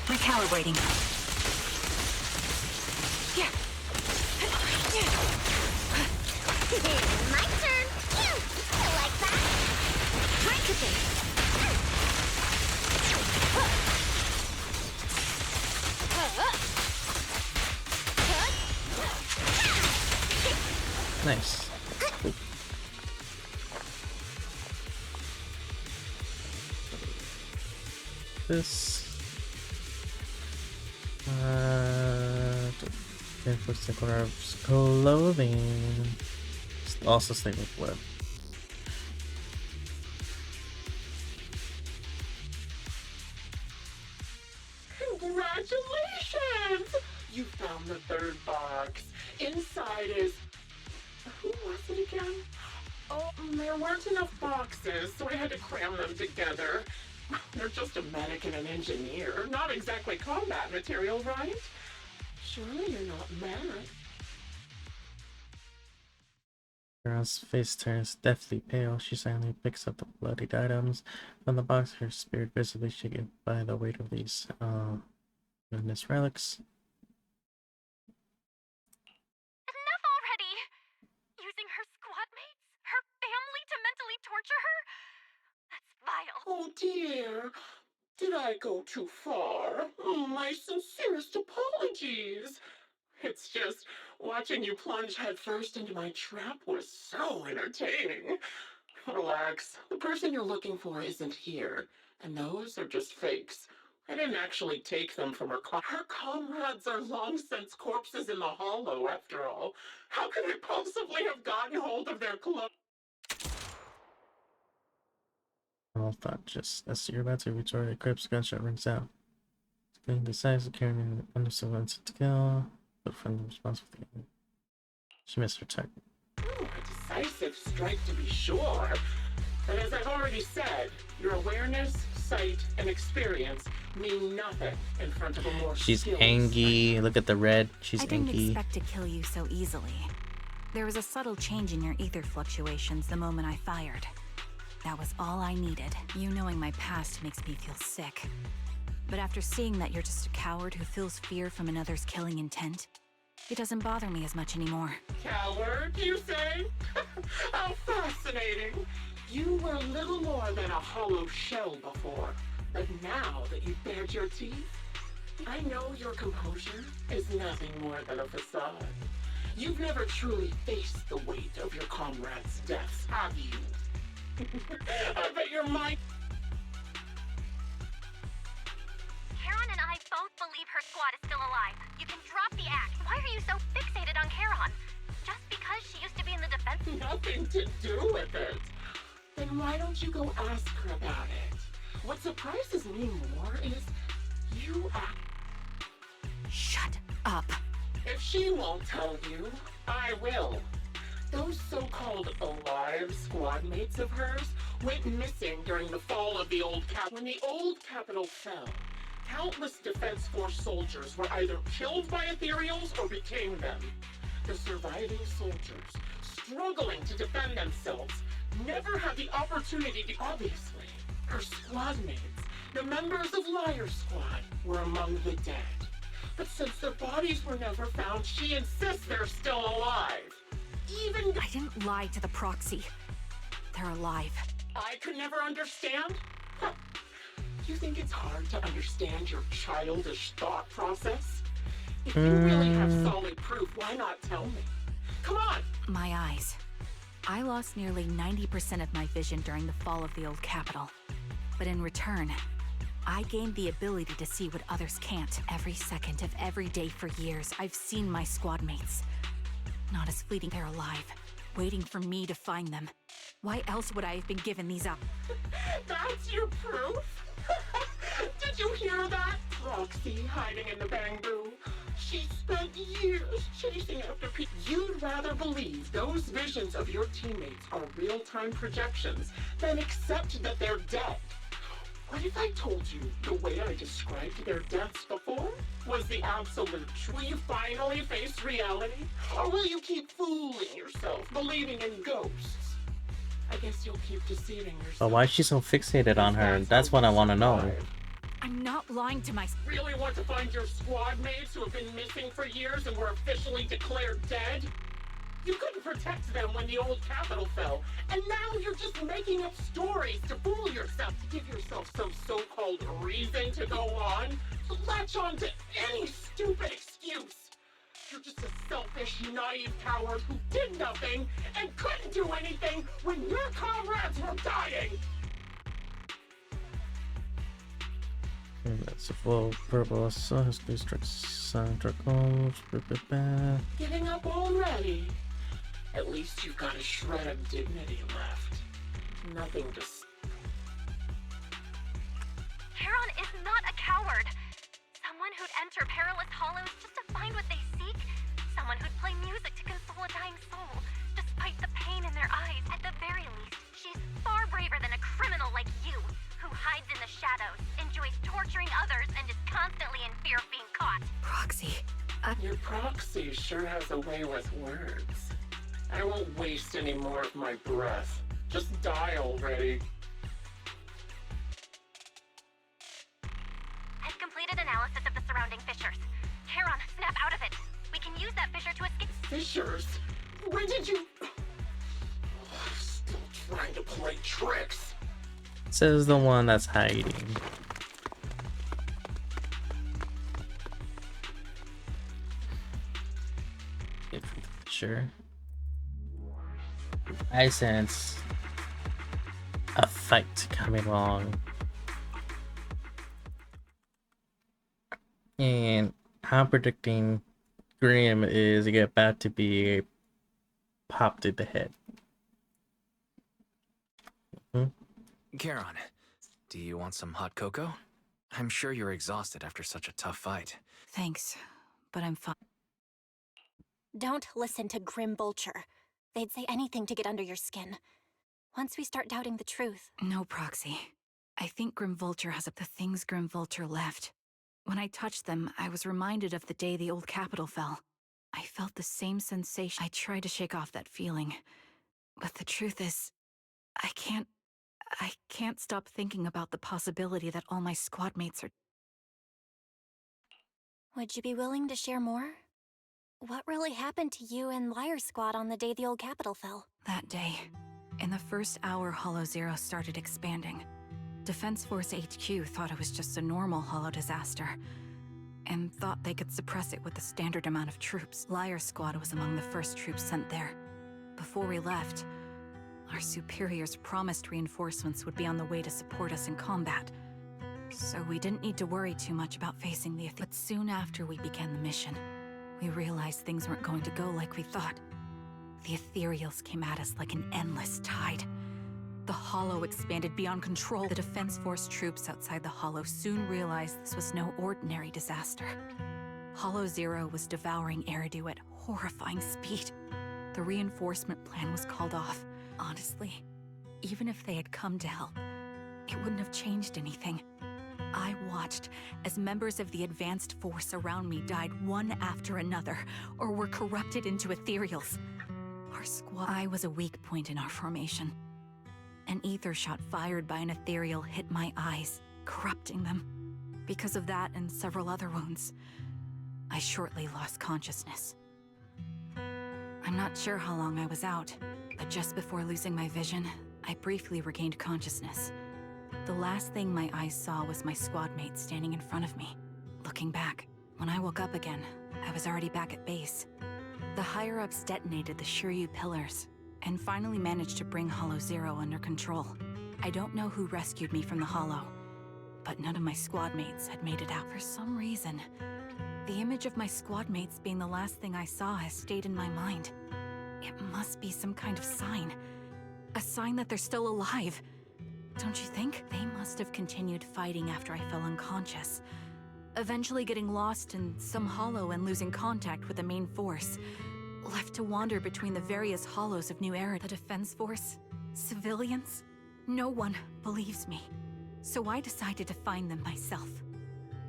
Recalibrating. My turn. You like that? Right to thing. Nice. Cool. This. For single of clothing. Also stay with web. Congratulations! You found the third box. Inside is... Who was it again? Oh, there weren't enough boxes, so I had to cram them together. They're just a medic and an engineer. Not exactly combat material, right? Surely you're not mad. Girl's face turns deathly pale. She silently picks up the bloodied items from the box, her spirit visibly shaken by the weight of these goodness relics. Enough already! Using her squad mates, her family to mentally torture her? That's vile. Oh dear. Did I go too far? Oh, my sincerest apologies. It's just, watching you plunge headfirst into my trap was so entertaining. Relax. The person you're looking for isn't here, and those are just fakes. I didn't actually take them from her Her comrades are long since corpses in the hollow, after all. How could I possibly have gotten hold of their clothes? All thought just as you're about to reach the crypt's gunshot rings out. Spinning decides to carry an underservant to kill, but from the responsible thing. She missed her target. A decisive strike to be sure. But as I've already said, your awareness, sight, and experience mean nothing in front of a more She's skilled angry. Look at the red. She's I didn't angry. expect to kill you so easily. There was a subtle change in your ether fluctuations the moment I fired. That was all I needed. You knowing my past makes me feel sick. But after seeing that you're just a coward who feels fear from another's killing intent, it doesn't bother me as much anymore. Coward, you say? How fascinating. You were little more than a hollow shell before, but now that you've bared your teeth, I know your composure is nothing more than a facade. You've never truly faced the weight of your comrade's deaths, have you? I bet your mind... Charon and I both believe her squad is still alive. You can drop the act. Why are you so fixated on Charon? Just because she used to be in the defense... Nothing to do with it. Then why don't you go ask her about it? What surprises me more is you act... Shut up. If she won't tell you, I will. Those so-called alive squad mates of hers went missing during the fall of the old cap. When the old capital fell, countless Defense Force soldiers were either killed by ethereals or became them. The surviving soldiers, struggling to defend themselves, never had the opportunity to... Obviously, her squad mates, the members of Liar Squad, were among the dead. But since their bodies were never found, she insists they're still alive. Even... I didn't lie to the proxy. They're alive. I could never understand? Huh. You think it's hard to understand your childish thought process? If you really have solid proof, why not tell me? Come on! My eyes. I lost nearly 90% of my vision during the fall of the old capital. But in return, I gained the ability to see what others can't. Every second of every day for years, I've seen my squad mates. Not as fleeting, they're alive, waiting for me to find them. Why else would I have been given these up? That's your proof? Did you hear that? Roxy hiding in the bamboo. She spent years chasing after people. You'd rather believe those visions of your teammates are real-time projections than accept that they're dead. What if I told you the way I described their deaths before was the absolute truth? Will you finally face reality? Or will you keep fooling yourself, believing in ghosts? I guess you'll keep deceiving yourself. But why is she so fixated on her? That's what I want to know. I'm not lying to myself. Really want to find your squad mates who have been missing for years and were officially declared dead? You couldn't protect them when the old capital fell, and now you're just making up stories to fool yourself, to give yourself some so-called reason to go on, to latch on to any stupid excuse. You're just a selfish, naive coward who did nothing and couldn't do anything when your comrades were dying. That's a full purple Giving up already? At least you've got a shred of dignity left. Nothing to... Charon is not a coward. Someone who'd enter perilous hollows just to find what they seek. Someone who'd play music to console a dying soul, despite the pain in their eyes. At the very least, she's far braver than a criminal like you, who hides in the shadows, enjoys torturing others, and is constantly in fear of being caught. Proxy. Your proxy sure has a way with words. I won't waste any more of my breath. Just die already. I've completed analysis of the surrounding fissures. Charon, snap out of it. We can use that fissure to escape. Fissures? When did you... Still trying to play tricks. Says the one that's hiding. Sure. I sense a fight coming along. And I'm predicting Grim is about to be popped in the head. Charon, do you want some hot cocoa? I'm sure you're exhausted after such a tough fight. Thanks, but I'm fine. Don't listen to Grim Vulture. They'd say anything to get under your skin. Once we start doubting the truth... No, Proxy. I think Grim Vulture has the things Grim Vulture left. When I touched them, I was reminded of the day the old capital fell. I felt the same sensation. I tried to shake off that feeling. But the truth is, I can't stop thinking about the possibility that all my squad mates are... Would you be willing to share more? What really happened to you and Liar Squad on the day the old capital fell? That day, in the first hour Hollow Zero started expanding, Defense Force HQ thought it was just a normal Hollow disaster, and thought they could suppress it with the standard amount of troops. Liar Squad was among the first troops sent there. Before we left, our superiors promised reinforcements would be on the way to support us in combat, so we didn't need to worry too much about facing the... But soon after we began the mission, we realized things weren't going to go like we thought. The ethereals came at us like an endless tide. The Hollow expanded beyond control. The Defense Force troops outside the Hollow soon realized this was no ordinary disaster. Hollow Zero was devouring Eridu at horrifying speed. The reinforcement plan was called off. Honestly, even if they had come to help, it wouldn't have changed anything. I watched as members of the advanced force around me died one after another, or were corrupted into ethereals. Our squad... I was a weak point in our formation. An ether shot fired by an ethereal hit my eyes, corrupting them. Because of that and several other wounds, I shortly lost consciousness. I'm not sure how long I was out, but just before losing my vision, I briefly regained consciousness. The last thing my eyes saw was my squad mate standing in front of me, looking back. When I woke up again, I was already back at base. The higher-ups detonated the Shiryu pillars, and finally managed to bring Hollow Zero under control. I don't know who rescued me from the Hollow, but none of my squad mates had made it out. For some reason, the image of my squad mates being the last thing I saw has stayed in my mind. It must be some kind of sign. A sign that they're still alive. Don't you think? They must have continued fighting after I fell unconscious, eventually getting lost in some hollow and losing contact with the main force, left to wander between the various hollows of New Era. The defense force? Civilians? No one believes me. So I decided to find them myself.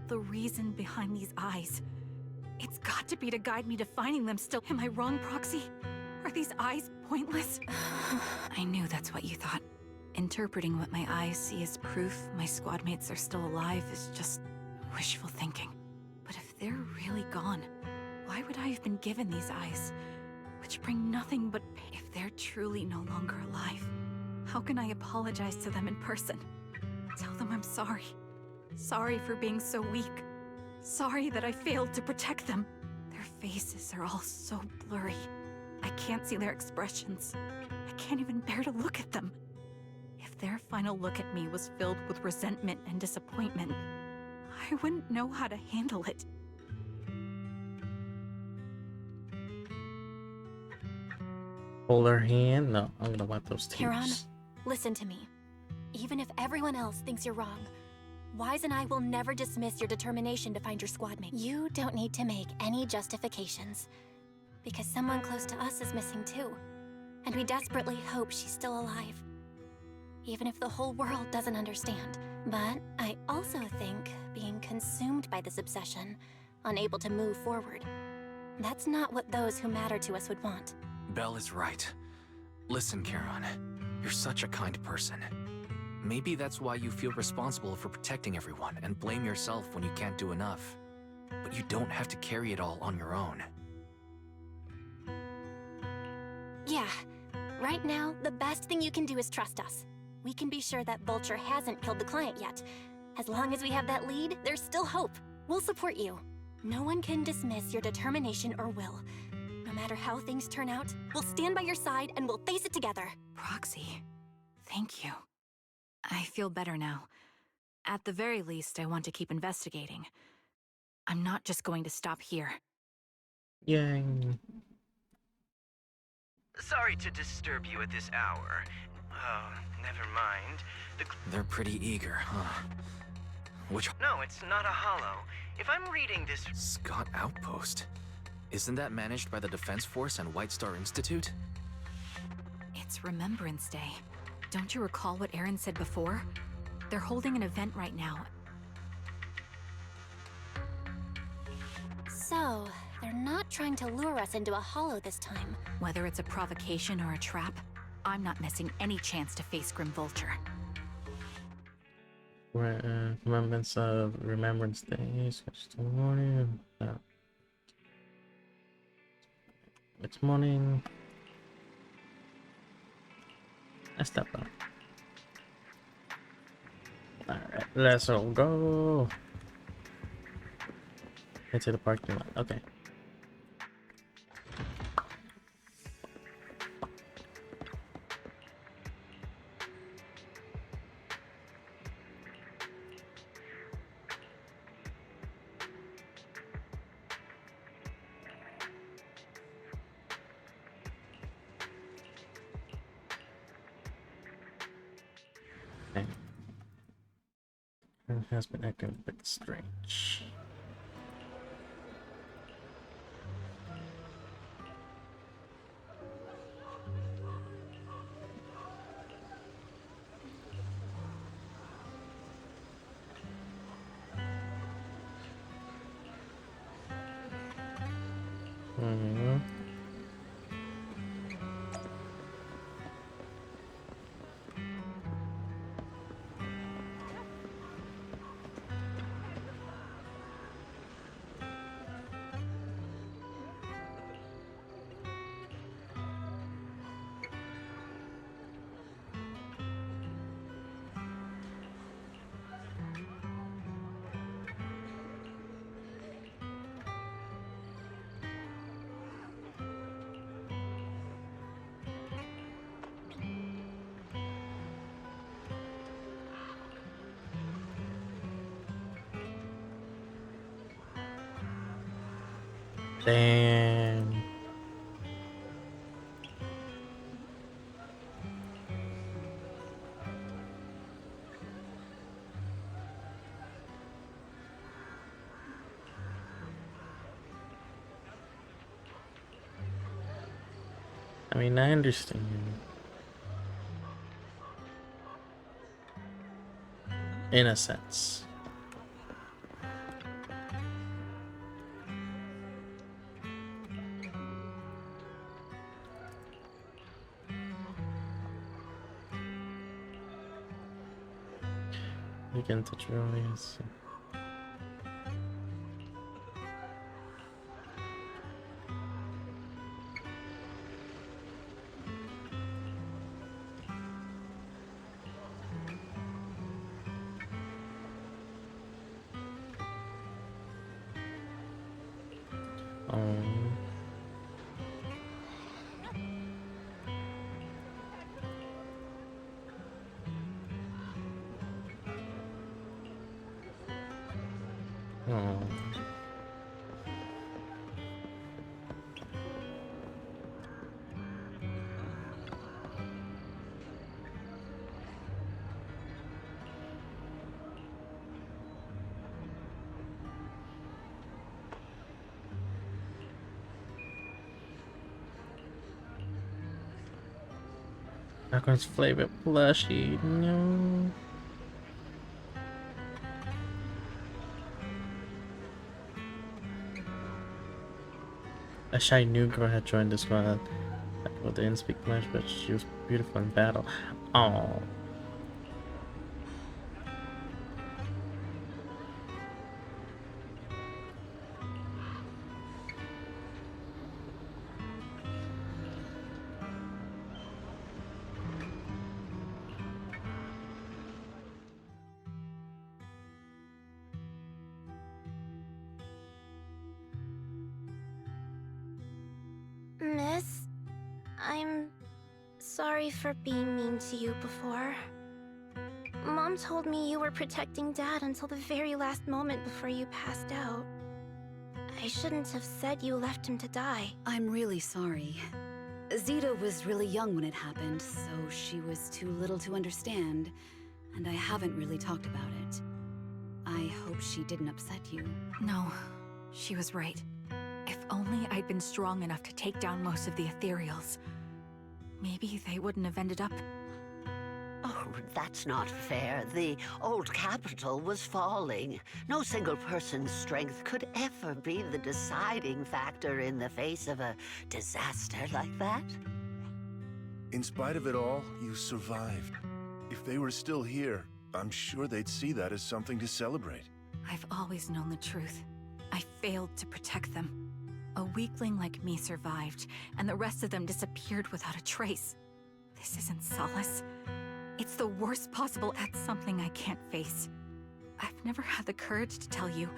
The reason behind these eyes. It's got to be to guide me to finding them still. Am I wrong, Proxy? Are these eyes pointless? I knew that's what you thought. Interpreting what my eyes see as proof my squad mates are still alive is just wishful thinking. But if they're really gone, why would I have been given these eyes, which bring nothing but pain? If they're truly no longer alive, how can I apologize to them in person? Tell them I'm sorry. Sorry for being so weak. Sorry that I failed to protect them. Their faces are all so blurry. I can't see their expressions. I can't even bear to look at them. If their final look at me was filled with resentment and disappointment, I wouldn't know how to handle it. Hold her hand. No, I'm gonna wipe those tears. Kieran, listen to me. Even if everyone else thinks you're wrong, Wise and I will never dismiss your determination to find your squad mate. You don't need to make any justifications, because someone close to us is missing too, and we desperately hope she's still alive, even if the whole world doesn't understand. But I also think being consumed by this obsession, unable to move forward, that's not what those who matter to us would want. Belle is right. Listen, Kieran, you're such a kind person. Maybe that's why you feel responsible for protecting everyone and blame yourself when you can't do enough. But you don't have to carry it all on your own. Yeah, right now, the best thing you can do is trust us. We can be sure that Vulture hasn't killed the client yet. As long as we have that lead, there's still hope. We'll support you. No one can dismiss your determination or will. No matter how things turn out, we'll stand by your side and we'll face it together. Proxy, thank you. I feel better now. At the very least, I want to keep investigating. I'm not just going to stop here. Yay. Sorry to disturb you at this hour. Oh, never mind. They're pretty eager, huh? No, it's not a hollow. If I'm reading this... Scott Outpost? Isn't that managed by the Defense Force and White Star Institute? It's Remembrance Day. Don't you recall what Aaron said before? They're holding an event right now. So, they're not trying to lure us into a hollow this time. Whether it's a provocation or a trap, I'm not missing any chance to face Grim Vulture. Remembrance of Remembrance Day. Sketch till morning. It's morning. I stepped up. Alright, let's all go into the parking lot. Okay. It has been acting a bit strange. Damn. I mean, I understand. In a sense. You can touch release. Oh. Backwards flavor plushy. No. A shy new girl had joined the squad. Well, they didn't speak much, but she was beautiful in battle. Oh. Miss, I'm sorry for being mean to you before. Mom told me you were protecting Dad until the very last moment before you passed out. I shouldn't have said you left him to die. I'm really sorry. Zeta was really young when it happened, so she was too little to understand, and I haven't really talked about it. I hope she didn't upset you. No, she was right. If only I'd been strong enough to take down most of the ethereals, maybe they wouldn't have ended up. Oh, that's not fair. The old capital was falling. No single person's strength could ever be the deciding factor in the face of a disaster like that. In spite of it all, you survived. If they were still here, I'm sure they'd see that as something to celebrate. I've always known the truth. I failed to protect them. A weakling like me survived, and the rest of them disappeared without a trace. This isn't solace. It's the worst possible at something I can't face. I've never had the courage to tell you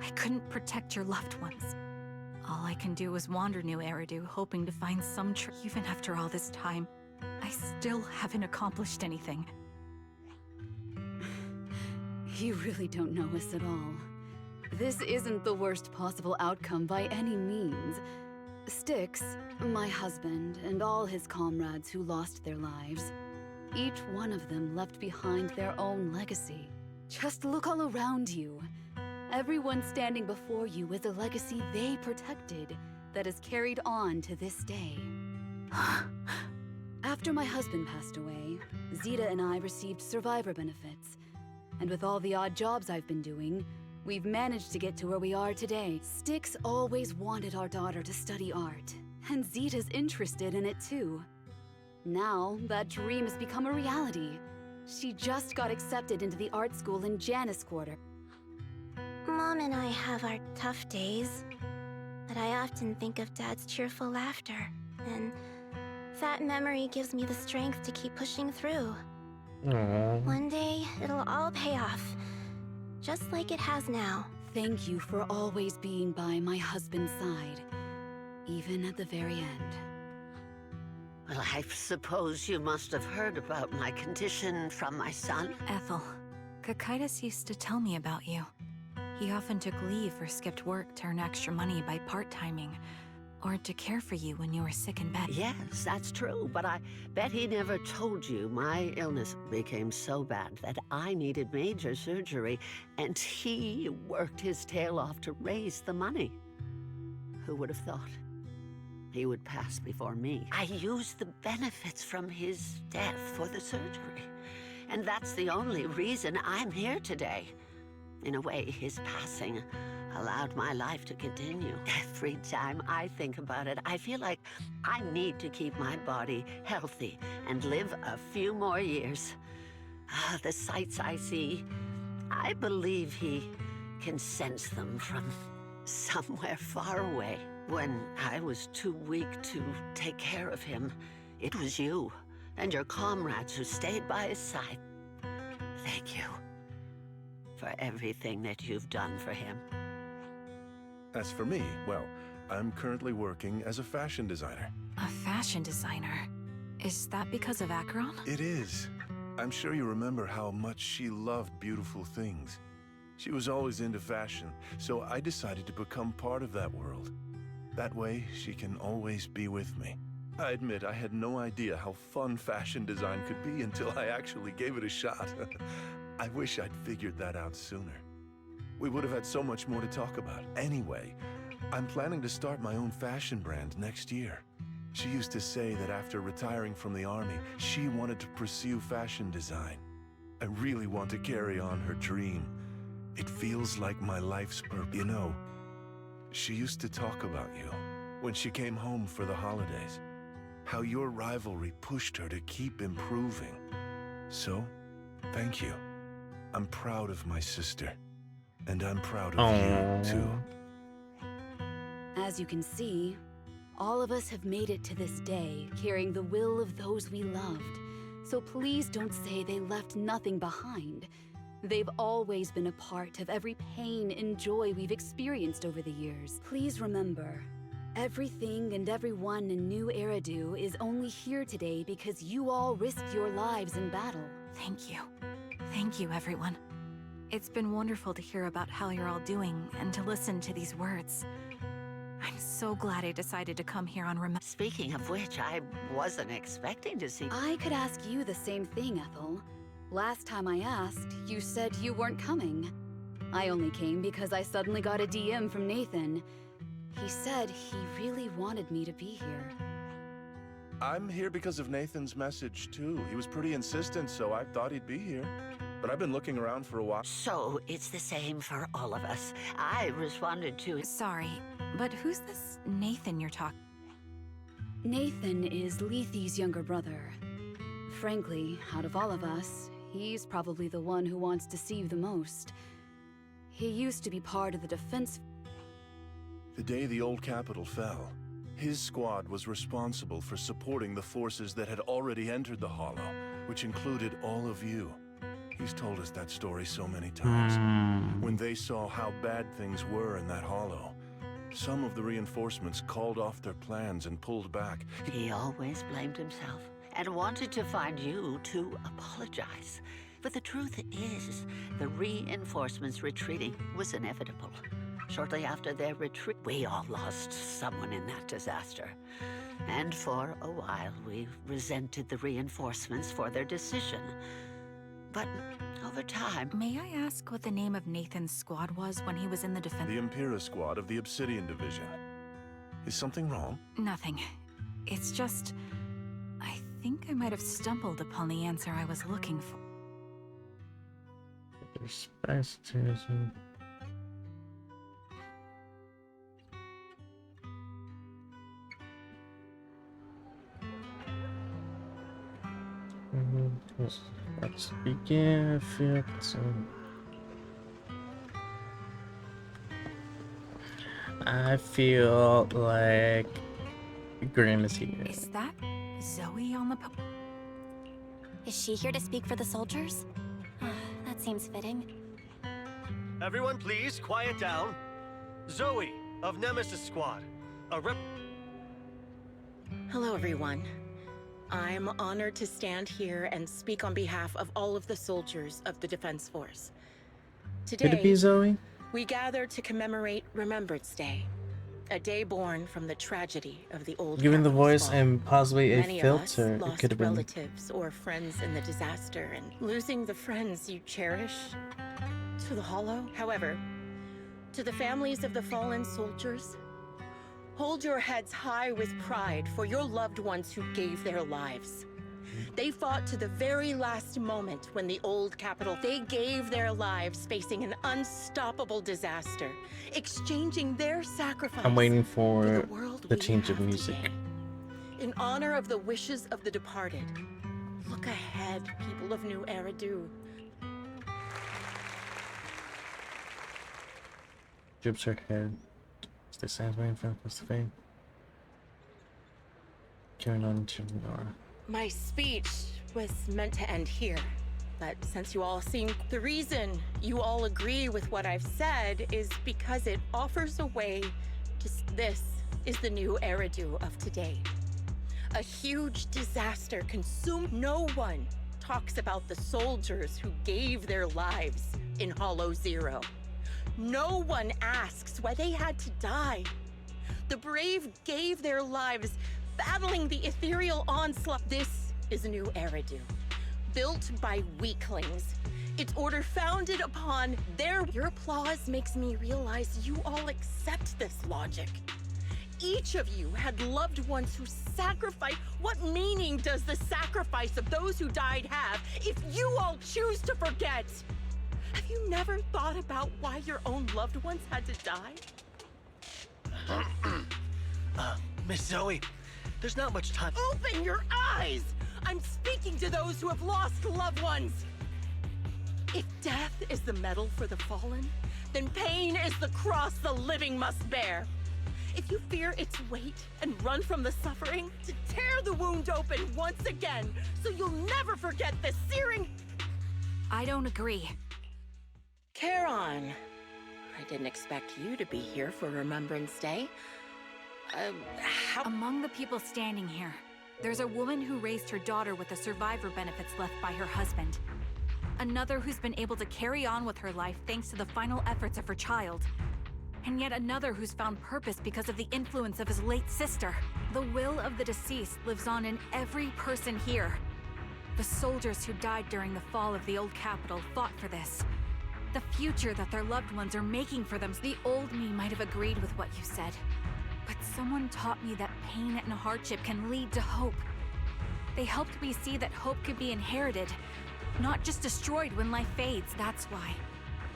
I couldn't protect your loved ones. All I can do is wander New Eridu, hoping to find some even after all this time. I still haven't accomplished anything. You really don't know us at all. This isn't the worst possible outcome by any means. Styx, my husband, and all his comrades who lost their lives, each one of them left behind their own legacy. Just look all around you. Everyone standing before you is a legacy they protected that is carried on to this day. After my husband passed away, Zeta and I received survivor benefits. And with all the odd jobs I've been doing, we've managed to get to where we are today. Styx always wanted our daughter to study art, and Zeta's interested in it too. Now, that dream has become a reality. She just got accepted into the art school in Janus Quarter. Mom and I have our tough days, but I often think of Dad's cheerful laughter, and that memory gives me the strength to keep pushing through. Aww. One day, it'll all pay off, just like it has now. Thank you for always being by my husband's side, even at the very end. Well, I suppose you must have heard about my condition from my son. Ethel, Kakaitis used to tell me about you. He often took leave or skipped work to earn extra money by part-timing, or to care for you when you were sick in bed. Yes, that's true, but I bet he never told you my illness became so bad that I needed major surgery, and he worked his tail off to raise the money. Who would have thought he would pass before me? I used the benefits from his death for the surgery, and that's the only reason I'm here today. In a way, his passing allowed my life to continue. Every time I think about it, I feel like I need to keep my body healthy and live a few more years. The sights I see, I believe he can sense them from somewhere far away. When I was too weak to take care of him, it was you and your comrades who stayed by his side. Thank you for everything that you've done for him. As for me, well, I'm currently working as a fashion designer. A fashion designer? Is that because of Acheron? It is. I'm sure you remember how much she loved beautiful things. She was always into fashion, so I decided to become part of that world. That way, she can always be with me. I admit I had no idea how fun fashion design could be until I actually gave it a shot. I wish I'd figured that out sooner. We would have had so much more to talk about. Anyway, I'm planning to start my own fashion brand next year. She used to say that after retiring from the army, she wanted to pursue fashion design. I really want to carry on her dream. It feels like my life's purpose. You know, she used to talk about you when she came home for the holidays. How your rivalry pushed her to keep improving. So, thank you. I'm proud of my sister. And I'm proud of you, too. As you can see, all of us have made it to this day, carrying the will of those we loved. So please don't say they left nothing behind. They've always been a part of every pain and joy we've experienced over the years. Please remember, everything and everyone in New Eridu is only here today because you all risked your lives in battle. Thank you. Thank you, everyone. It's been wonderful to hear about how you're all doing and to listen to these words. I'm so glad I decided to come here on Speaking of which, I wasn't expecting to see... I could ask you the same thing, Ethel. Last time I asked, you said you weren't coming. I only came because I suddenly got a DM from Nathan. He said he really wanted me to be here. I'm here because of Nathan's message, too. He was pretty insistent, so I thought he'd be here. But I've been looking around for a while. So, it's the same for all of us. I responded to... Sorry, but who's this Nathan you're talking? Nathan is Lethe's younger brother. Frankly, out of all of us, he's probably the one who wants to see you the most. He used to be part of the defense... The day the old capital fell, his squad was responsible for supporting the forces that had already entered the Hollow, which included all of you. He's told us that story so many times. When they saw how bad things were in that hollow, some of the reinforcements called off their plans and pulled back. He always blamed himself and wanted to find you to apologize. But the truth is, the reinforcements retreating was inevitable. Shortly after their retreat, we all lost someone in that disaster. And for a while, we resented the reinforcements for their decision. But over time... May I ask what the name of Nathan's squad was when he was in the defense? The Impera squad of the Obsidian Division. Is something wrong? Nothing. It's just... I think I might have stumbled upon the answer I was looking for. Let's begin. I feel like Grim is here. Is that Zoe on the Is she here to speak for the soldiers? That seems fitting. Everyone please, quiet down. Zoe, of Nemesis Squad. Hello, everyone. I'm honored to stand here and speak on behalf of all of the soldiers of the Defense Force. Today, Could it be Zoe? We gather to commemorate Remembrance Day, a day born from the tragedy of the old Given the capital's voice fall. and possibly a Many of us filter, it lost could have been. relatives or friends in the disaster, and losing the friends you cherish to the hollow. However, to the families of the fallen soldiers, hold your heads high with pride for your loved ones who gave their lives. They fought to the very last moment when the old capital, they gave their lives facing an unstoppable disaster, exchanging their sacrifice. I'm waiting for the world the we change of have music. today. In honor of the wishes of the departed, look ahead, people of New Eridu. Drips her head. Stay stands waiting for the fame. Carrying on to Nora. My speech was meant to end here, but since you all seem, the reason you all agree with what I've said is because it offers a way to, this is the New Eridu of today. A huge disaster consumed. No one talks about the soldiers who gave their lives in Hollow Zero. No one asks why they had to die. The brave gave their lives battling the ethereal onslaught. This is New Eridu, built by weaklings. Its order founded upon their... Your applause makes me realize you all accept this logic. Each of you had loved ones who sacrificed. What meaning does the sacrifice of those who died have if you all choose to forget? Have you never thought about why your own loved ones had to die? Miss Zoe, there's not much time. Open your eyes! I'm speaking to those who have lost loved ones. If death is the medal for the fallen, then pain is the cross the living must bear. If you fear its weight and run from the suffering, to tear the wound open once again, so you'll never forget the searing... I don't agree. Charon, I didn't expect you to be here for Remembrance Day. Among the people standing here, there's a woman who raised her daughter with the survivor benefits left by her husband. Another who's been able to carry on with her life thanks to the final efforts of her child. And yet another who's found purpose because of the influence of his late sister. The will of the deceased lives on in every person here. The soldiers who died during the fall of the old capital fought for this. The future that their loved ones are making for them. The old me might have agreed with what you said. But someone taught me that pain and hardship can lead to hope. They helped me see that hope could be inherited, not just destroyed when life fades, that's why.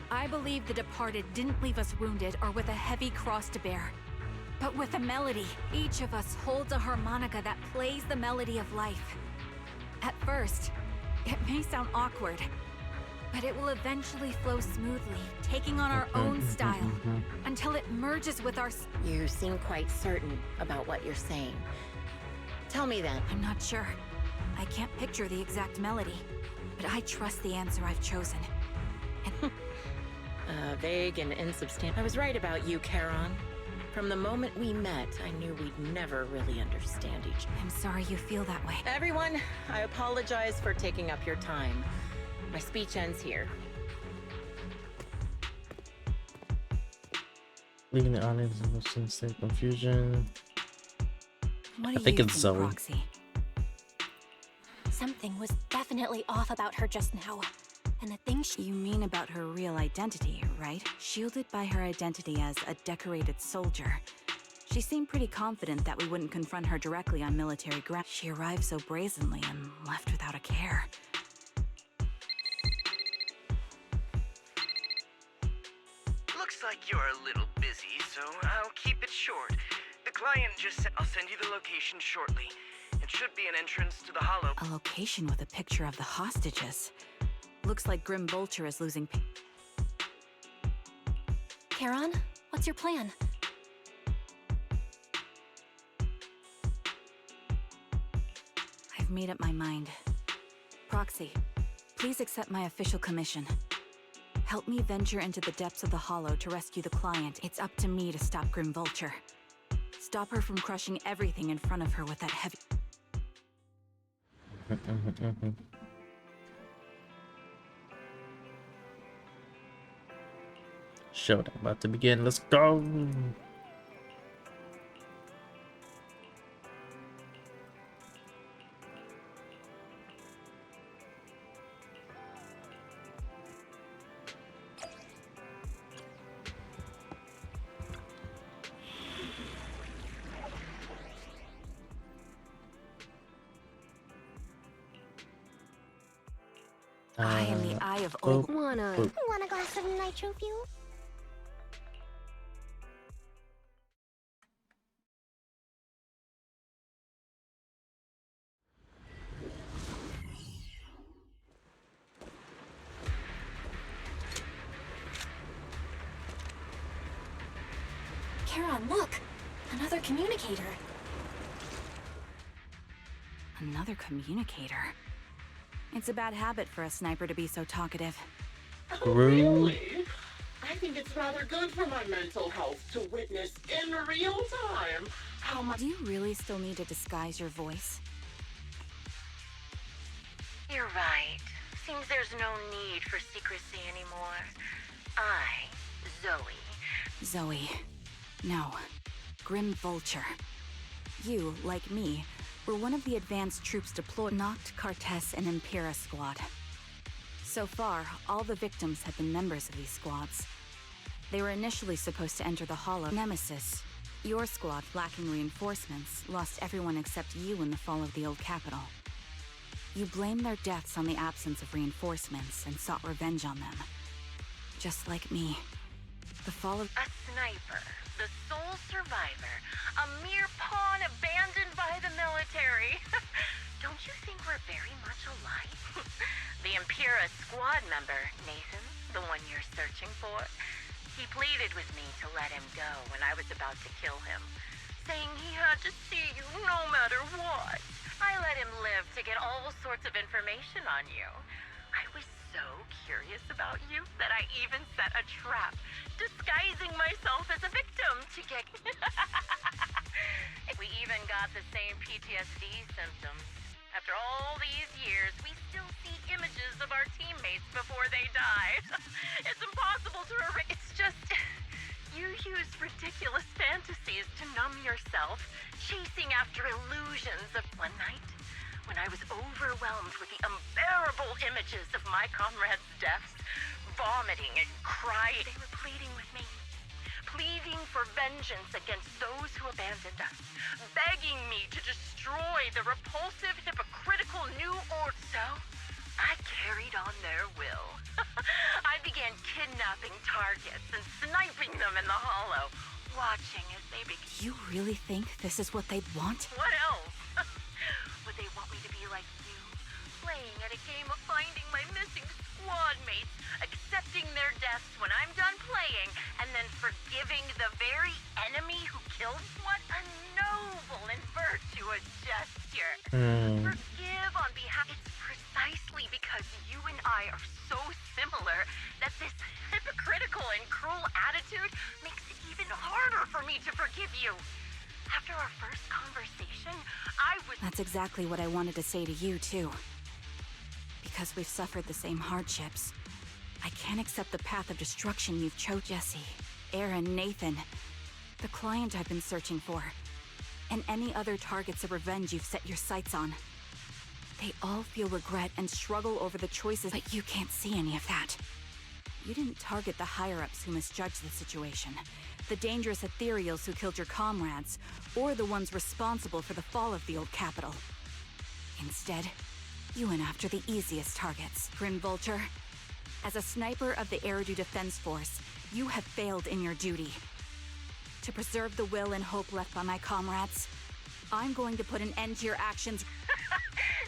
I believe the departed didn't leave us wounded or with a heavy cross to bear, but with a melody. Each of us holds a harmonica that plays the melody of life. At first, it may sound awkward, but it will eventually flow smoothly, taking on our own style, until it merges with our... You seem quite certain about what you're saying. Tell me then. I'm not sure. I can't picture the exact melody, but I trust the answer I've chosen. Vague and insubstantial. I was right about you, Charon. From the moment we met, I knew we'd never really understand each other. I'm sorry you feel that way. Everyone, I apologize for taking up your time. My speech ends here. Leaving the audience in motion, state confusion. What do I think you it's Zoe. Proxy? Something was definitely off about her just now. And the thing You mean about her real identity, right? Shielded by her identity as a decorated soldier. She seemed pretty confident that we wouldn't confront her directly on military ground. She arrived so brazenly and left without a care. Looks like you're a little busy, so I'll keep it short. The client just said I'll send you the location shortly. It should be an entrance to the hollow. A location with a picture of the hostages. Looks like Grim Vulture is losing... Charon, what's your plan? I've made up my mind. Proxy, please accept my official commission. Help me venture into the depths of the hollow to rescue the client. It's up to me to stop Grim Vulture. Stop her from crushing everything in front of her with that heavy... Showdown about to begin. Let's go. I am the eye of boop, Want boop. a glass of nitro fuel? Charon, look! Another communicator. Another communicator. It's a bad habit for a sniper to be so talkative. Oh, really? I think it's rather good for my mental health to witness in real time how much. Do you really still need to disguise your voice? You're right. Seems there's no need for secrecy anymore. Zoe. No. Grim Vulture. You, like me, were one of the advanced troops deployed Noct, Cartes, and Impera squad. So far, all the victims have been members of these squads. They were initially supposed to enter the Hollow. Nemesis, your squad, lacking reinforcements, lost everyone except you in the fall of the old capital. You blamed their deaths on the absence of reinforcements and sought revenge on them. Just like me. The fall of... A sniper, the sole survivor, a mere pawn abandoned by the military. Don't you think we're very much alike? The Impera squad member, Nathan, the one you're searching for, he pleaded with me to let him go when I was about to kill him, saying he had to see you no matter what. I let him live to get all sorts of information on you. I was so curious about you that I even set a trap, disguising myself as a victim to get... We even got the same PTSD symptoms. After all these years, we still see images of our teammates before they die. It's impossible to erase. It's just... You use ridiculous fantasies to numb yourself, chasing after illusions of one night. When I was overwhelmed with the unbearable images of my comrades' deaths, vomiting and crying, they were pleading with me, pleading for vengeance against those who abandoned us, begging me to destroy the repulsive, hypocritical new order. So, I carried on their will. I began kidnapping targets and sniping them in the Hollow, watching as they began... You really think this is what they'd want? What else? Would they want me to be like you, playing at a game of finding my missing squad mates, accepting their deaths when I'm done playing, and then forgiving the very enemy who killed? What a noble and virtuous gesture. Forgive on behalf... It's precisely because you and I are so similar that this hypocritical and cruel attitude makes it even harder for me to forgive you. After our first conversation, I was... That's exactly what I wanted to say to you, too. Because we've suffered the same hardships. I can't accept the path of destruction you've chosen. Jesse, Aaron, Nathan, the client I've been searching for, and any other targets of revenge you've set your sights on. They all feel regret and struggle over the choices, but you can't see any of that. You didn't target the higher-ups who misjudged the situation, the dangerous ethereals who killed your comrades, or the ones responsible for the fall of the old capital. Instead, you went after the easiest targets. Grim Vulture, as a sniper of the Eridu Defense Force, you have failed in your duty. To preserve the will and hope left by my comrades, I'm going to put an end to your actions.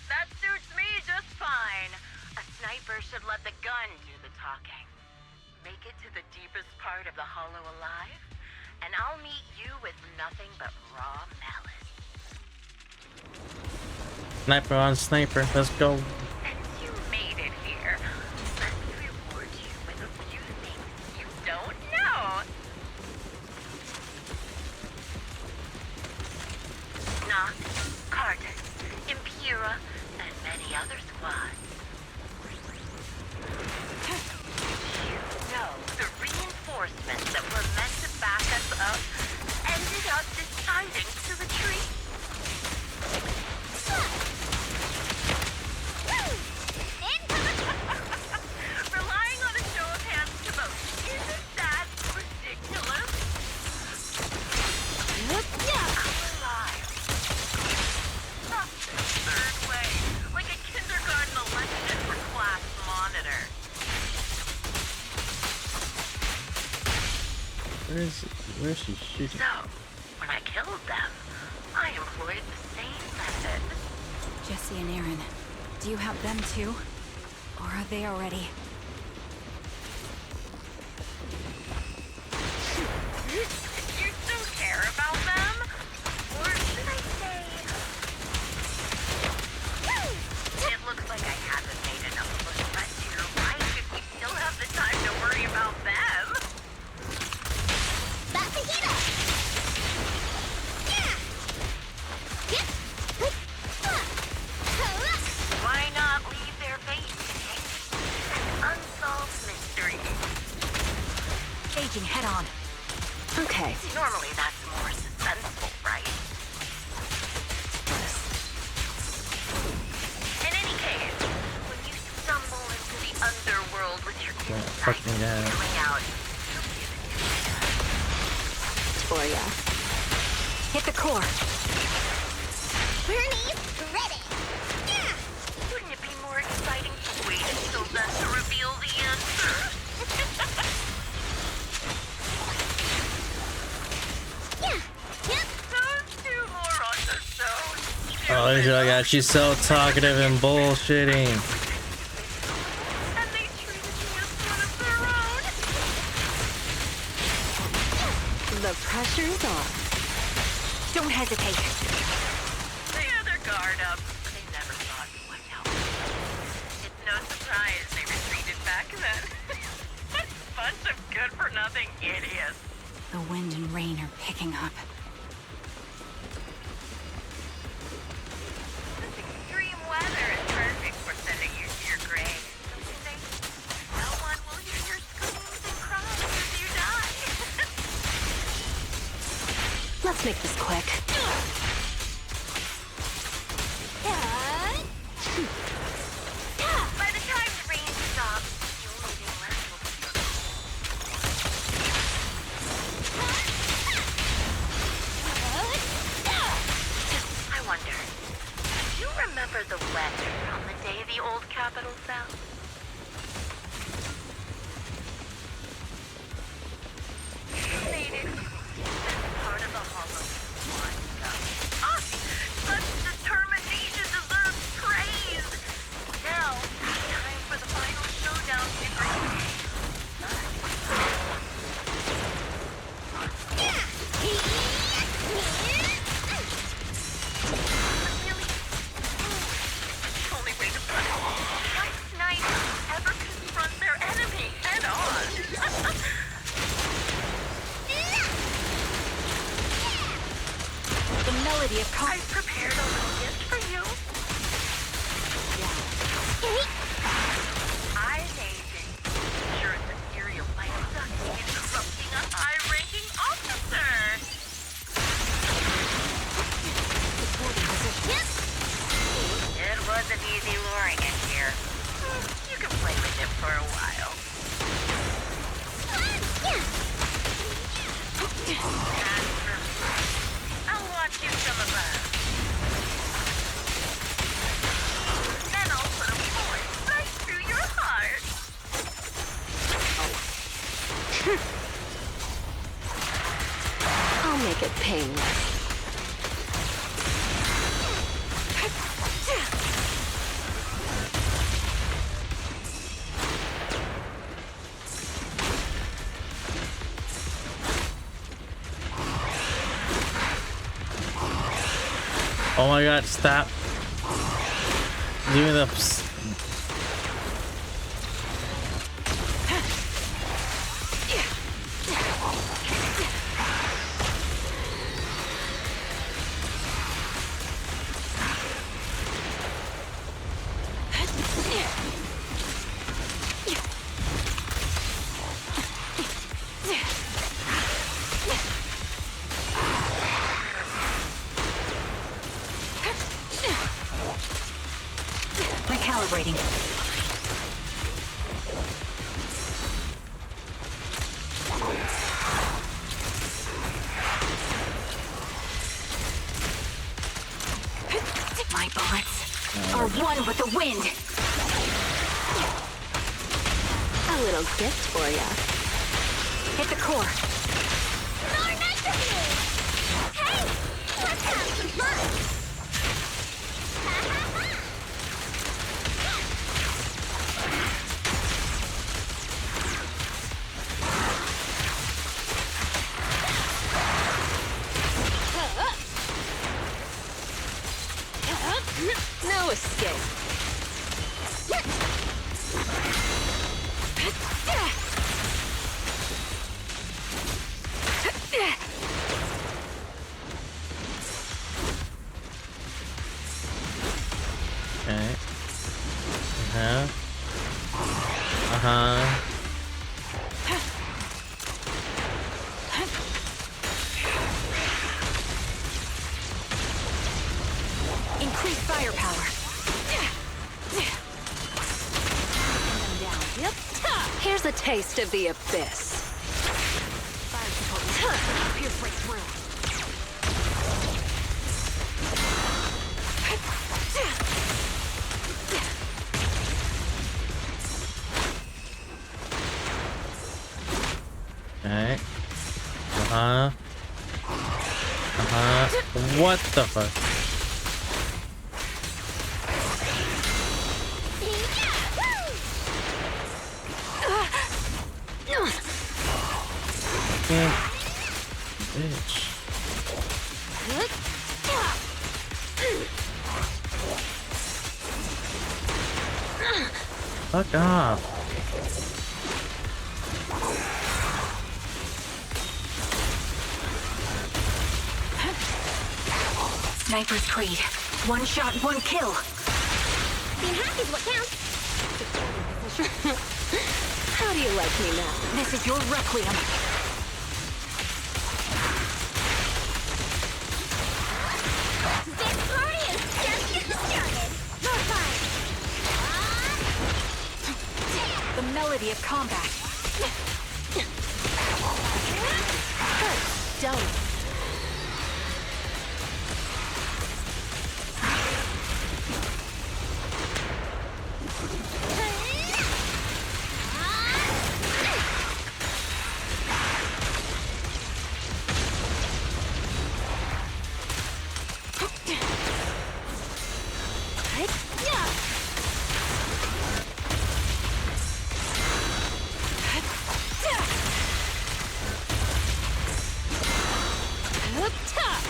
That suits me just fine. A sniper should let the gun do the talking. Make it to the deepest part of the Hollow alive, and I'll meet you with nothing but raw malice. Sniper on sniper, let's go. Since you made it here, let me reward you with a few things you don't know. Noct, Cartes, Impera, and many other squads. You know the reinforced Where is she shooting? So, when I killed them, I employed the same method. Jesse and Aaron, do you have them too? Or are they already? You still care about them? Or should I say... It looks like I haven't made enough of a threat to your life if we still have the time to worry about them. That's a hero! Why not leave their fate an unsolved mystery? Aging head on. Okay. Normally that's more suspenseful, right? In any case, when you stumble into the underworld with your Fuck me down. killing out, Toya. Hit the core. Bernie's ready! wouldn't it be more exciting to wait until then to reveal the answer? Those two morons are so Oh my god, she's so talkative and bullshitting. and they treated me as one of their own. The pressure's on. Don't hesitate. They had their guard up. They never thought what helped. It's no surprise they retreated back then. Bunch of good-for-nothing idiots. The wind and rain are picking up. This extreme weather is perfect for sending you to your grave. Don't you think? No one will hear your screams and cries as you die. Let's make this quick. By the time the rain stops, the only thing left will be your I wonder, do you remember the weather on the day the old Capitol fell? Made it part of the Hollow winds up. Ah! Such determination deserves praise! Now, time for the final showdown to begin. Only way to put it. White Knights ever confront their enemy head on. The melody of I prepared a little gift for you. I named it You're the serial by abducting and corrupting a high-ranking officer. It wasn't easy luring it here. You can play with it for a while. As for me, I'll watch you some of us. Then I'll put a bullet right through your heart. I'll make it painless. Oh my god, stop doing the Recalibrating. My bullets are one with the wind. A little gift for ya. Hit the core. escape. Okay. Uh-huh. Increase firepower. Yep. Here's a taste of the abyss. Fire support. Pierce right through. Okay. Uh-huh. Uh-huh. What the fuck? Yeah. Bitch. Fuck off. Sniper's Creed. One shot, one kill. Being happy is what counts. How do you like me now? This is your requiem. This party is just getting started. More fun. The melody of combat. Don't.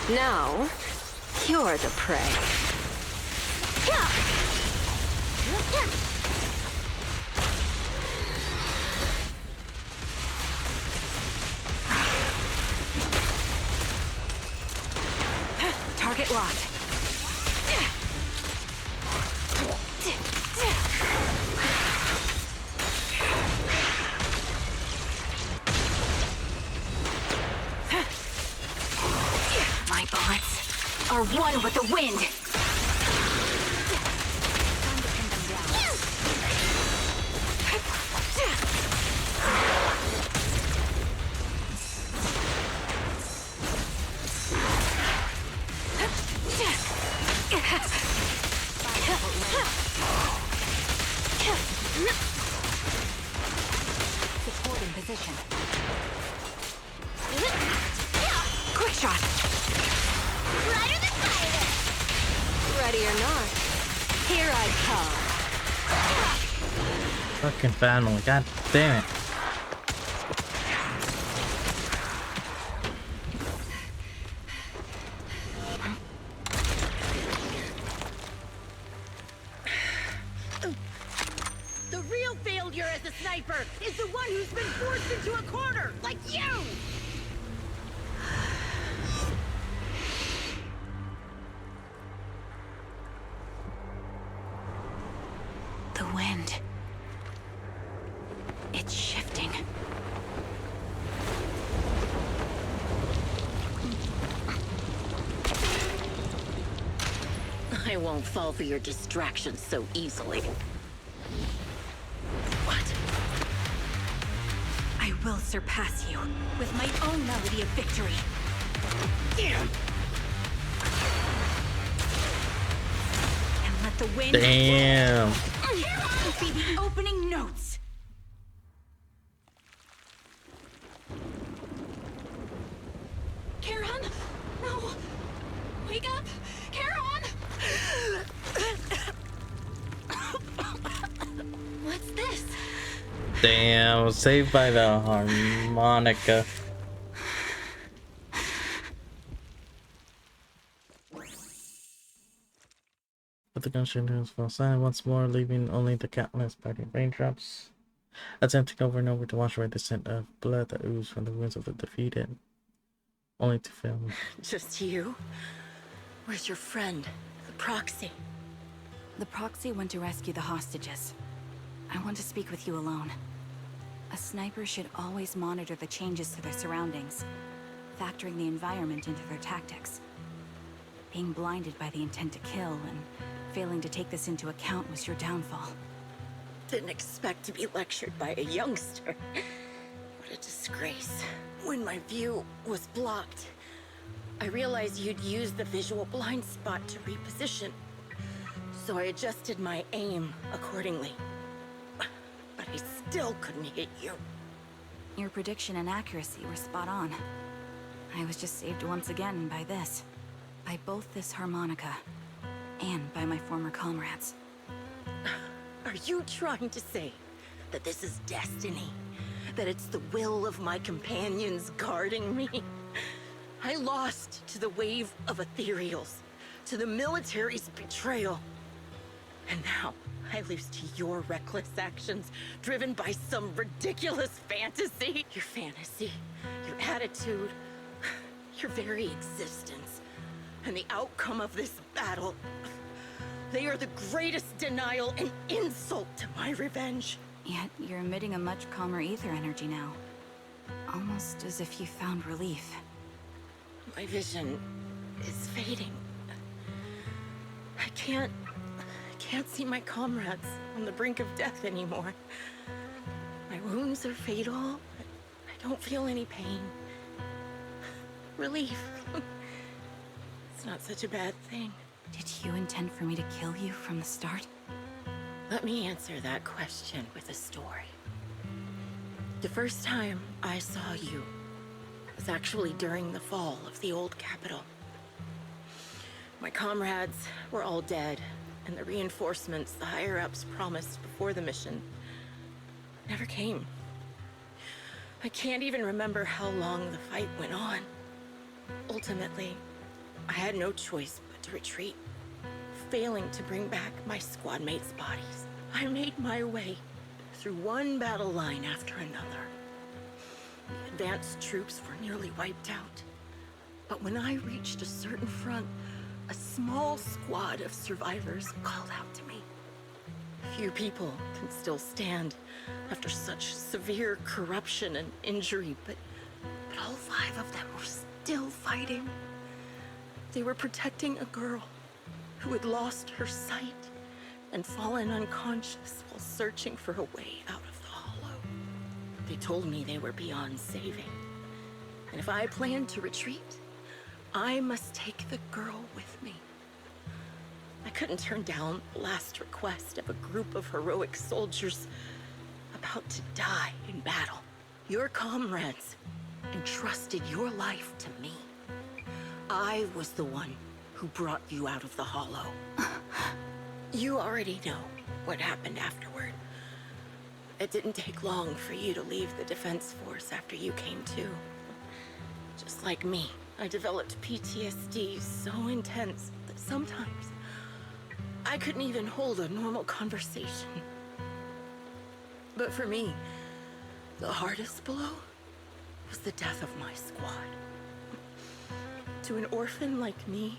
Now, you're the prey. Target locked. My bullets are one with the wind. Support in position. Quick shot. Rider the spider. Ready or not, here I come. Fucking family. God damn it. The real failure as a sniper is the one who's been forced into a corner, like you! The wind. It's shifting. I won't fall for your distractions so easily. What? I will surpass you with my own melody of victory. And let the wind Damn. be the opening notes. Karen? No! Wake up! Karen! What's this? Damn. Saved by the harmonica. But the gunshot fell silent once more, leaving only the countless biting raindrops, attempting over and over to wash away the scent of blood that oozed from the wounds of the defeated, only to fail. Just you? Where's your friend, the proxy? The proxy went to rescue the hostages. I want to speak with you alone. A sniper should always monitor the changes to their surroundings, factoring the environment into their tactics. Being blinded by the intent to kill and failing to take this into account was your downfall. Didn't expect to be lectured by a youngster. What a disgrace. When my view was blocked, I realized you'd used the visual blind spot to reposition. So I adjusted my aim accordingly. But I still couldn't hit you. Your prediction and accuracy were spot on. I was just saved once again by this. By both this harmonica, and by my former comrades. Are you trying to say that this is destiny? That it's the will of my companions guarding me? I lost to the wave of ethereals, to the military's betrayal. And now I lose to your reckless actions, driven by some ridiculous fantasy. Your fantasy, your attitude, your very existence, and the outcome of this battle. They are the greatest denial and insult to my revenge. Yet you're emitting a much calmer ether energy now. Almost as if you found relief. My vision is fading. I can't see my comrades on the brink of death anymore. My wounds are fatal. I don't feel any pain. Relief. It's not such a bad thing. Did you intend for me to kill you from the start? Let me answer that question with a story. The first time I saw you was actually during the fall of the old capital. My comrades were all dead, and the reinforcements the higher-ups promised before the mission never came. I can't even remember how long the fight went on. Ultimately, I had no choice but to retreat, failing to bring back my squad mates' bodies. I made my way through one battle line after another. The advanced troops were nearly wiped out. But when I reached a certain front, a small squad of survivors called out to me. Few people can still stand after such severe corruption and injury, but all 5 of them were still fighting. They were protecting a girl who had lost her sight and fallen unconscious while searching for a way out of the hollow. They told me they were beyond saving, and if I planned to retreat, I must take the girl with me. I couldn't turn down the last request of a group of heroic soldiers about to die in battle. Your comrades entrusted your life to me. I was the one who brought you out of the hollow. You already know what happened afterward. It didn't take long for you to leave the defense force after you came to. Just like me, I developed PTSD so intense that sometimes I couldn't even hold a normal conversation. But for me, the hardest blow was the death of my squad. To an orphan like me,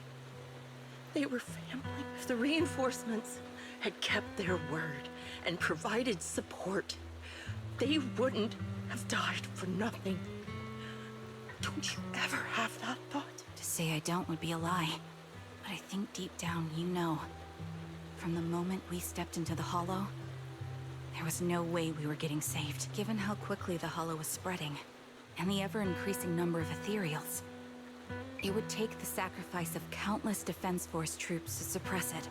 they were family. If the reinforcements had kept their word and provided support, they wouldn't have died for nothing. Don't you ever have that thought? To say I don't would be a lie. But I think deep down you know. From the moment we stepped into the hollow, there was no way we were getting saved. Given how quickly the hollow was spreading, and the ever-increasing number of ethereals, it would take the sacrifice of countless Defense Force troops to suppress it.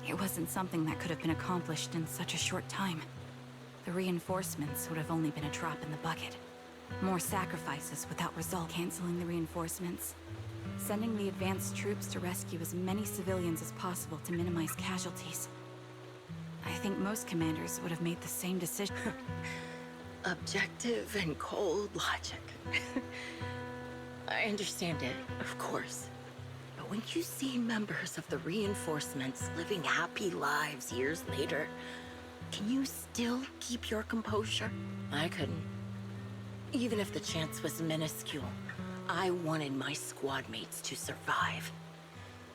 It wasn't something that could have been accomplished in such a short time. The reinforcements would have only been a drop in the bucket. More sacrifices without result. Canceling the reinforcements, sending the advanced troops to rescue as many civilians as possible to minimize casualties. I think most commanders would have made the same decision. Objective and cold logic. I understand it, of course. But when you see members of the reinforcements living happy lives years later, can you still keep your composure? I couldn't. Even if the chance was minuscule, I wanted my squad mates to survive.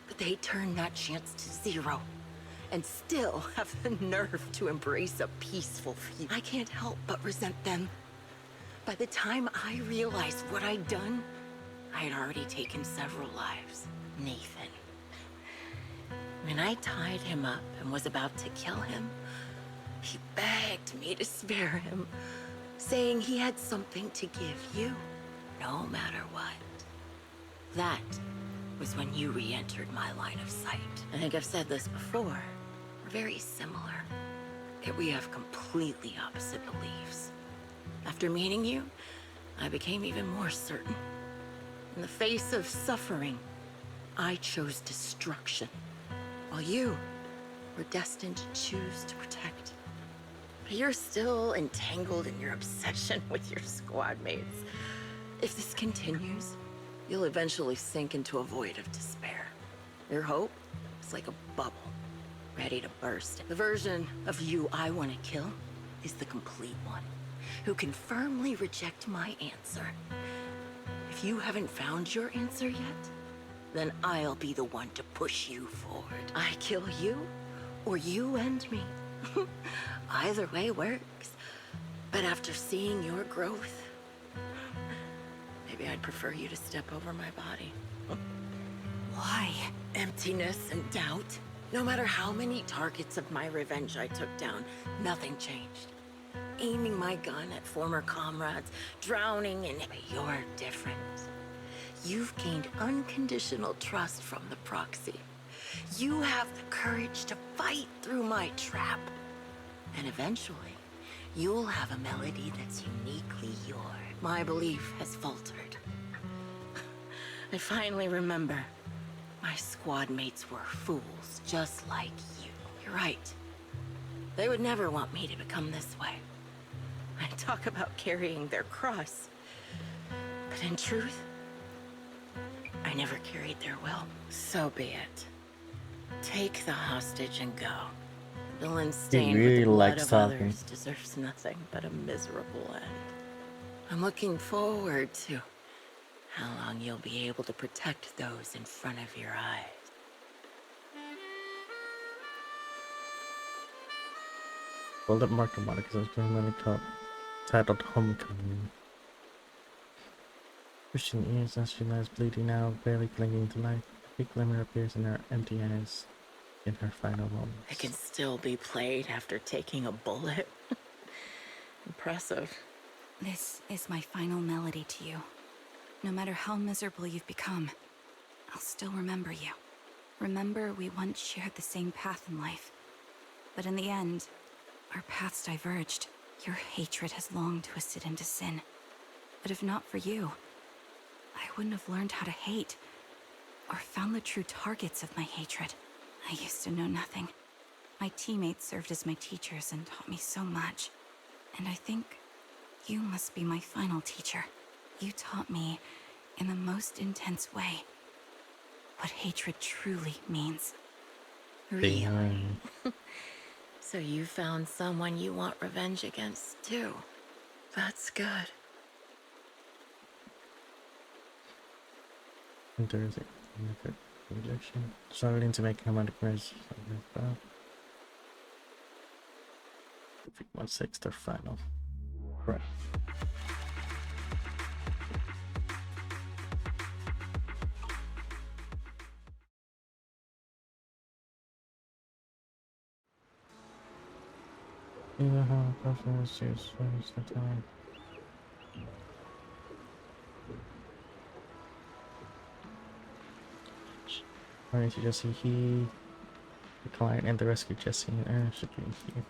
But they turned that chance to zero, and still have the nerve to embrace a peaceful future. I can't help but resent them. By the time I realized what I'd done, I had already taken several lives. Nathan. When I tied him up and was about to kill him, he begged me to spare him, saying he had something to give you, no matter what. That was when you re-entered my line of sight. I think I've said this before. We're very similar, yet we have completely opposite beliefs. After meeting you, I became even more certain. In the face of suffering, I chose destruction, while you were destined to choose to protect. But you're still entangled in your obsession with your squad mates. If this continues, you'll eventually sink into a void of despair. Your hope is like a bubble, ready to burst. The version of you I want to kill is the complete one, who can firmly reject my answer. If you haven't found your answer yet, then I'll be the one to push you forward. I kill you, or you end me. Either way works. But after seeing your growth, maybe I'd prefer you to step over my body. Why? Emptiness and doubt. No matter how many targets of my revenge I took down, nothing changed. Aiming my gun at former comrades, drowning in it. But you're different. You've gained unconditional trust from the proxy. You have the courage to fight through my trap. And eventually, you'll have a melody that's uniquely yours. My belief has faltered. I finally remember. My squad mates were fools, just like you. You're right. They would never want me to become this way. I talk about carrying their cross. But in truth, I never carried their will. So be it. Take the hostage and go. The villain stained with the blood of others deserves nothing but a miserable end. I'm looking forward to how long you'll be able to protect those in front of your eyes. Hold up, mark the water because I was going really titled Homecoming. Pushing ears as she lies bleeding out, barely clinging to life. A big glimmer appears in her empty eyes in her final moments. It can still be played after taking a bullet. Impressive. This is my final melody to you. No matter how miserable you've become, I'll still remember you. Remember we once shared the same path in life. But in the end, our paths diverged. Your hatred has long twisted into sin. But if not for you, I wouldn't have learned how to hate, or found the true targets of my hatred. I used to know nothing. My teammates served as my teachers and taught me so much. And I think you must be my final teacher. You taught me, in the most intense way, what hatred truly means. Really? So you found someone you want revenge against, too. That's good. Interesting. Rejection. Struggling to make him undergrads. 1/6 their final. Right. You know how personal is the time. According to Jesse, he, the client, and the rescue Jesse and Aaron should be here.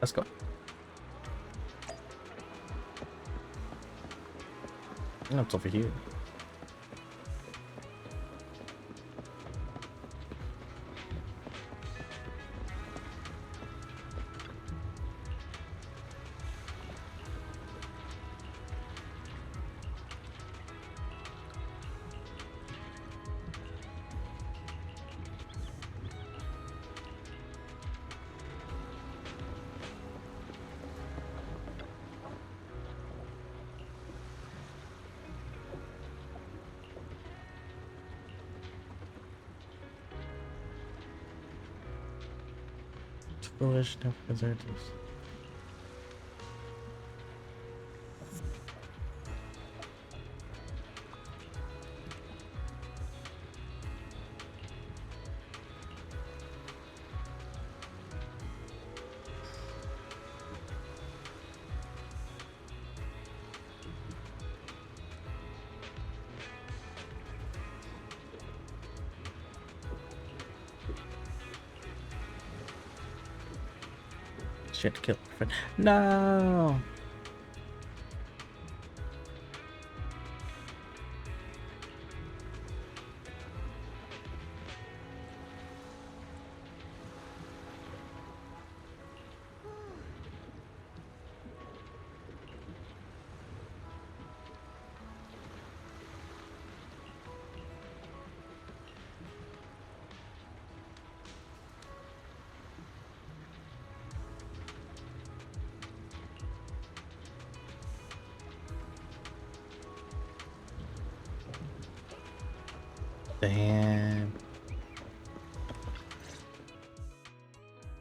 Let's go. No, it's over here. Foolish, no deserters. Shit, kill my friend. No! Damn.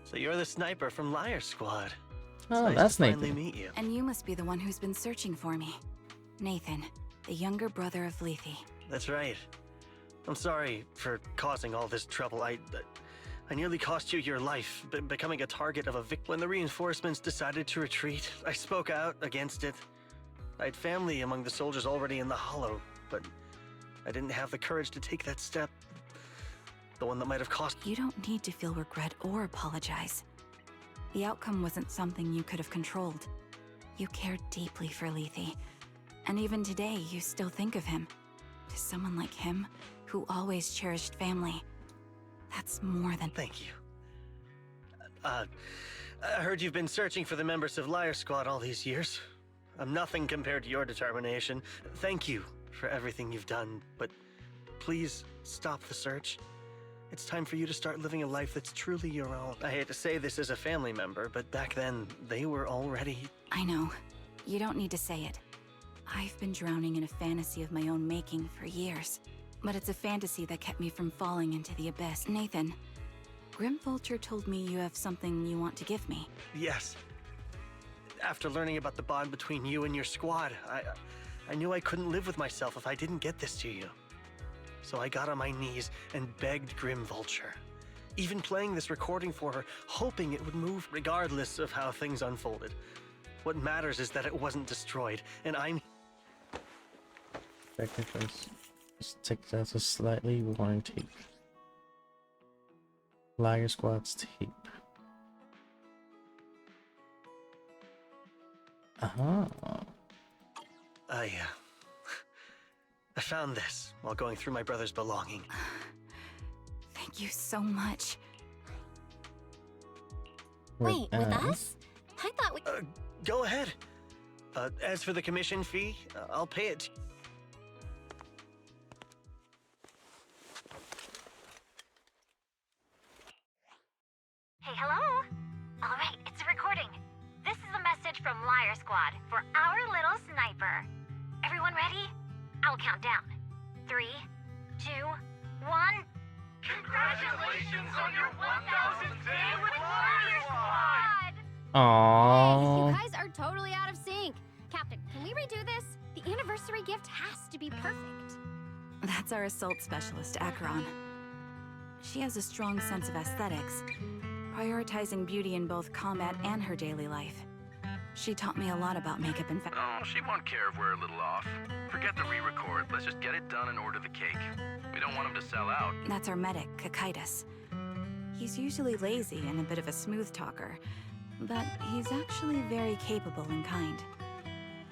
So you're the sniper from Liar Squad. Oh, It's nice that's to finally Nathan. meet you. And you must be the one who's been searching for me. Nathan, the younger brother of Lethe. That's right. I'm sorry for causing all this trouble. I nearly cost you your life, becoming a target of a victim. When the reinforcements decided to retreat, I spoke out against it. I had family among the soldiers already in the Hollow, but I didn't have the courage to take that step. The one that might have cost. You don't need to feel regret or apologize. The outcome wasn't something you could have controlled. You cared deeply for Lethe, and even today you still think of him. To someone like him, who always cherished family, that's more than... Thank you. I heard you've been searching for the members of Liar Squad all these years. I'm nothing compared to your determination. Thank you for everything you've done, but please stop the search. It's time for you to start living a life that's truly your own. I hate to say this as a family member, but back then, they were already... I know. You don't need to say it. I've been drowning in a fantasy of my own making for years. But it's a fantasy that kept me from falling into the abyss. Nathan, Grim Vulture told me you have something you want to give me. Yes. After learning about the bond between you and your squad, I knew I couldn't live with myself if I didn't get this to you. So I got on my knees and begged Grim Vulture, even playing this recording for her, hoping it would move regardless of how things unfolded. What matters is that it wasn't destroyed, and I'm... Sacrifice. Just take that as a slightly worn tape. Liar Squad's tape. Uh-huh. I found this while going through my brother's belonging. Thank you so much. Wait, with us? I thought we... Go ahead. As for the commission fee, I'll pay it. Hey, hello? Alright, it's a recording. This is a message from Liar Squad for our little sniper. Everyone ready? I'll count down. 3, 2, 1. Congratulations on your 1000th day with Liar Squad! Aww. You guys are totally out of sync. Captain, can we redo this? The anniversary gift has to be perfect. That's our assault specialist, Acheron. She has a strong sense of aesthetics, prioritizing beauty in both combat and her daily life. She taught me a lot about makeup and fashion. Oh, she won't care if we're a little off. Forget the re-record. Let's just get it done and order the cake. We don't want him to sell out. That's our medic, Kakaitis. He's usually lazy and a bit of a smooth talker, but he's actually very capable and kind.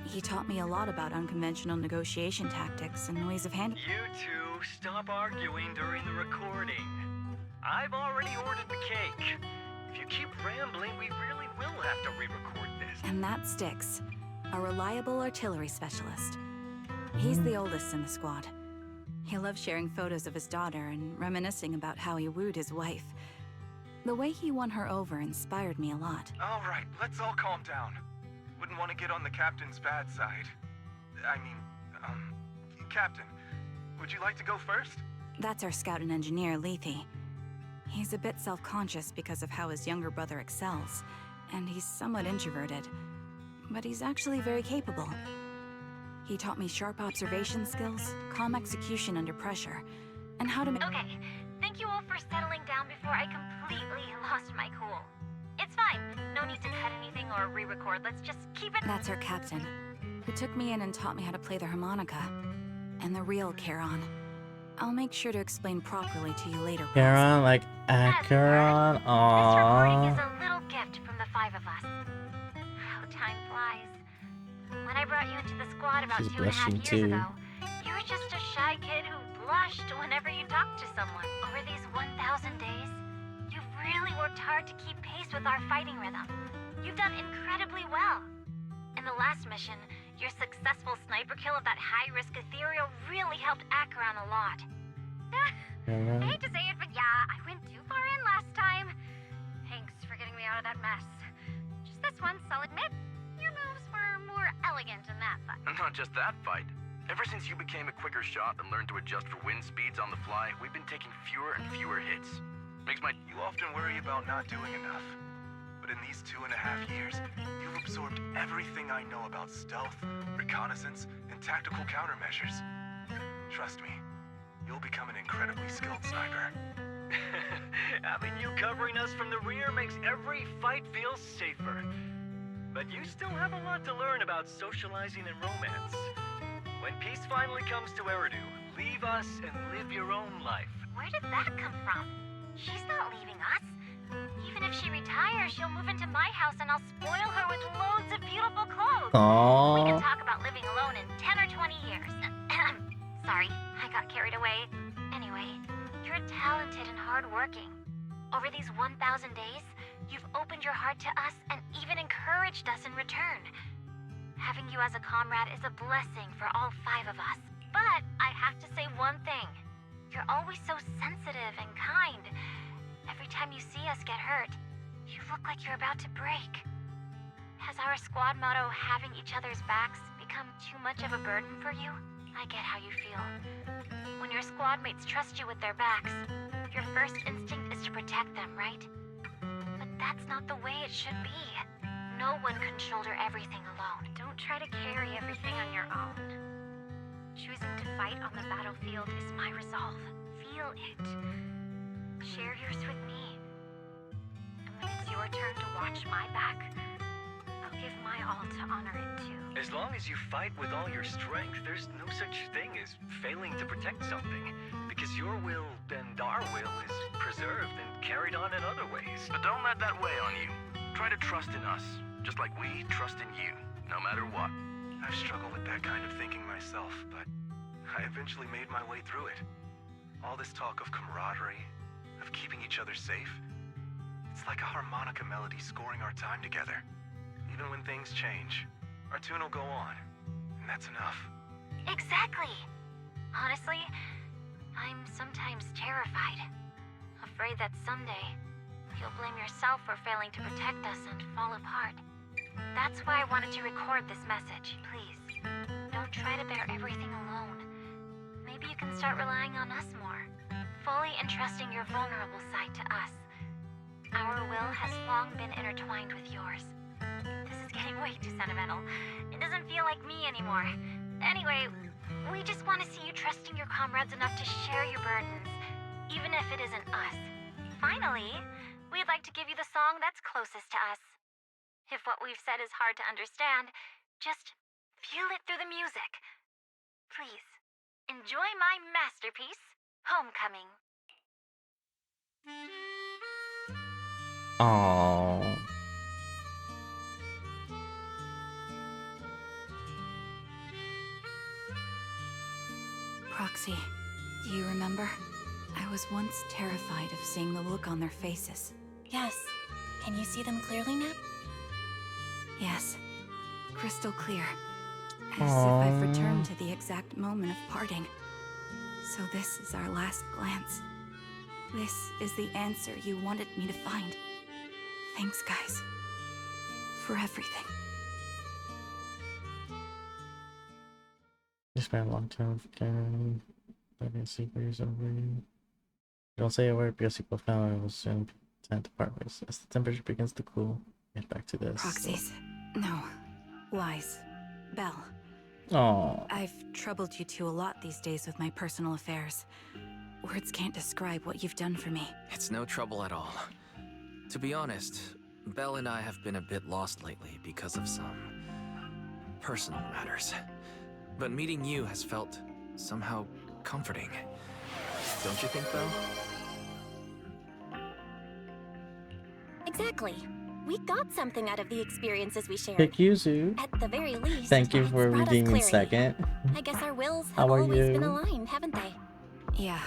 He taught me a lot about unconventional negotiation tactics and ways of handling. You two, stop arguing during the recording. I've already ordered the cake. If you keep rambling, we really will have to re-record this. And that sticks. A reliable artillery specialist. He's the oldest in the squad. He loves sharing photos of his daughter and reminiscing about how he wooed his wife. The way he won her over inspired me a lot. All right, let's all calm down. Wouldn't want to get on the captain's bad side. I mean, Captain, would you like to go first? That's our scout and engineer, Lethe. He's a bit self-conscious because of how his younger brother excels, and he's somewhat introverted. But he's actually very capable. He taught me sharp observation skills, calm execution under pressure, and how to Okay, thank you all for settling down before I completely lost my cool. It's fine. No need to cut anything or re-record. Let's just keep it. That's our captain, who took me in and taught me how to play the harmonica. And the real Charon. I'll make sure to explain properly to you later. Charon, like Acheron. This recording is Aww. a little gift from the 5 of us. How time flies. When I brought you into the squad about She's 2.5 years blushing too. ago, you were just a shy kid who blushed whenever you talked to someone. Over these 1,000 days, you've really worked hard to keep pace with our fighting rhythm. You've done incredibly well. In the last mission, your successful sniper kill of that high-risk ethereal really helped Acheron a lot. I hate to say it, but yeah, I went too far in last time. Thanks for getting me out of that mess. Just this once, I'll admit, your moves were more elegant in that fight. And not just that fight. Ever since you became a quicker shot and learned to adjust for wind speeds on the fly, we've been taking fewer and fewer hits. Makes my... You often worry about not doing enough. But in these 2.5 years, you've absorbed everything I know about stealth, reconnaissance, and tactical countermeasures. Trust me, you'll become an incredibly skilled sniper. Having you covering us from the rear makes every fight feel safer. But you still have a lot to learn about socializing and romance. When peace finally comes to Eridu, leave us and live your own life. Where did that come from? She's not leaving us. Even if she retires, she'll move into my house and I'll spoil her with loads of beautiful clothes. Aww. We can talk about living alone in 10 or 20 years. Sorry, I got carried away. Anyway, you're talented and hardworking. Over these 1,000 days, you've opened your heart to us and even encouraged us in return. Having you as a comrade is a blessing for all 5 of us. But I have to say one thing. You're always so sensitive and kind. Every time you see us get hurt, you look like you're about to break. Has our squad motto, having each other's backs, become too much of a burden for you? I get how you feel. When your squad mates trust you with their backs, your first instinct is to protect them, right? But that's not the way it should be. No one can shoulder everything alone. Don't try to carry everything on your own. Choosing to fight on the battlefield is my resolve. Feel it. Share yours with me. And when it's your turn to watch my back, I'll give my all to honor it too. As long as you fight with all your strength, there's no such thing as failing to protect something. Because your will and our will is preserved and carried on in other ways. But don't let that weigh on you. Try to trust in us, just like we trust in you, no matter what. I've struggled with that kind of thinking myself, but I eventually made my way through it. All this talk of camaraderie, of keeping each other safe, it's like a harmonica melody scoring our time together. Even when things change, our tune will go on, and that's enough. Exactly. Honestly, I'm sometimes terrified. Afraid that someday, you'll blame yourself for failing to protect us and fall apart. That's why I wanted to record this message. Please, don't try to bear everything alone. Maybe you can start relying on us more, fully entrusting your vulnerable side to us. Our will has long been intertwined with yours. This is getting way too sentimental. It doesn't feel like me anymore. Anyway, we just want to see you trusting your comrades enough to share your burdens, even if it isn't us. Finally, we'd like to give you the song that's closest to us. If what we've said is hard to understand, just feel it through the music. Please, enjoy my masterpiece, Homecoming. Aww. Proxy, do you remember? I was once terrified of seeing the look on their faces. Yes. Can you see them clearly now? Yes. Crystal clear. As if I've returned to the exact moment of parting. So this is our last glance. This is the answer you wanted me to find. Thanks, guys. For everything. You spent a long time preparing. I didn't see where's over you. Don't say a word because you both know it will soon be time to part ways. As the temperature begins to cool, get back to this. Proxies. No. Lies. Belle. Oh. I've troubled you two a lot these days with my personal affairs. Words can't describe what you've done for me. It's no trouble at all. To be honest, Belle and I have been a bit lost lately because of some personal matters. But meeting you has felt somehow comforting. Don't you think, Belle? Exactly. We got something out of the experiences we shared. Pick Yuzu. At the very least, Thank you for it's brought us redeeming clarity. second. I guess our wills How have are always been you? aligned, haven't they? Yeah.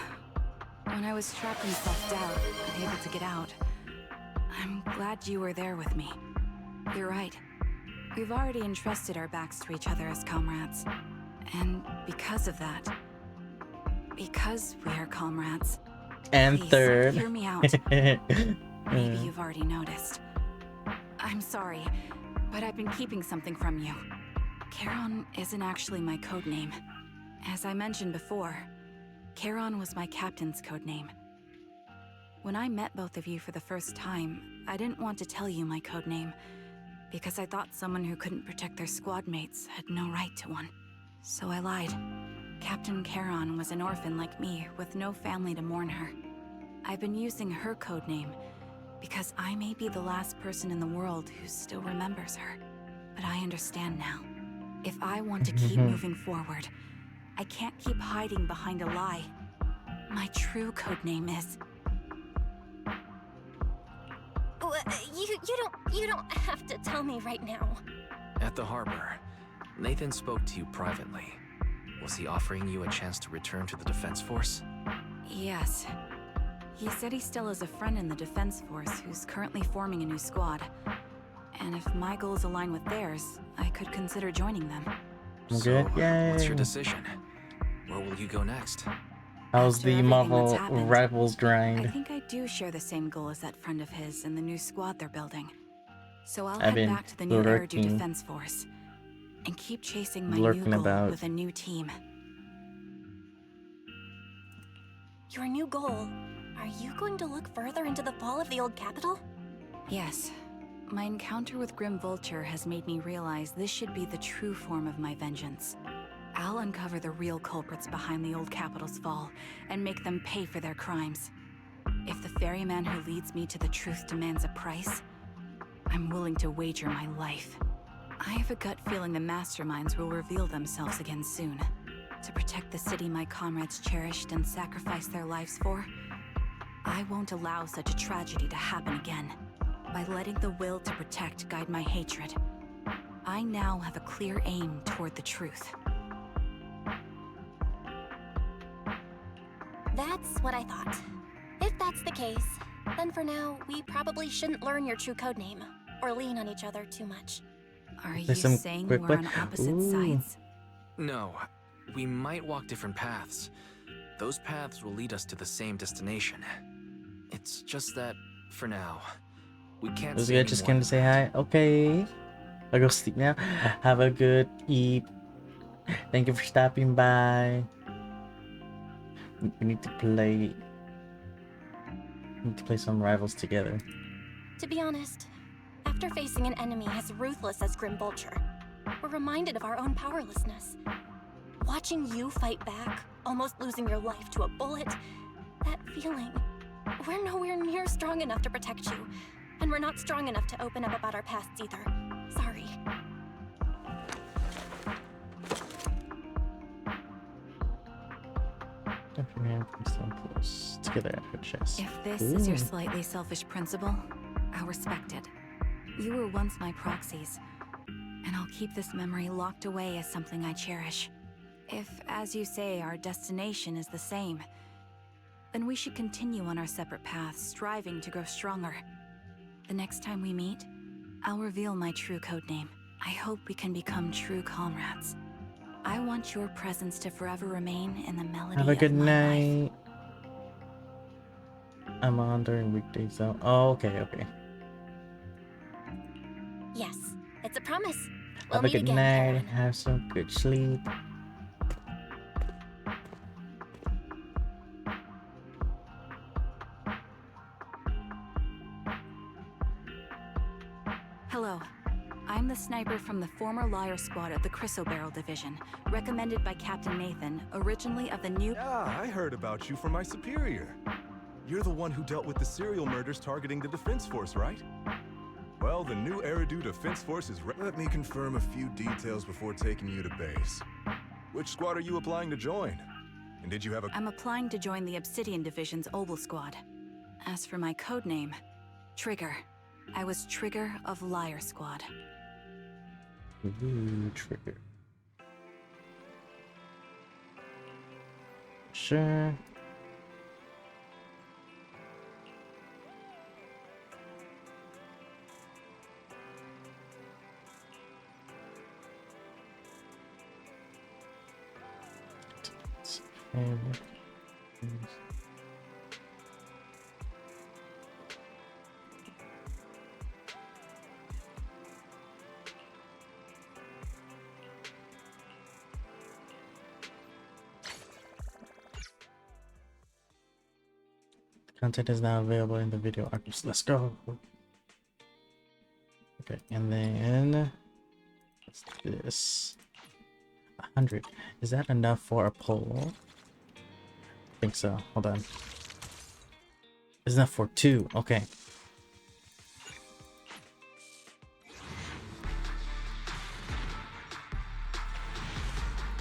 When I was trapped in self-doubt, unable to get out, I'm glad you were there with me. You're right. We've already entrusted our backs to each other as comrades. And because of that, because we are comrades, And please, third. hear me out. Maybe you've already noticed. I'm sorry, but I've been keeping something from you. Charon isn't actually my code name. As I mentioned before, Charon was my captain's code name. When I met both of you for the first time, I didn't want to tell you my code name, because I thought someone who couldn't protect their squad mates had no right to one. So I lied. Captain Charon was an orphan like me, with no family to mourn her. I've been using her code name because I may be the last person in the world who still remembers her. But I understand now. If I want to keep moving forward, I can't keep hiding behind a lie. My true code name is... You don't have to tell me right now. At the harbor, Nathan spoke to you privately. Was he offering you a chance to return to the Defense Force? Yes. He said he still has a friend in the Defense Force who's currently forming a new squad. And if my goals align with theirs, I could consider joining them. So, what's your Yay. decision? Where will you go next? How's After the everything Marvel that's happened, Rivals I grind? think I do share the same goal as that friend of his in the new squad they're building. So I'll I've head been back to the new Eridu lurking. Defense Force and keep chasing my Lurking new goal about. with a new team. Your new goal. Are you going to look further into the fall of the old capital? Yes. My encounter with Grim Vulture has made me realize this should be the true form of my vengeance. I'll uncover the real culprits behind the old capital's fall and make them pay for their crimes. If the ferryman who leads me to the truth demands a price, I'm willing to wager my life. I have a gut feeling the masterminds will reveal themselves again soon. To protect the city my comrades cherished and sacrificed their lives for, I won't allow such a tragedy to happen again. By letting the will to protect guide my hatred, I now have a clear aim toward the truth. That's what I thought. If that's the case, then for now, we probably shouldn't learn your true code name, or lean on each other too much. Are you There's some saying quick we're on play. opposite Ooh. sides? No, we might walk different paths. Those paths will lead us to the same destination. It's just that, for now, we can't Was say good, any just more came than to say hi. Okay. I'll go sleep now. Have a good eat. Thank you for stopping by. We need to play. We need to play some Rivals together. To be honest, after facing an enemy as ruthless as Grim Vulture, we're reminded of our own powerlessness. Watching you fight back, almost losing your life to a bullet, that feeling. We're nowhere near strong enough to protect you, and we're not strong enough to open up about our pasts either. Sorry. Together at her chest. If this is your slightly selfish principle, I'll respect it. You were once my proxies, and I'll keep this memory locked away as something I cherish. If, as you say, our destination is the same, then we should continue on our separate paths, striving to grow stronger. The next time we meet, I'll reveal my true codename. I hope we can become true comrades. I want your presence to forever remain in the melody Have a good of my life. night. I'm on during weekdays though. Oh, okay. Yes, it's a promise. We'll Have a meet good again, night. Karen. Have some good sleep. Hello. I'm the sniper from the former Liar Squad of the Chrysoberyl Division, recommended by Captain Nathan, originally of the new... Yeah, I heard about you from my superior. You're the one who dealt with the serial murders targeting the Defense Force, right? Well, the new Eridu Defense Force is Let me confirm a few details before taking you to base. Which squad are you applying to join? And did you have a... I'm applying to join the Obsidian Division's Obel Squad. As for my codename, Trigger. I was Trigger of Liar Squad. Ooh, Trigger. Sure. Content is now available in the video archives. Let's go. Okay, and then what's this? 100. Is that enough for a poll? I think so. Hold on. It's enough for 2. Okay.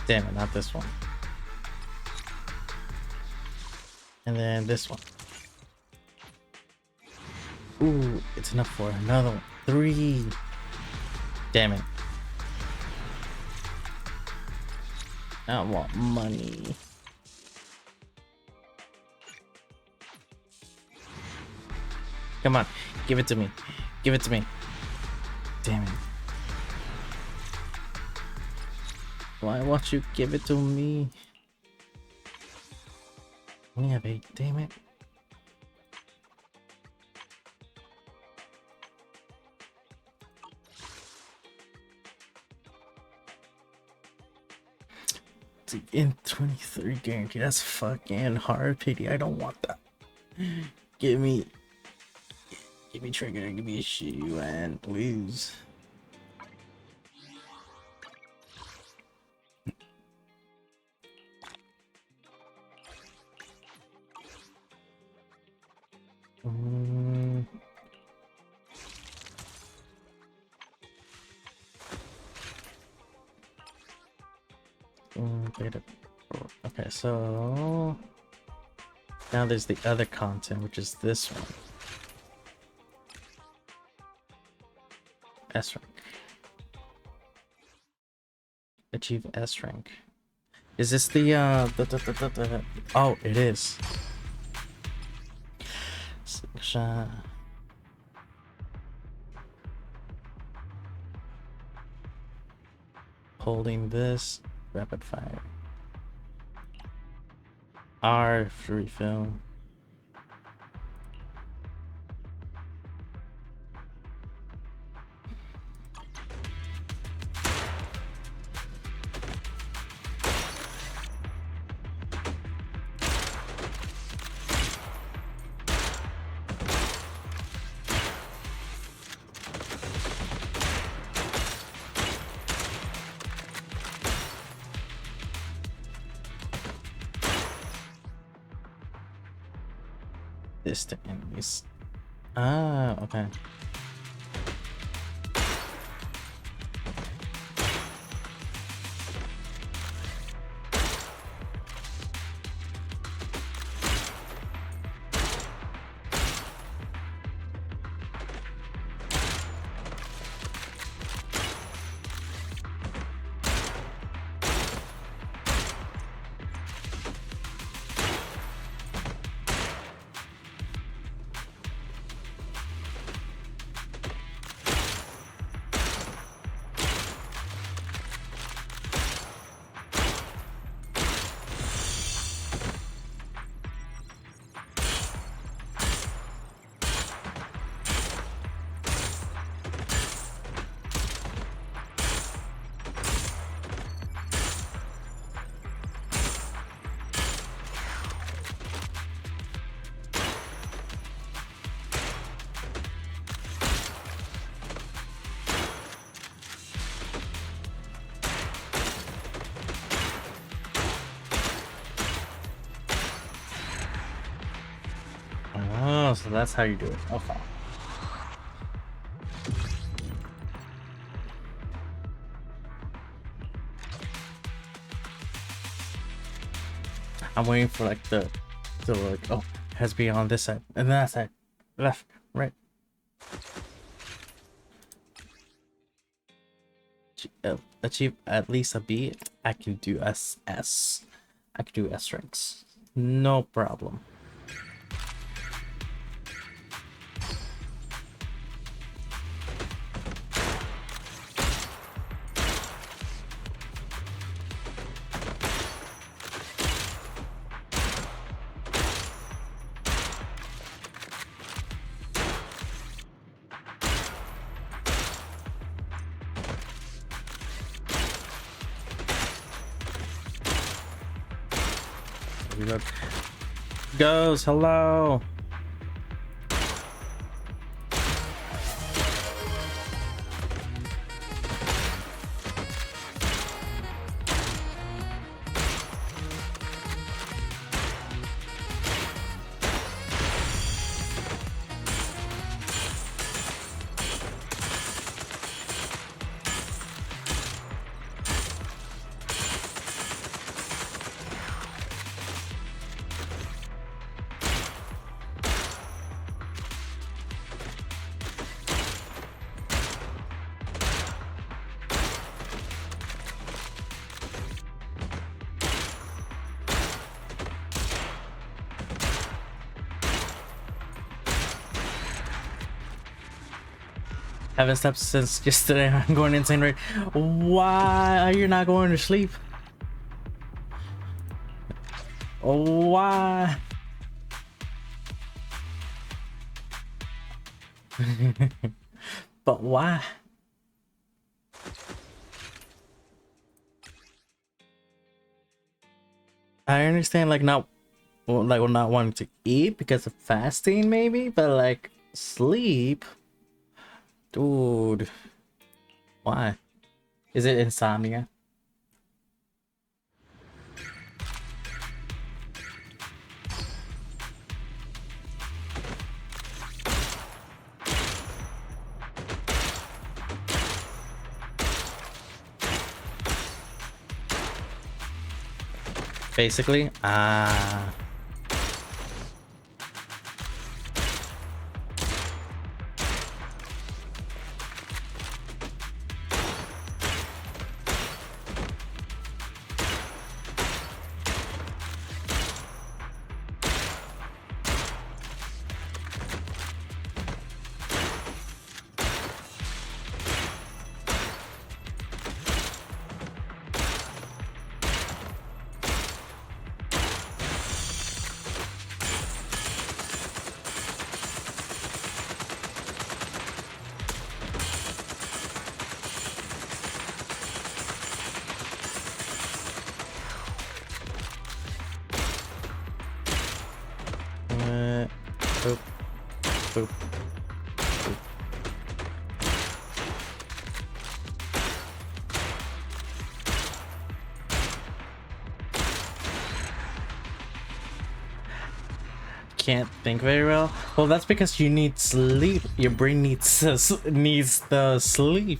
Damn it, not this one. And then this one. Ooh, it's enough for another one. 3. Damn it. I want money. Come on, give it to me. Give it to me. Damn it. Why won't you give it to me? Only have 8, damn it. In 23 guarantee, that's fucking hard, pity. I don't want that. Give me Trigger, give me a shoe, and please. Okay, so now there's the other content, which is this one. S rank. Achieve S rank. Is this the oh, it is. Holding this rapid fire. R to refill. To enemies. Ah, okay. that's how you do it. Okay. I'm waiting for like the like, oh, it has to be on this side and that side, left, right. Achieve at least a B. I can do SS. I can do S ranks. No problem. Reload. Goes, hello. Haven't slept since yesterday. I'm going insane right. Why are you not going to sleep? Why? But why? I understand like not wanting to eat because of fasting maybe, but like sleep. Dude, why? Is it insomnia? Basically, boop, boop, boop. Can't think very well. Well, that's because you need sleep. Your brain needs the sleep.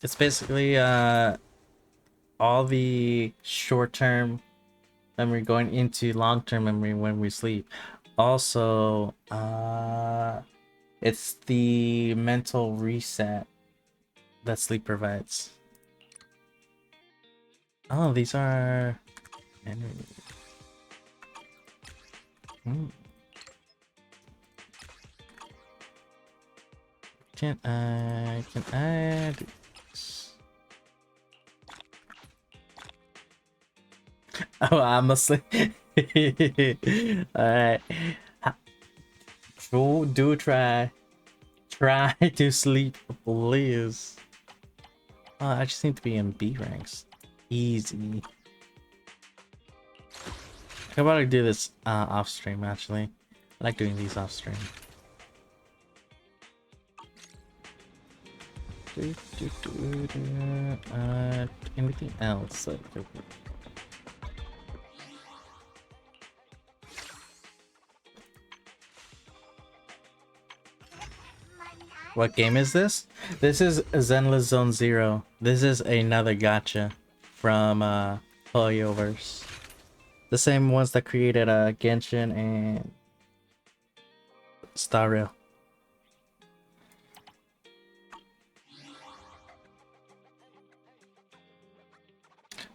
It's basically all the short-term memory going into long-term memory when we sleep. Also, it's the mental reset that sleep provides. Oh, these are can I do this? Oh, I'm asleep. Alright. Do try to sleep, please. Oh, I just need to be in B ranks. Easy. How about I do this off stream? Actually, I like doing these off stream. Anything else? What game is this? This is Zenless Zone Zero. This is another gacha from Polyoverse. The same ones that created Genshin and Star Rail.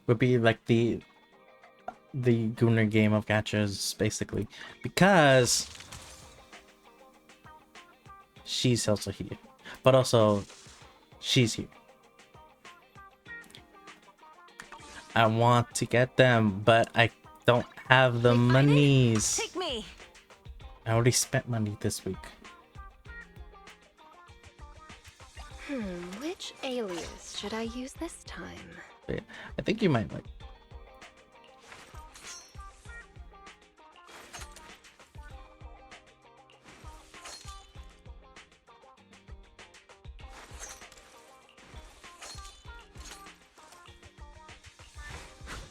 Would be like the Gunnar game of gachas, basically, because she's also here, but also she's here. I want to get them, but I don't have the monies. Take me. I already spent money this week. Which alias should I use this time? But yeah, I think you might like.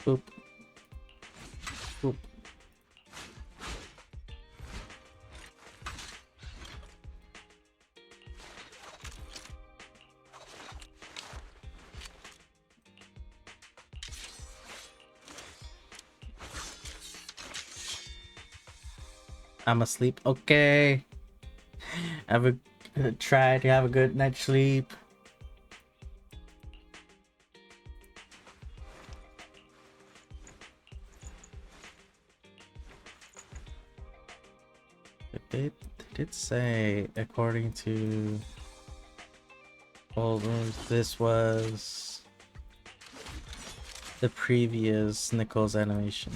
Boop. Boop. I'm asleep. Okay. Have a try to have a good night's sleep. They did say, according to old rules, this was the previous Nicole's animation.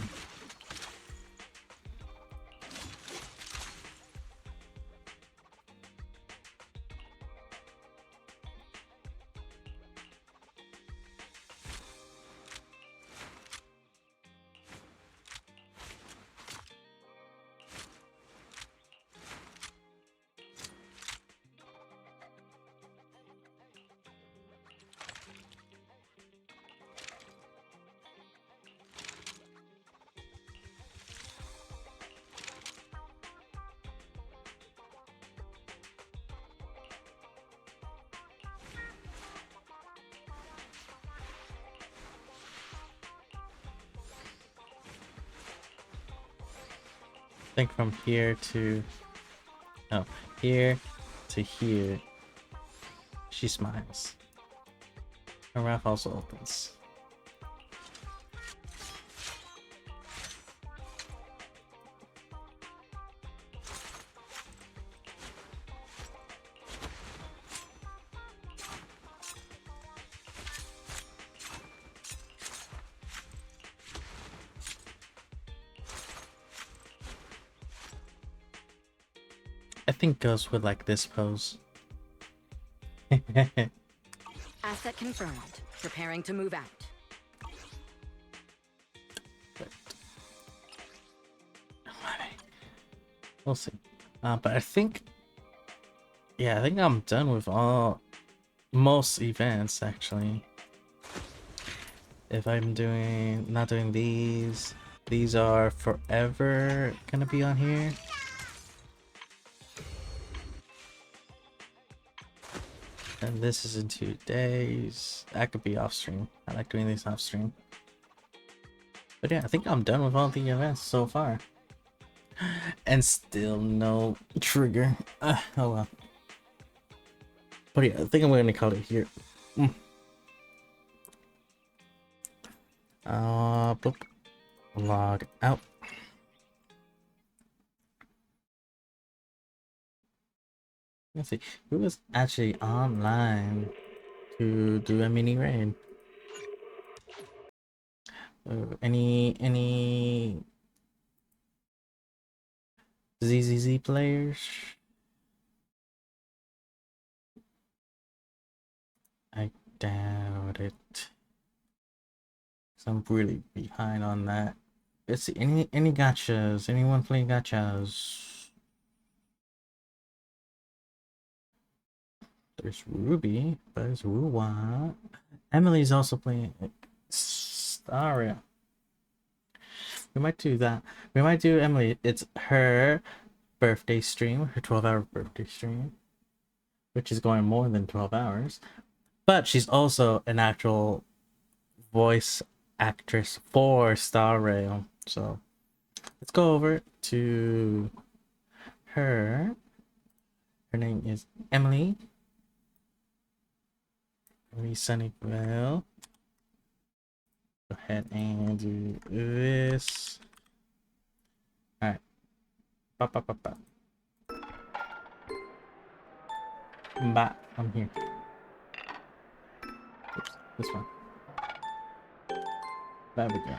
I think from here to here to here, she smiles. Her mouth also opens. I think goes with like this pose. Asset confirmed. Preparing to move out. We'll see. But I think, yeah, I think I'm done with most events actually. If I'm not doing these are forever gonna be on here. And this is in 2 days. That could be off stream. I like doing these off stream. But yeah, I think I'm done with all the events so far. And still no trigger. Oh well. But yeah, I think I'm gonna call it here. Boop. Log out. Let's see, who was actually online to do a mini raid? Any ZZZ players? I doubt it. 'Cause I'm really behind on that. Let's see, any gachas? Anyone playing gachas? There's Ruby. There's Wuwa. Emily's also playing Staria. We might do that. We might do Emily. It's her birthday stream, her 12-hour birthday stream, which is going more than 12 hours. But she's also an actual voice actress for Star Rail. So let's go over to her. Her name is Emily. Emily Sunnyvale. Go ahead and do this. Alright. Bye. I'm here. Oops, this one. There we go.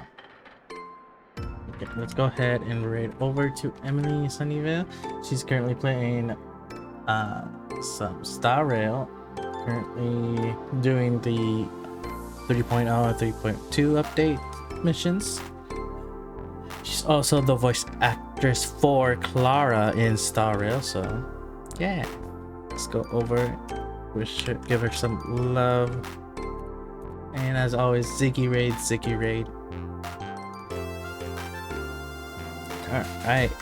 Okay, let's go ahead and raid over to Emily Sunnyvale. She's currently playing some Star Rail. Currently doing the 3.0 and 3.2 update missions. She's also the voice actress for Clara in Star Rail, so yeah. Let's go over, wish her, give her some love. And as always, Ziggy Raid, Ziggy Raid. Alright.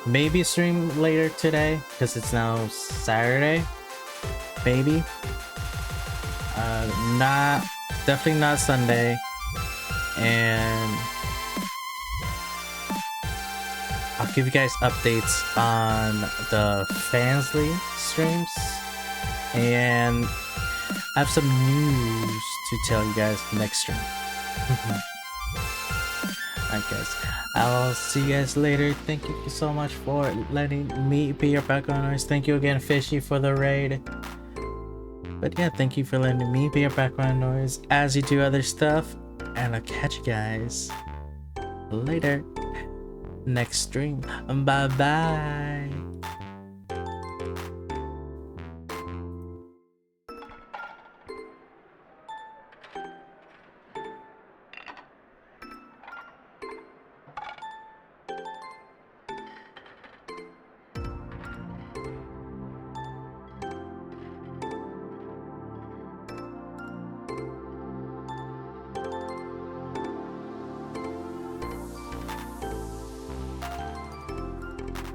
Maybe stream later today, because it's now Saturday. Maybe. Definitely not Sunday. And I'll give you guys updates on the Fansly streams. And I have some news to tell you guys next stream. Alright guys, I'll see you guys later. Thank you so much for letting me be your background noise. Thank you again, Fishy, for the raid. But yeah, thank you for letting me be your background noise as you do other stuff. And I'll catch you guys later. Next stream. Bye bye.